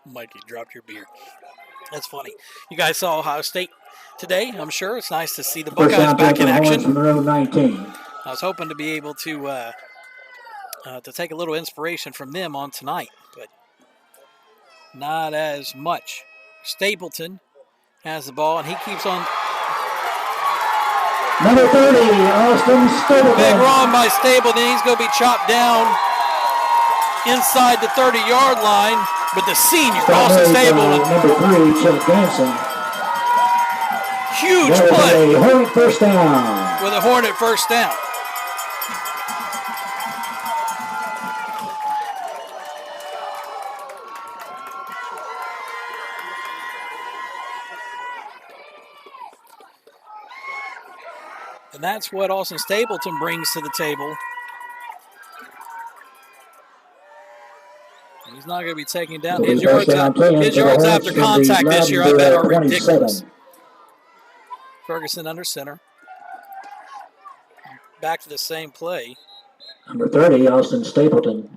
Speaker 4: Mikey dropped your beer. That's funny. You guys saw Ohio State today, I'm sure. It's nice to see the Buckeyes back in action.
Speaker 1: From row 19.
Speaker 4: I was hoping to be able to take a little inspiration from them on tonight, but not as much. Stapleton has the ball, and he keeps on.
Speaker 1: Number 30, Austin Stapleton.
Speaker 4: Big run by Stapleton. He's going to be chopped down inside the 30-yard line, but the senior, Austin Stapleton.
Speaker 1: Number 3, Chuck Ganson.
Speaker 4: Huge play.
Speaker 1: A Hornet first down.
Speaker 4: With a Hornet first down. And that's what Austin Stapleton brings to the table. He's not going to be taking down his yards after contact this year, I bet, are ridiculous. Ferguson under center. Back to the same play.
Speaker 1: Number 30, Austin Stapleton.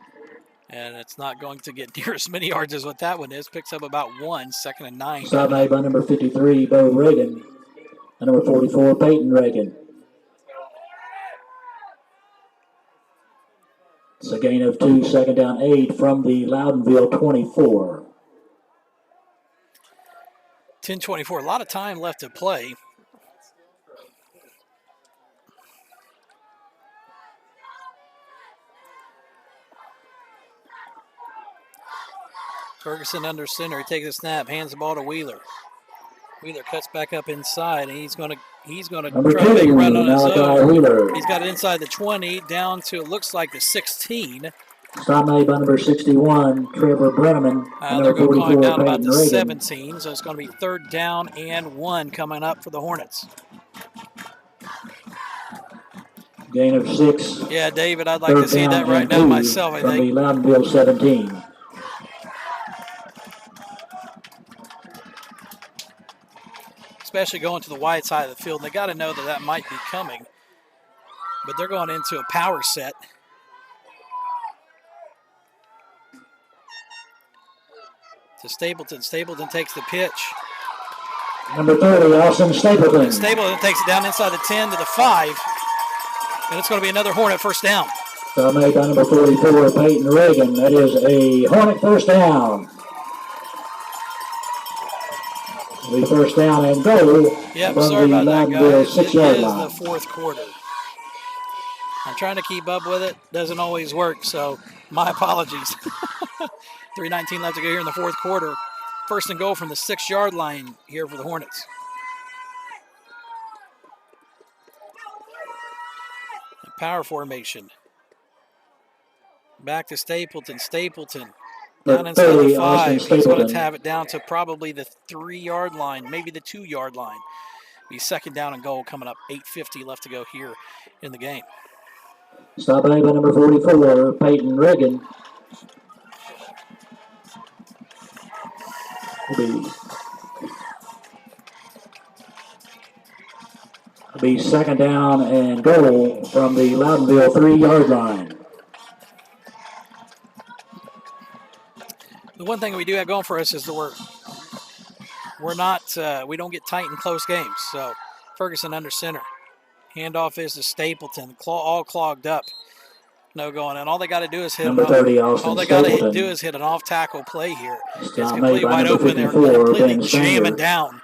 Speaker 4: And it's not going to get near as many yards as what that one is. Picks up about 1, 2nd and 9.
Speaker 1: Stop made by number 53, Bo Reagan. And number 44, Peyton Reagan. It's a gain of 2, 2nd down 8 from the Loudonville 24.
Speaker 4: 10:24, a lot of time left to play. Ferguson under center. He takes a snap, hands the ball to Wheeler. Wheeler cuts back up inside, and he's going to try to make a run on his own. He's got it inside the 20, down to, it looks like, the 16.
Speaker 1: Stop made by number 61, Trevor Brennaman.
Speaker 4: They're going down about the 17, so it's going to be 3rd down and 1 coming up for the Hornets.
Speaker 1: Gain of 6.
Speaker 4: Yeah, David, I'd like to see that right now myself, I think.
Speaker 1: From the Loudonville 17.
Speaker 4: Especially going to the wide side of the field. They got to know that might be coming. But they're going into a power set. To Stapleton. Stapleton takes the pitch.
Speaker 1: Number 30, Austin Stapleton.
Speaker 4: And Stapleton takes it down inside the 10 to the 5. And it's going to be another Hornet first down.
Speaker 1: So made by number 44, Peyton Reagan. That is a Hornet first down. The first down and goal.
Speaker 4: Yep,
Speaker 1: from
Speaker 4: sorry
Speaker 1: the
Speaker 4: about that, guys. It
Speaker 1: 6-yard
Speaker 4: is
Speaker 1: line.
Speaker 4: the fourth quarter. I'm trying to keep up with it. Doesn't always work, so my apologies. 3:19 left to go here in the fourth quarter. First and goal from the 6-yard line here for the Hornets. Power formation. Back to Stapleton. Stapleton. Down inside the 5. He's going to have it down to probably the 3-yard line, maybe the 2-yard line. Be 2nd down and goal coming up. 8:50 left to go here in the game.
Speaker 1: Stop by number 44, Peyton Reagan. Will be 2nd down and goal from the Loudonville 3-yard line.
Speaker 4: The one thing we do have going for us is that we're not we don't get tight in close games. So Ferguson under center. Handoff is to Stapleton. All clogged up. No going in. All they got to do is hit.
Speaker 1: Number 30, Austin
Speaker 4: all they got to
Speaker 1: Stapleton.
Speaker 4: do is hit an off-tackle play here. It's
Speaker 1: Stop made
Speaker 4: completely
Speaker 1: by
Speaker 4: wide
Speaker 1: number
Speaker 4: open. They're
Speaker 1: 54,
Speaker 4: completely
Speaker 1: Ben
Speaker 4: jamming
Speaker 1: Stringer.
Speaker 4: down.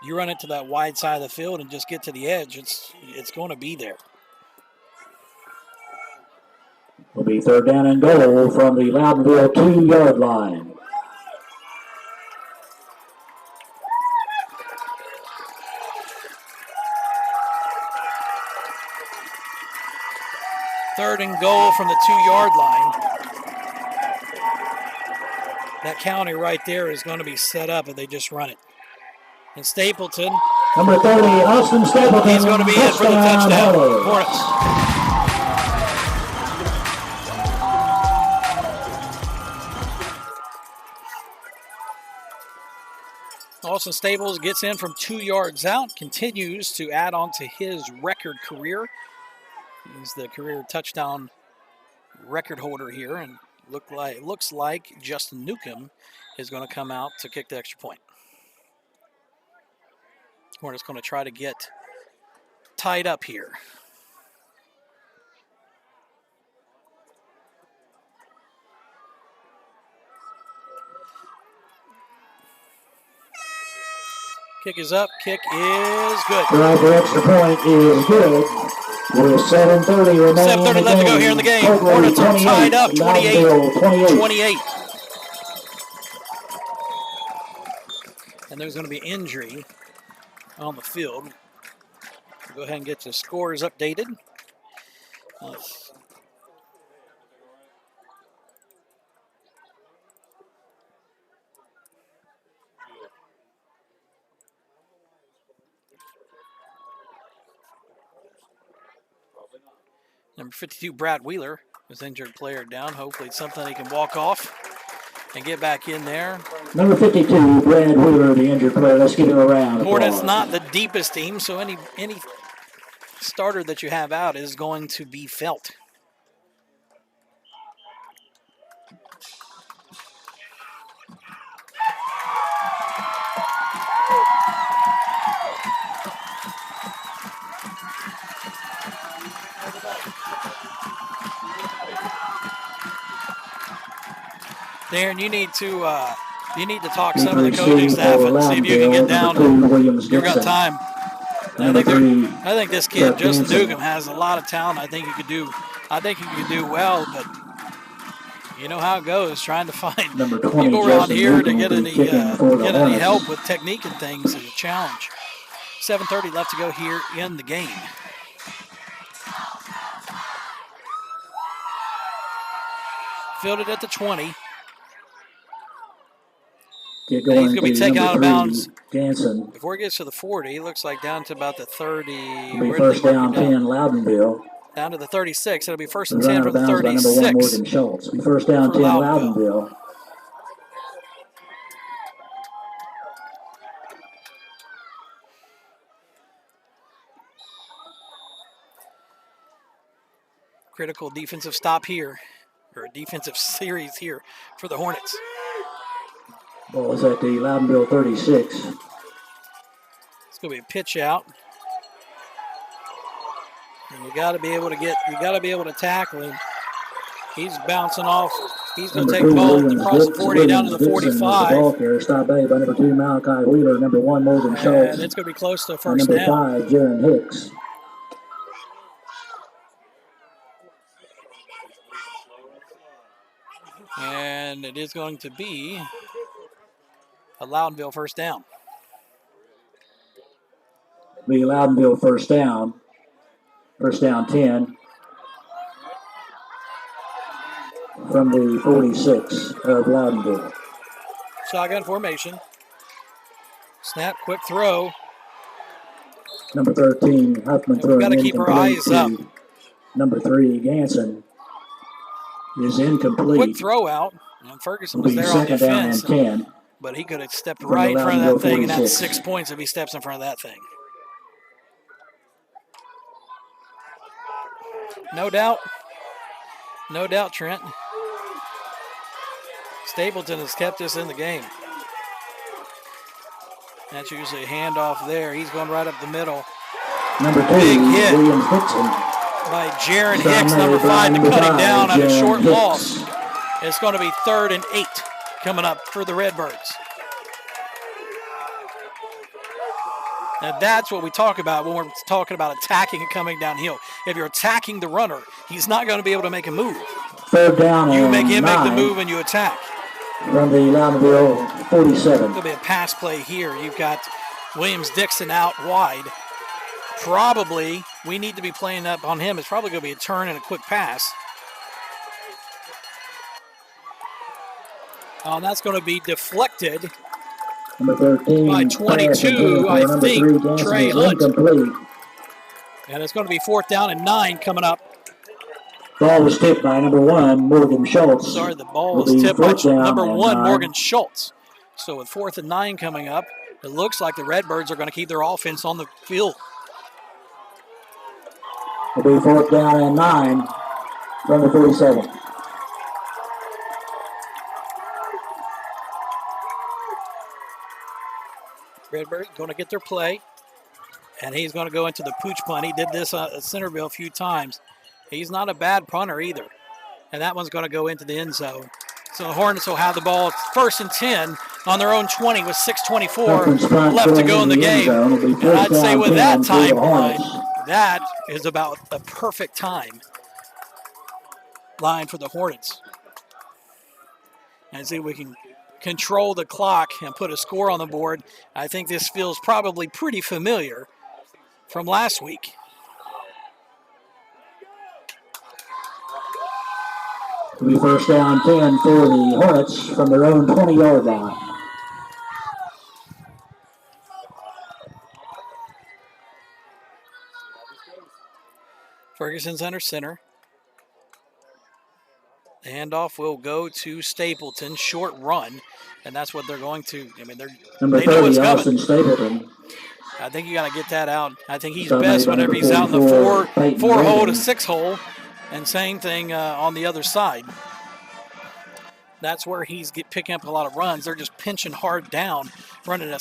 Speaker 4: You run it to that wide side of the field and just get to the edge. It's going to be there.
Speaker 1: Will be third down and goal from the Loudonville 2-yard line.
Speaker 4: Third and goal from the 2-yard line. That county right there is going to be set up if they just run it. And Stapleton.
Speaker 1: Number 30, Austin Stapleton.
Speaker 4: He's going to be in for the touchdown. Hornets. Austin Staples gets in from 2 yards out, continues to add on to his record career. He's the career touchdown record holder here, and looks like Justin Newcomb is going to come out to kick the extra point. Hornets going to try to get tied up here. Kick is up. Kick is good.
Speaker 1: The extra point is good. With 7:30 remaining.
Speaker 4: 7:30 left to go here in the game. Hornets are tied up. 28. And there's going to be injury on the field. We'll go ahead and get the scores updated. Number 52, Brad Wheeler, was injured player down. Hopefully it's something he can walk off and get back in there.
Speaker 1: Number 52, Brad Wheeler, the injured player. Let's give him a round of
Speaker 4: Hornets
Speaker 1: applause.
Speaker 4: not the deepest team, so any starter that you have out is going to be felt. Darren, you need to talk some of the coaching staff and see if you can get down. You've got time. I think this kid, Justin Newcomb, has a lot of talent. I think he could do well, but you know how it goes. Trying to find people around here to get any help with technique and things is a challenge. 7:30 left to go here in the game. Fielded at the 20.
Speaker 1: He's going
Speaker 4: to be taken out of bounds.
Speaker 1: Jansen.
Speaker 4: Before he gets to the 40, he looks like down to about the 30.
Speaker 1: It'll be first down 10, Loudonville.
Speaker 4: Down to the 36. It'll be first and 10 for the 36.
Speaker 1: Number 1, Morgan Schultz. Be first down 10, Loudonville.
Speaker 4: Critical defensive stop here, or a defensive series here for the Hornets.
Speaker 1: Ball is at the Loudonville 36.
Speaker 4: It's going to be a pitch out. And you got to be able to tackle him. He's bouncing off. He's going to take the ball across the 40 down to the 45.
Speaker 1: Ball carrier, stop by number 2, Malachi Wheeler, number 1, Morgan Schultz.
Speaker 4: And it's going to be close to a first
Speaker 1: down.
Speaker 4: Number
Speaker 1: 5, Jaron Hicks.
Speaker 4: And it is going to be a Loudonville first down.
Speaker 1: Be Loudonville first down. First down 10. From the 46 of Loudonville.
Speaker 4: Shotgun formation. Snap, quick throw.
Speaker 1: Number 13, Huffman throwing.
Speaker 4: We've got to keep our eyes up.
Speaker 1: Number 3, Ganson is incomplete.
Speaker 4: Quick throw out. And Ferguson was there on defense.
Speaker 1: Second down and 10.
Speaker 4: But he could have stepped right in front of that thing, and that's 6 points if he steps in front of that thing. No doubt. No doubt, Trent. Stapleton has kept us in the game. That's usually a handoff there. He's going right up the middle.
Speaker 1: Number 2,
Speaker 4: Big hit
Speaker 1: Williams Dixon.
Speaker 4: by Jaron Hicks, number 5, to cut him down on a short loss. It's going to be 3rd and 8 coming up for the Redbirds. Now that's what we talk about when we're talking about attacking and coming downhill. If you're attacking the runner, he's not going to be able to make a move.
Speaker 1: 3rd down
Speaker 4: You
Speaker 1: and
Speaker 4: make him
Speaker 1: 9
Speaker 4: make the move and you attack.
Speaker 1: from the Loudonville 47.
Speaker 4: There'll be a pass play here. You've got Williams Dixon out wide. Probably, we need to be playing up on him. It's probably going to be a turn and a quick pass. And that's going to be deflected
Speaker 1: Number 13,
Speaker 4: by 22, I
Speaker 1: number
Speaker 4: think,
Speaker 1: 3, Jansen,
Speaker 4: Trey
Speaker 1: is
Speaker 4: Hunt.
Speaker 1: incomplete.
Speaker 4: And it's going to be 4th down and 9 coming up.
Speaker 1: Ball was tipped by number 1, Morgan Schultz.
Speaker 4: Sorry, the ball
Speaker 1: Will
Speaker 4: was
Speaker 1: be
Speaker 4: tipped by
Speaker 1: 4th down
Speaker 4: number
Speaker 1: and
Speaker 4: 1,
Speaker 1: 9.
Speaker 4: Morgan Schultz. So with 4th and 9 coming up, it looks like the Redbirds are going to keep their offense on the field.
Speaker 1: Will be 4th down and 9 from the 47.
Speaker 4: Redbird going to get their play, and he's going to go into the pooch punt. He did this at Centerville a few times. He's not a bad punter either, and that one's going to go into the end zone. So the Hornets will have the ball 1st and 10 on their own 20 with 6:24 left to go in the game. And I'd say with that timeline, that is about a perfect time line for the Hornets. And see if we can control the clock and put a score on the board. I think this feels probably pretty familiar from last week.
Speaker 1: It'll be 1st down 10 for the Hornets from their own 20-yard line.
Speaker 4: Ferguson's under center. The handoff will go to Stapleton, short run, and that's what they're going to. I mean,
Speaker 1: Number
Speaker 4: they know
Speaker 1: 30,
Speaker 4: what's
Speaker 1: Austin
Speaker 4: coming.
Speaker 1: Stapleton.
Speaker 4: I think you got to get that out. I think he's
Speaker 1: So
Speaker 4: best
Speaker 1: made by
Speaker 4: whenever
Speaker 1: number
Speaker 4: he's out in the
Speaker 1: 44, Peyton
Speaker 4: four hole to
Speaker 1: Reagan.
Speaker 4: 6 hole, and same thing on the other side. That's where he's picking up a lot of runs. They're just pinching hard down, running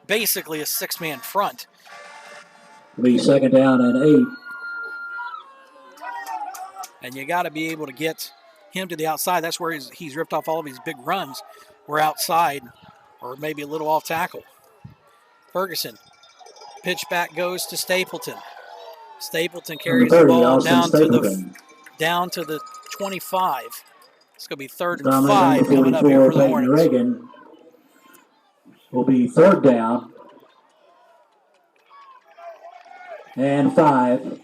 Speaker 4: basically a six-man front.
Speaker 1: It'll be 2nd down and 8.
Speaker 4: And you got to be able to get him to the outside. That's where he's ripped off all of his big runs. We're outside, or maybe a little off tackle. Ferguson. Pitch back goes to Stapleton. Stapleton carries
Speaker 1: Number 30,
Speaker 4: the ball
Speaker 1: Austin
Speaker 4: down to the 25. It's going to be 3rd and
Speaker 1: Number
Speaker 4: 5 coming up here
Speaker 1: 44,
Speaker 4: for the
Speaker 1: Peyton
Speaker 4: Hornets.
Speaker 1: Reagan. Will be 3rd down and 5.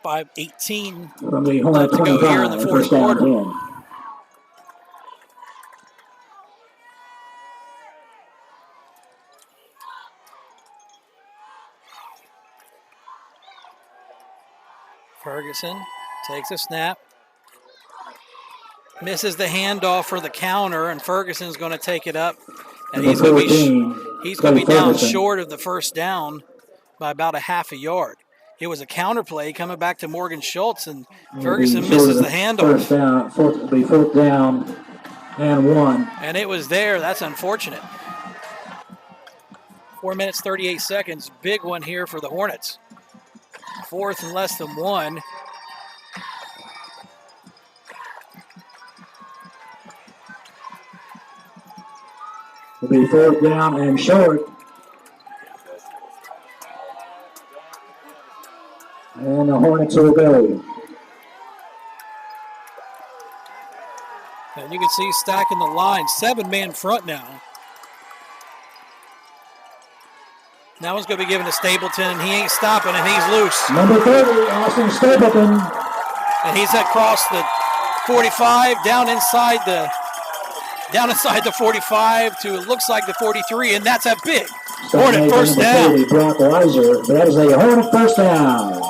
Speaker 4: .5:18
Speaker 1: From the Hornet
Speaker 4: left to go here in the
Speaker 1: 25,
Speaker 4: fourth
Speaker 1: 1st down
Speaker 4: quarter.
Speaker 1: 10.
Speaker 4: Ferguson takes a snap. Misses the handoff for the counter, and Ferguson's going to take it up. And he's going to be down short of the 1st down by about a half a yard. It was a counter play coming back to Morgan Schultz, and Ferguson misses the handoff.
Speaker 1: 4th down and 1.
Speaker 4: And it was there. That's unfortunate. 4 minutes, 38 seconds. Big one here for the Hornets. 4th and less than 1.
Speaker 1: It'll be 4th down and short. And the Hornets will go.
Speaker 4: And you can see stacking the line. 7-man front now. That one's going to be given to Stapleton, and he ain't stopping, and he's loose.
Speaker 1: Number 30, Austin Stapleton.
Speaker 4: And he's across the 45, down inside the 45 to it looks like the 43, and that's a big Hornet 1st down.
Speaker 1: 30, Brock Weiser. That is a Hornet 1st down.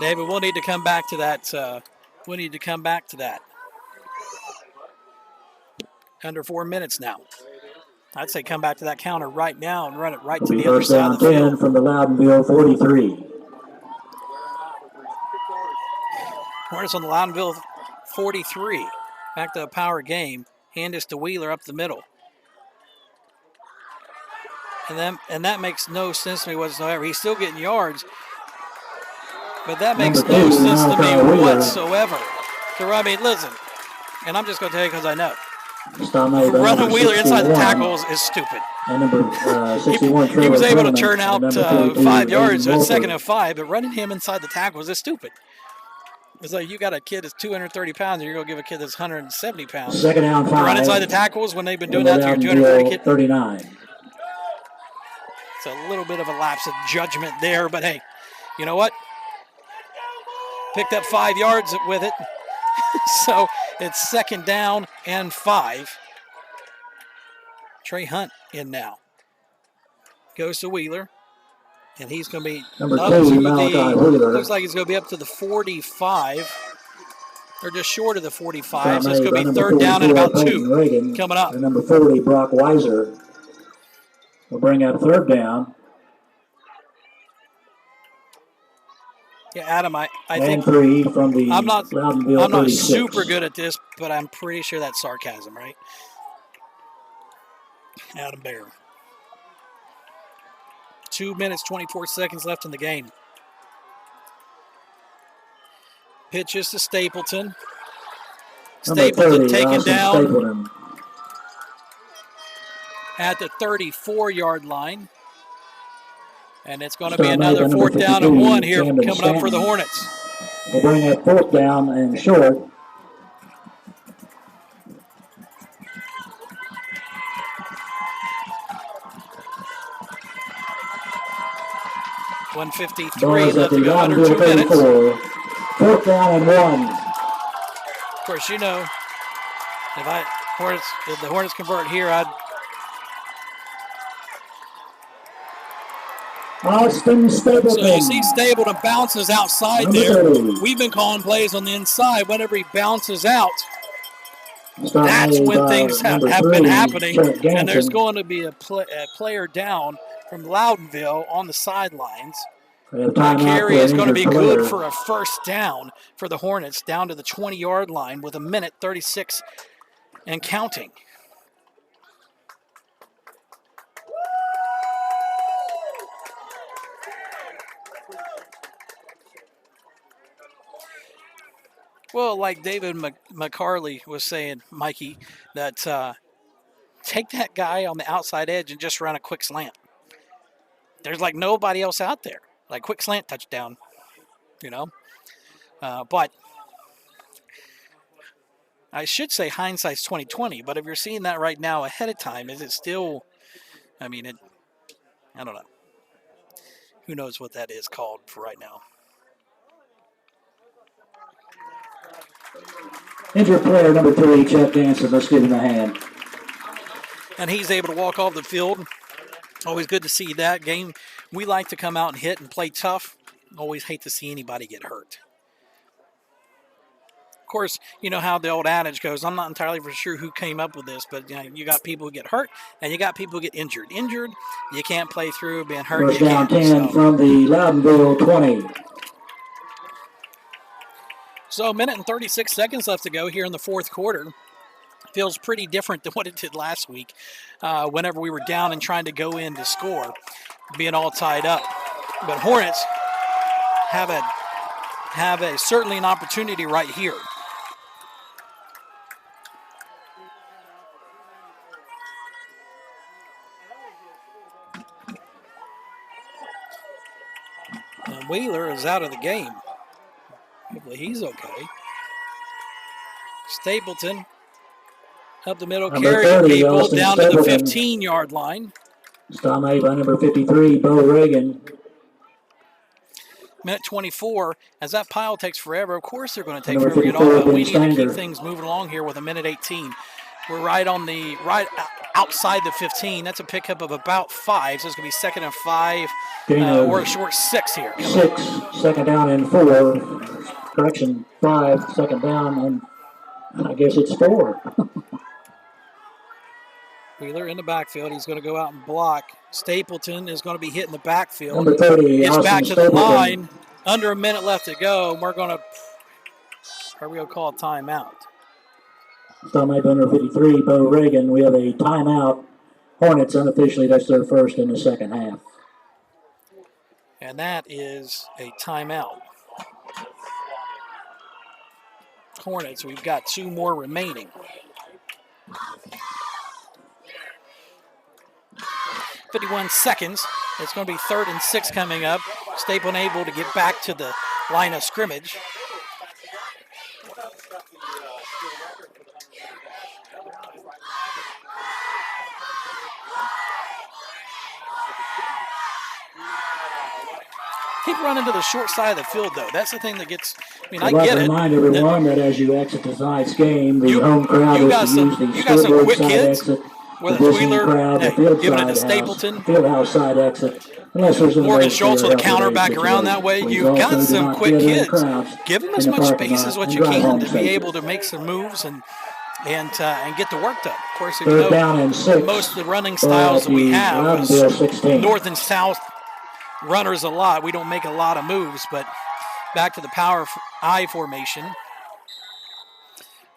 Speaker 4: David, we'll need to come back to that. Under 4 minutes now. I'd say come back to that counter right now and run it right
Speaker 1: It'll
Speaker 4: to
Speaker 1: be
Speaker 4: the other
Speaker 1: first
Speaker 4: side
Speaker 1: down
Speaker 4: of the
Speaker 1: 10
Speaker 4: field.
Speaker 1: from the Loudonville 43.
Speaker 4: Hornets on the Loudonville 43. Back to a power game. Hand this to Wheeler up the middle. And that makes no sense to me whatsoever. He's still getting yards, but that makes
Speaker 1: Number
Speaker 4: no
Speaker 1: 2,
Speaker 4: sense to
Speaker 1: Malachi
Speaker 4: me
Speaker 1: Wheeler.
Speaker 4: whatsoever. I mean, listen, and I'm just going to tell you because I know.
Speaker 1: Stop made by
Speaker 4: Running
Speaker 1: number
Speaker 4: Wheeler inside the
Speaker 1: 61.
Speaker 4: tackles is stupid.
Speaker 1: And number 61, Trevor
Speaker 4: He was able to
Speaker 1: Brennaman,
Speaker 4: turn out
Speaker 1: and number 42,
Speaker 4: 5 yards
Speaker 1: Aiden
Speaker 4: at second
Speaker 1: Wolford.
Speaker 4: and 5, but running him inside the tackles is stupid. It's like you got a kid that's 230 pounds and you're going to give a kid that's 170 pounds.
Speaker 1: Second down 5.
Speaker 4: Run inside the tackles when they've been doing
Speaker 1: from
Speaker 4: that
Speaker 1: the
Speaker 4: to your 230
Speaker 1: Loudonville
Speaker 4: kid.
Speaker 1: 39.
Speaker 4: It's a little bit of a lapse of judgment there, but hey, you know what? Picked up 5 yards with it. So it's second down and 5. Trey Hunt in now. Goes to Wheeler. And he's going to be
Speaker 1: Number
Speaker 4: up
Speaker 1: 2,
Speaker 4: to
Speaker 1: Malachi Wheeler.
Speaker 4: looks like he's going to be up to the 45. Or just short of the 45.
Speaker 1: Stop
Speaker 4: So it's
Speaker 1: made
Speaker 4: going
Speaker 1: by
Speaker 4: to be
Speaker 1: number
Speaker 4: third down and
Speaker 1: 44,
Speaker 4: about
Speaker 1: Peyton
Speaker 4: 2
Speaker 1: Reagan,
Speaker 4: coming up.
Speaker 1: and number 40, Brock Weiser. Will bring up third down.
Speaker 4: Yeah, Adam, I
Speaker 1: And
Speaker 4: think
Speaker 1: 3 from the
Speaker 4: I'm not
Speaker 1: Loudonville 36.
Speaker 4: super good at this, but I'm pretty sure that's sarcasm, right? Adam Bear. 2 minutes, 24 seconds left in the game. Pitches to Stapleton.
Speaker 1: Number
Speaker 4: Stapleton
Speaker 1: 30,
Speaker 4: taken
Speaker 1: Austin
Speaker 4: down
Speaker 1: Stapleton.
Speaker 4: at the 34-yard line. And it's going to
Speaker 1: Stop
Speaker 4: be
Speaker 1: made by
Speaker 4: another
Speaker 1: number
Speaker 4: 4th down and
Speaker 1: 52,
Speaker 4: 1 here
Speaker 1: Camden
Speaker 4: coming up for the
Speaker 1: Stanton.
Speaker 4: Hornets.
Speaker 1: Will bring up fourth down and short.
Speaker 4: $153
Speaker 1: Ball
Speaker 4: left
Speaker 1: at
Speaker 4: to
Speaker 1: the
Speaker 4: go, under
Speaker 1: Loudonville
Speaker 4: 2 minutes.
Speaker 1: 34. Fourth down and 1.
Speaker 4: Of course, you know, if the Hornets convert here,
Speaker 1: Austin Stapleton.
Speaker 4: So you see Stapleton bounces outside
Speaker 1: Number
Speaker 4: there.
Speaker 1: 30.
Speaker 4: We've been calling plays on the inside. Whenever he bounces out,
Speaker 1: Stop
Speaker 4: that's
Speaker 1: made
Speaker 4: when
Speaker 1: by
Speaker 4: things have
Speaker 1: number
Speaker 4: been
Speaker 1: 3,
Speaker 4: happening.
Speaker 1: Trent
Speaker 4: And there's
Speaker 1: Jansen.
Speaker 4: going to be a player down from Loudonville on the sidelines.
Speaker 1: We have
Speaker 4: That
Speaker 1: timeout
Speaker 4: carry
Speaker 1: for
Speaker 4: is
Speaker 1: an
Speaker 4: going to be
Speaker 1: injured
Speaker 4: good
Speaker 1: player.
Speaker 4: for a first down for the Hornets down to the 20-yard line with 1:36 and counting. Well, like David McCarley was saying, Mikey, that take that guy on the outside edge and just run a quick slant. There's like nobody else out there. Like quick slant touchdown, you know. But I should say hindsight's 20/20. But if you're seeing that right now ahead of time, is it still? I mean, I don't know. Who knows what that is called for right now?
Speaker 1: Injured player number 3, Chuck Jansen. Let's give him a hand.
Speaker 4: And he's able to walk off the field. Always good to see that game. We like to come out and hit and play tough. Always hate to see anybody get hurt. Of course, you know how the old adage goes. I'm not entirely for sure who came up with this, but you got people who get hurt and you got people who get injured. Injured, you can't play through. Being hurt,
Speaker 1: First
Speaker 4: you
Speaker 1: down
Speaker 4: can't.
Speaker 1: 10 from the Loudonville 20.
Speaker 4: So 1:36 left to go here in the fourth quarter. Feels pretty different than what it did last week whenever we were down and trying to go in to score, being all tied up. But Hornets have a certainly an opportunity right here. And Wheeler is out of the game. Hopefully he's okay. Stapleton up the middle,
Speaker 1: Number
Speaker 4: carrying
Speaker 1: 30,
Speaker 4: people
Speaker 1: Austin
Speaker 4: down to the
Speaker 1: Stapleton.
Speaker 4: 15-yard line.
Speaker 1: Stop made by number 53, Bo Reagan.
Speaker 4: 1:24. As that pile takes forever, of course they're going to take
Speaker 1: Number
Speaker 4: forever to get
Speaker 1: 54,
Speaker 4: off, but we
Speaker 1: Ben
Speaker 4: need to keep
Speaker 1: Stanger.
Speaker 4: things moving along here with 1:18. We're right outside the 15. That's a pickup of about 5, so it's going to be second and 5
Speaker 1: Gain of
Speaker 4: or a short 6 here.
Speaker 1: 6, second down and 4. Correction, 5, second down, and I guess it's 4.
Speaker 4: Wheeler in the backfield. He's going to go out and block. Stapleton is going to be hitting the backfield.
Speaker 1: Number 30,
Speaker 4: Gets
Speaker 1: Austin
Speaker 4: back to
Speaker 1: Stapleton.
Speaker 4: the line. Under a minute left to go. We're going to call a timeout.
Speaker 1: Stomach under 53, Bo Reagan. We have a timeout. Hornets unofficially, that's their first in the second half.
Speaker 4: And that is a timeout. Hornets, we've got 2 more remaining. 51 seconds. It's going to be 3rd and 6 coming up. Stapleton able to get back to the line of scrimmage. Keep running to the short side of the field, though. That's the thing that gets. I get it.
Speaker 1: Remind everyone that as you exit tonight's game, the home crowd is to use the
Speaker 4: you got some
Speaker 1: scoreboard
Speaker 4: quick
Speaker 1: side
Speaker 4: kids.
Speaker 1: exit.
Speaker 4: Whether
Speaker 1: The
Speaker 4: it's
Speaker 1: Disney
Speaker 4: Wheeler,
Speaker 1: crowd, the field
Speaker 4: giving it to
Speaker 1: side
Speaker 4: Stapleton.
Speaker 1: house, field house side exit. Unless there's an
Speaker 4: Morgan
Speaker 1: emergency
Speaker 4: Schultz
Speaker 1: or
Speaker 4: with a counter
Speaker 1: help
Speaker 4: back
Speaker 1: situation.
Speaker 4: around that way.
Speaker 1: Please
Speaker 4: You've
Speaker 1: also
Speaker 4: got
Speaker 1: do
Speaker 4: some
Speaker 1: not
Speaker 4: quick
Speaker 1: get in
Speaker 4: kids.
Speaker 1: crowds
Speaker 4: Give them
Speaker 1: in
Speaker 4: as
Speaker 1: the
Speaker 4: much
Speaker 1: parking
Speaker 4: space
Speaker 1: lot
Speaker 4: as what
Speaker 1: and
Speaker 4: you
Speaker 1: drive
Speaker 4: can
Speaker 1: home
Speaker 4: to be
Speaker 1: safely.
Speaker 4: able to make some moves and get the work done. Of course, if
Speaker 1: Third
Speaker 4: you
Speaker 1: down
Speaker 4: know
Speaker 1: and 6.
Speaker 4: most of the running styles that we have is
Speaker 1: Loudonville 16.
Speaker 4: north and south runners a lot. We don't make a lot of moves, but back to the power I formation.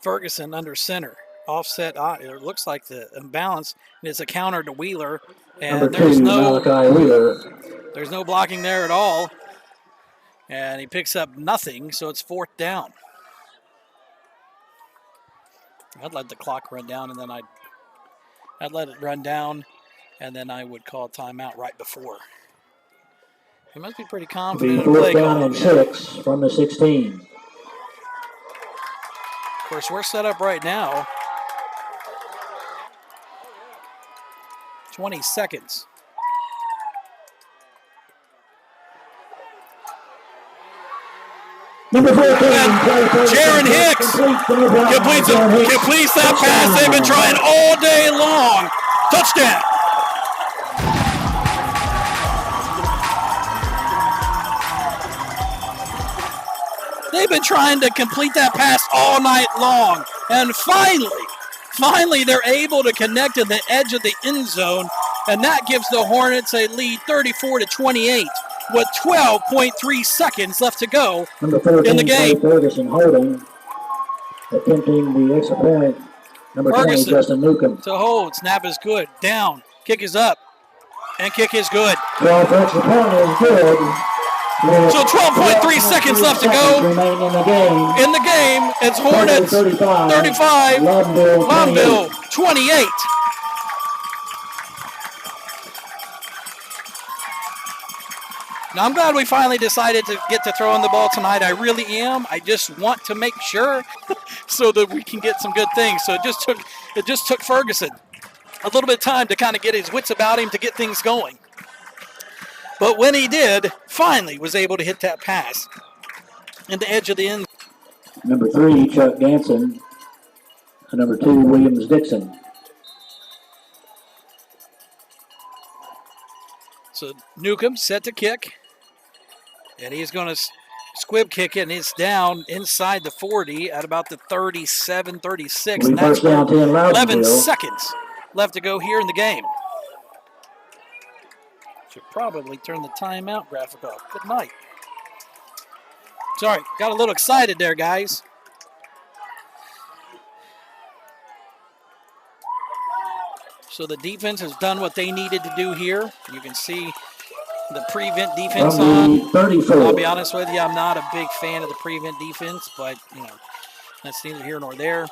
Speaker 4: Ferguson under center. Offset I. It looks like the imbalance. And it's a counter to Wheeler. And
Speaker 1: Number 2, Malachi Wheeler.
Speaker 4: There's no blocking there at all. And he picks up nothing, so it's 4th down. I'd let the clock run down, and then I'd let it run down, and then I would call timeout right before. He must be pretty confident in play
Speaker 1: 4th down
Speaker 4: calling.
Speaker 1: and 6 from the 16.
Speaker 4: Of course, we're set up right now. 20 seconds.
Speaker 1: Number 14,
Speaker 4: Jaron Hicks completes that pass they've been trying all day long. Touchdown. They've been trying to complete that pass all night long. And finally they're able to connect to the edge of the end zone. And that gives the Hornets a lead 34-28 with 12.3 seconds left to go
Speaker 1: Number 14,
Speaker 4: in the game.
Speaker 1: Ferguson holding, attempting the extra point. Number 20, Justin Newcomb.
Speaker 4: To hold. Snap is good. Down. Kick is up. And kick is good.
Speaker 1: 12 extra point is good.
Speaker 4: So 12.3 seconds left to go
Speaker 1: remaining in the game.
Speaker 4: In the game, it's Hornets 35, Loudonville 28. Now, I'm glad we finally decided to get to throwing the ball tonight. I really am. I just want to make sure so that we can get some good things. So it just took Ferguson a little bit of time to kind of get his wits about him to get things going. But when he did, finally was able to hit that pass in the edge of the end.
Speaker 1: Number 3, Chuck Ganson. And number 2, Williams Dixon.
Speaker 4: So Newcomb set to kick. And he's going to squib kick it, and it's down inside the 40 at about the 37, 36. And that's 11 seconds left to go here in the game. Should probably turn the timeout graphic off. Good night. Sorry, got a little excited there, guys. So the defense has done what they needed to do here. You can see the prevent defense on.
Speaker 1: 34.
Speaker 4: I'll be honest with you, I'm not a big fan of the prevent defense, but that's neither here nor there.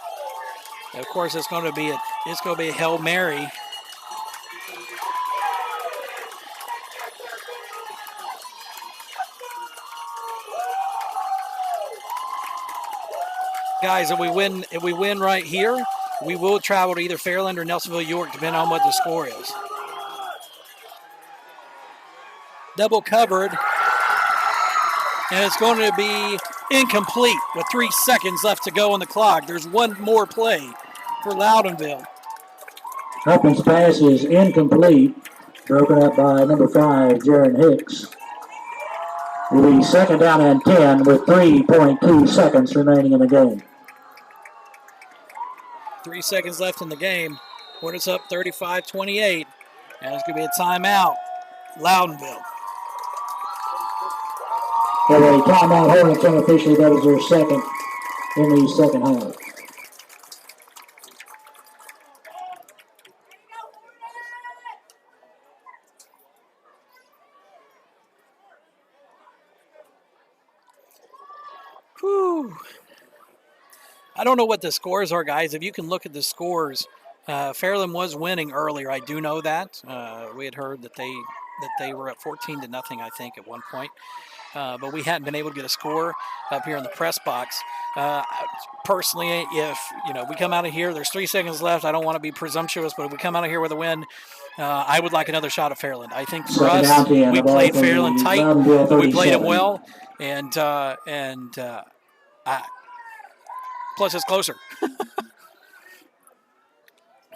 Speaker 4: And of course, it's going to be a Hail Mary. Guys, if we win right here, we will travel to either Fairland or Nelsonville York, depending on what the score is. Double covered, and it's going to be incomplete with 3 seconds left to go on the clock. There's one more play for Loudonville.
Speaker 1: Hopkins' pass is incomplete, broken up by number 5, Jaron Hicks. Will be 2nd down and 10 with 3.2 seconds remaining in the game.
Speaker 4: 3 seconds left in the game. Hornets up 35-28. And it's going to be a timeout. Loudonville.
Speaker 1: Well, a timeout Hornets unofficially. That was their second in the second half.
Speaker 4: Whew. I don't know what the scores are, guys. If you can look at the scores, Fairland was winning earlier. I do know that. We had heard that they were at 14-0, I think, at one point. But we hadn't been able to get a score up here in the press box. Personally, if we come out of here, there's 3 seconds left. I don't want to be presumptuous, but if we come out of here with a win, I would like another shot at Fairland. I think for us, we played Fairland tight. We played them well, and plus it's closer.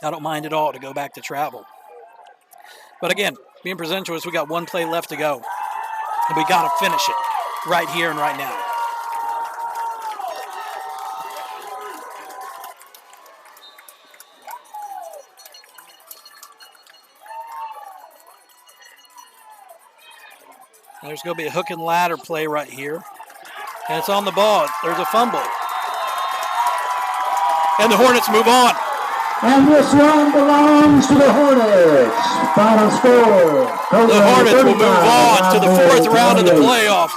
Speaker 4: I don't mind at all to go back to travel. But again, being presumptuous, we got 1 play left to go. And we got to finish it right here and right now. There's going to be a hook and ladder play right here. And it's on the ball. There's a fumble. And the Hornets move on.
Speaker 1: And this one belongs to the Hornets. Final score.
Speaker 4: The Hornets will move on to the 4th round of the playoffs.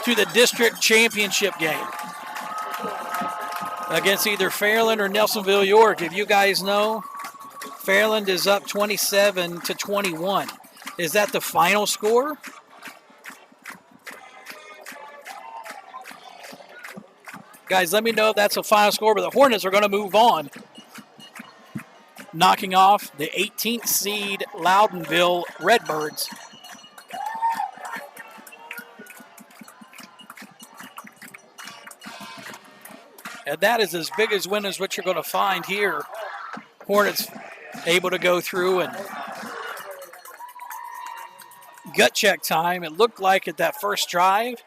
Speaker 4: To the district championship game. Against either Fairland or Nelsonville York. If you guys know, Fairland is up 27-21. Is that the final score? Guys, let me know if that's a final score, but the Hornets are going to move on, knocking off the 18th seed Loudonville Redbirds. And that is as big as win as what you're going to find here. Hornets able to go through and gut check time. It looked like at that first drive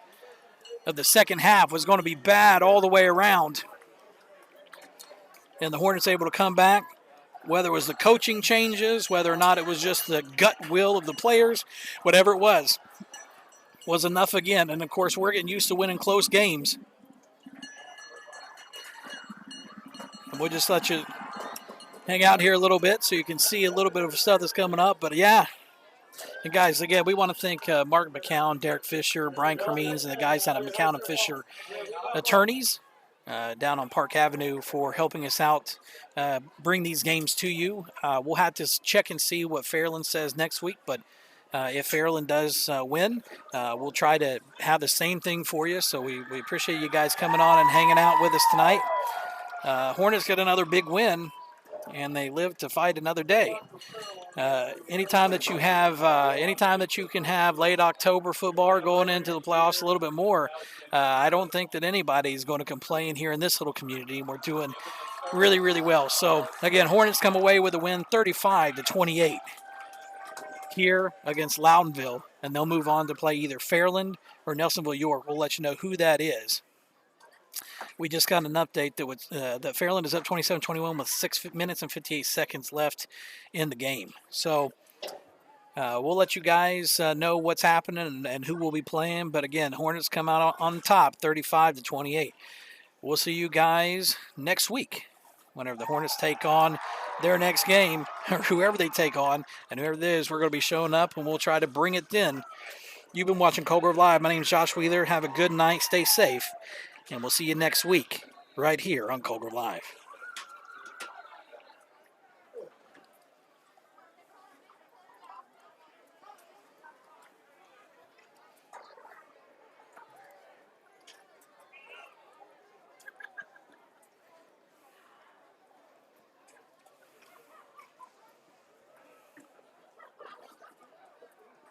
Speaker 4: of the second half was going to be bad all the way around. And the Hornets able to come back, whether it was the coaching changes, whether or not it was just the gut will of the players, whatever it was enough again. And, of course, we're getting used to winning close games. And we'll just let you hang out here a little bit so you can see a little bit of stuff that's coming up. But, yeah. And, guys, again, we want to thank Mark McCown, Derek Fisher, Brian Cremines, and the guys out of McCown and Fisher Attorneys down on Park Avenue for helping us out, bring these games to you. We'll have to check and see what Fairland says next week, but if Fairland does win, we'll try to have the same thing for you. So we appreciate you guys coming on and hanging out with us tonight. Hornets get another big win, and they live to fight another day. Anytime that you can have late October football going into the playoffs a little bit more, I don't think that anybody is going to complain here in this little community. We're doing really, really well. So, again, Hornets come away with a win 35-28 here against Loudonville, and they'll move on to play either Fairland or Nelsonville York. We'll let you know who that is. We just got an update that Fairland is up 27-21 with 6 minutes and 58 seconds left in the game. So we'll let you guys know what's happening and who will be playing. But again, Hornets come out on top, 35-28. We'll see you guys next week whenever the Hornets take on their next game, or whoever they take on, and whoever it is, we're going to be showing up, and we'll try to bring it in. You've been watching Coal Grove Live. My name is Josh Wheeler. Have a good night. Stay safe. And we'll see you next week right here on Coal Grove Live.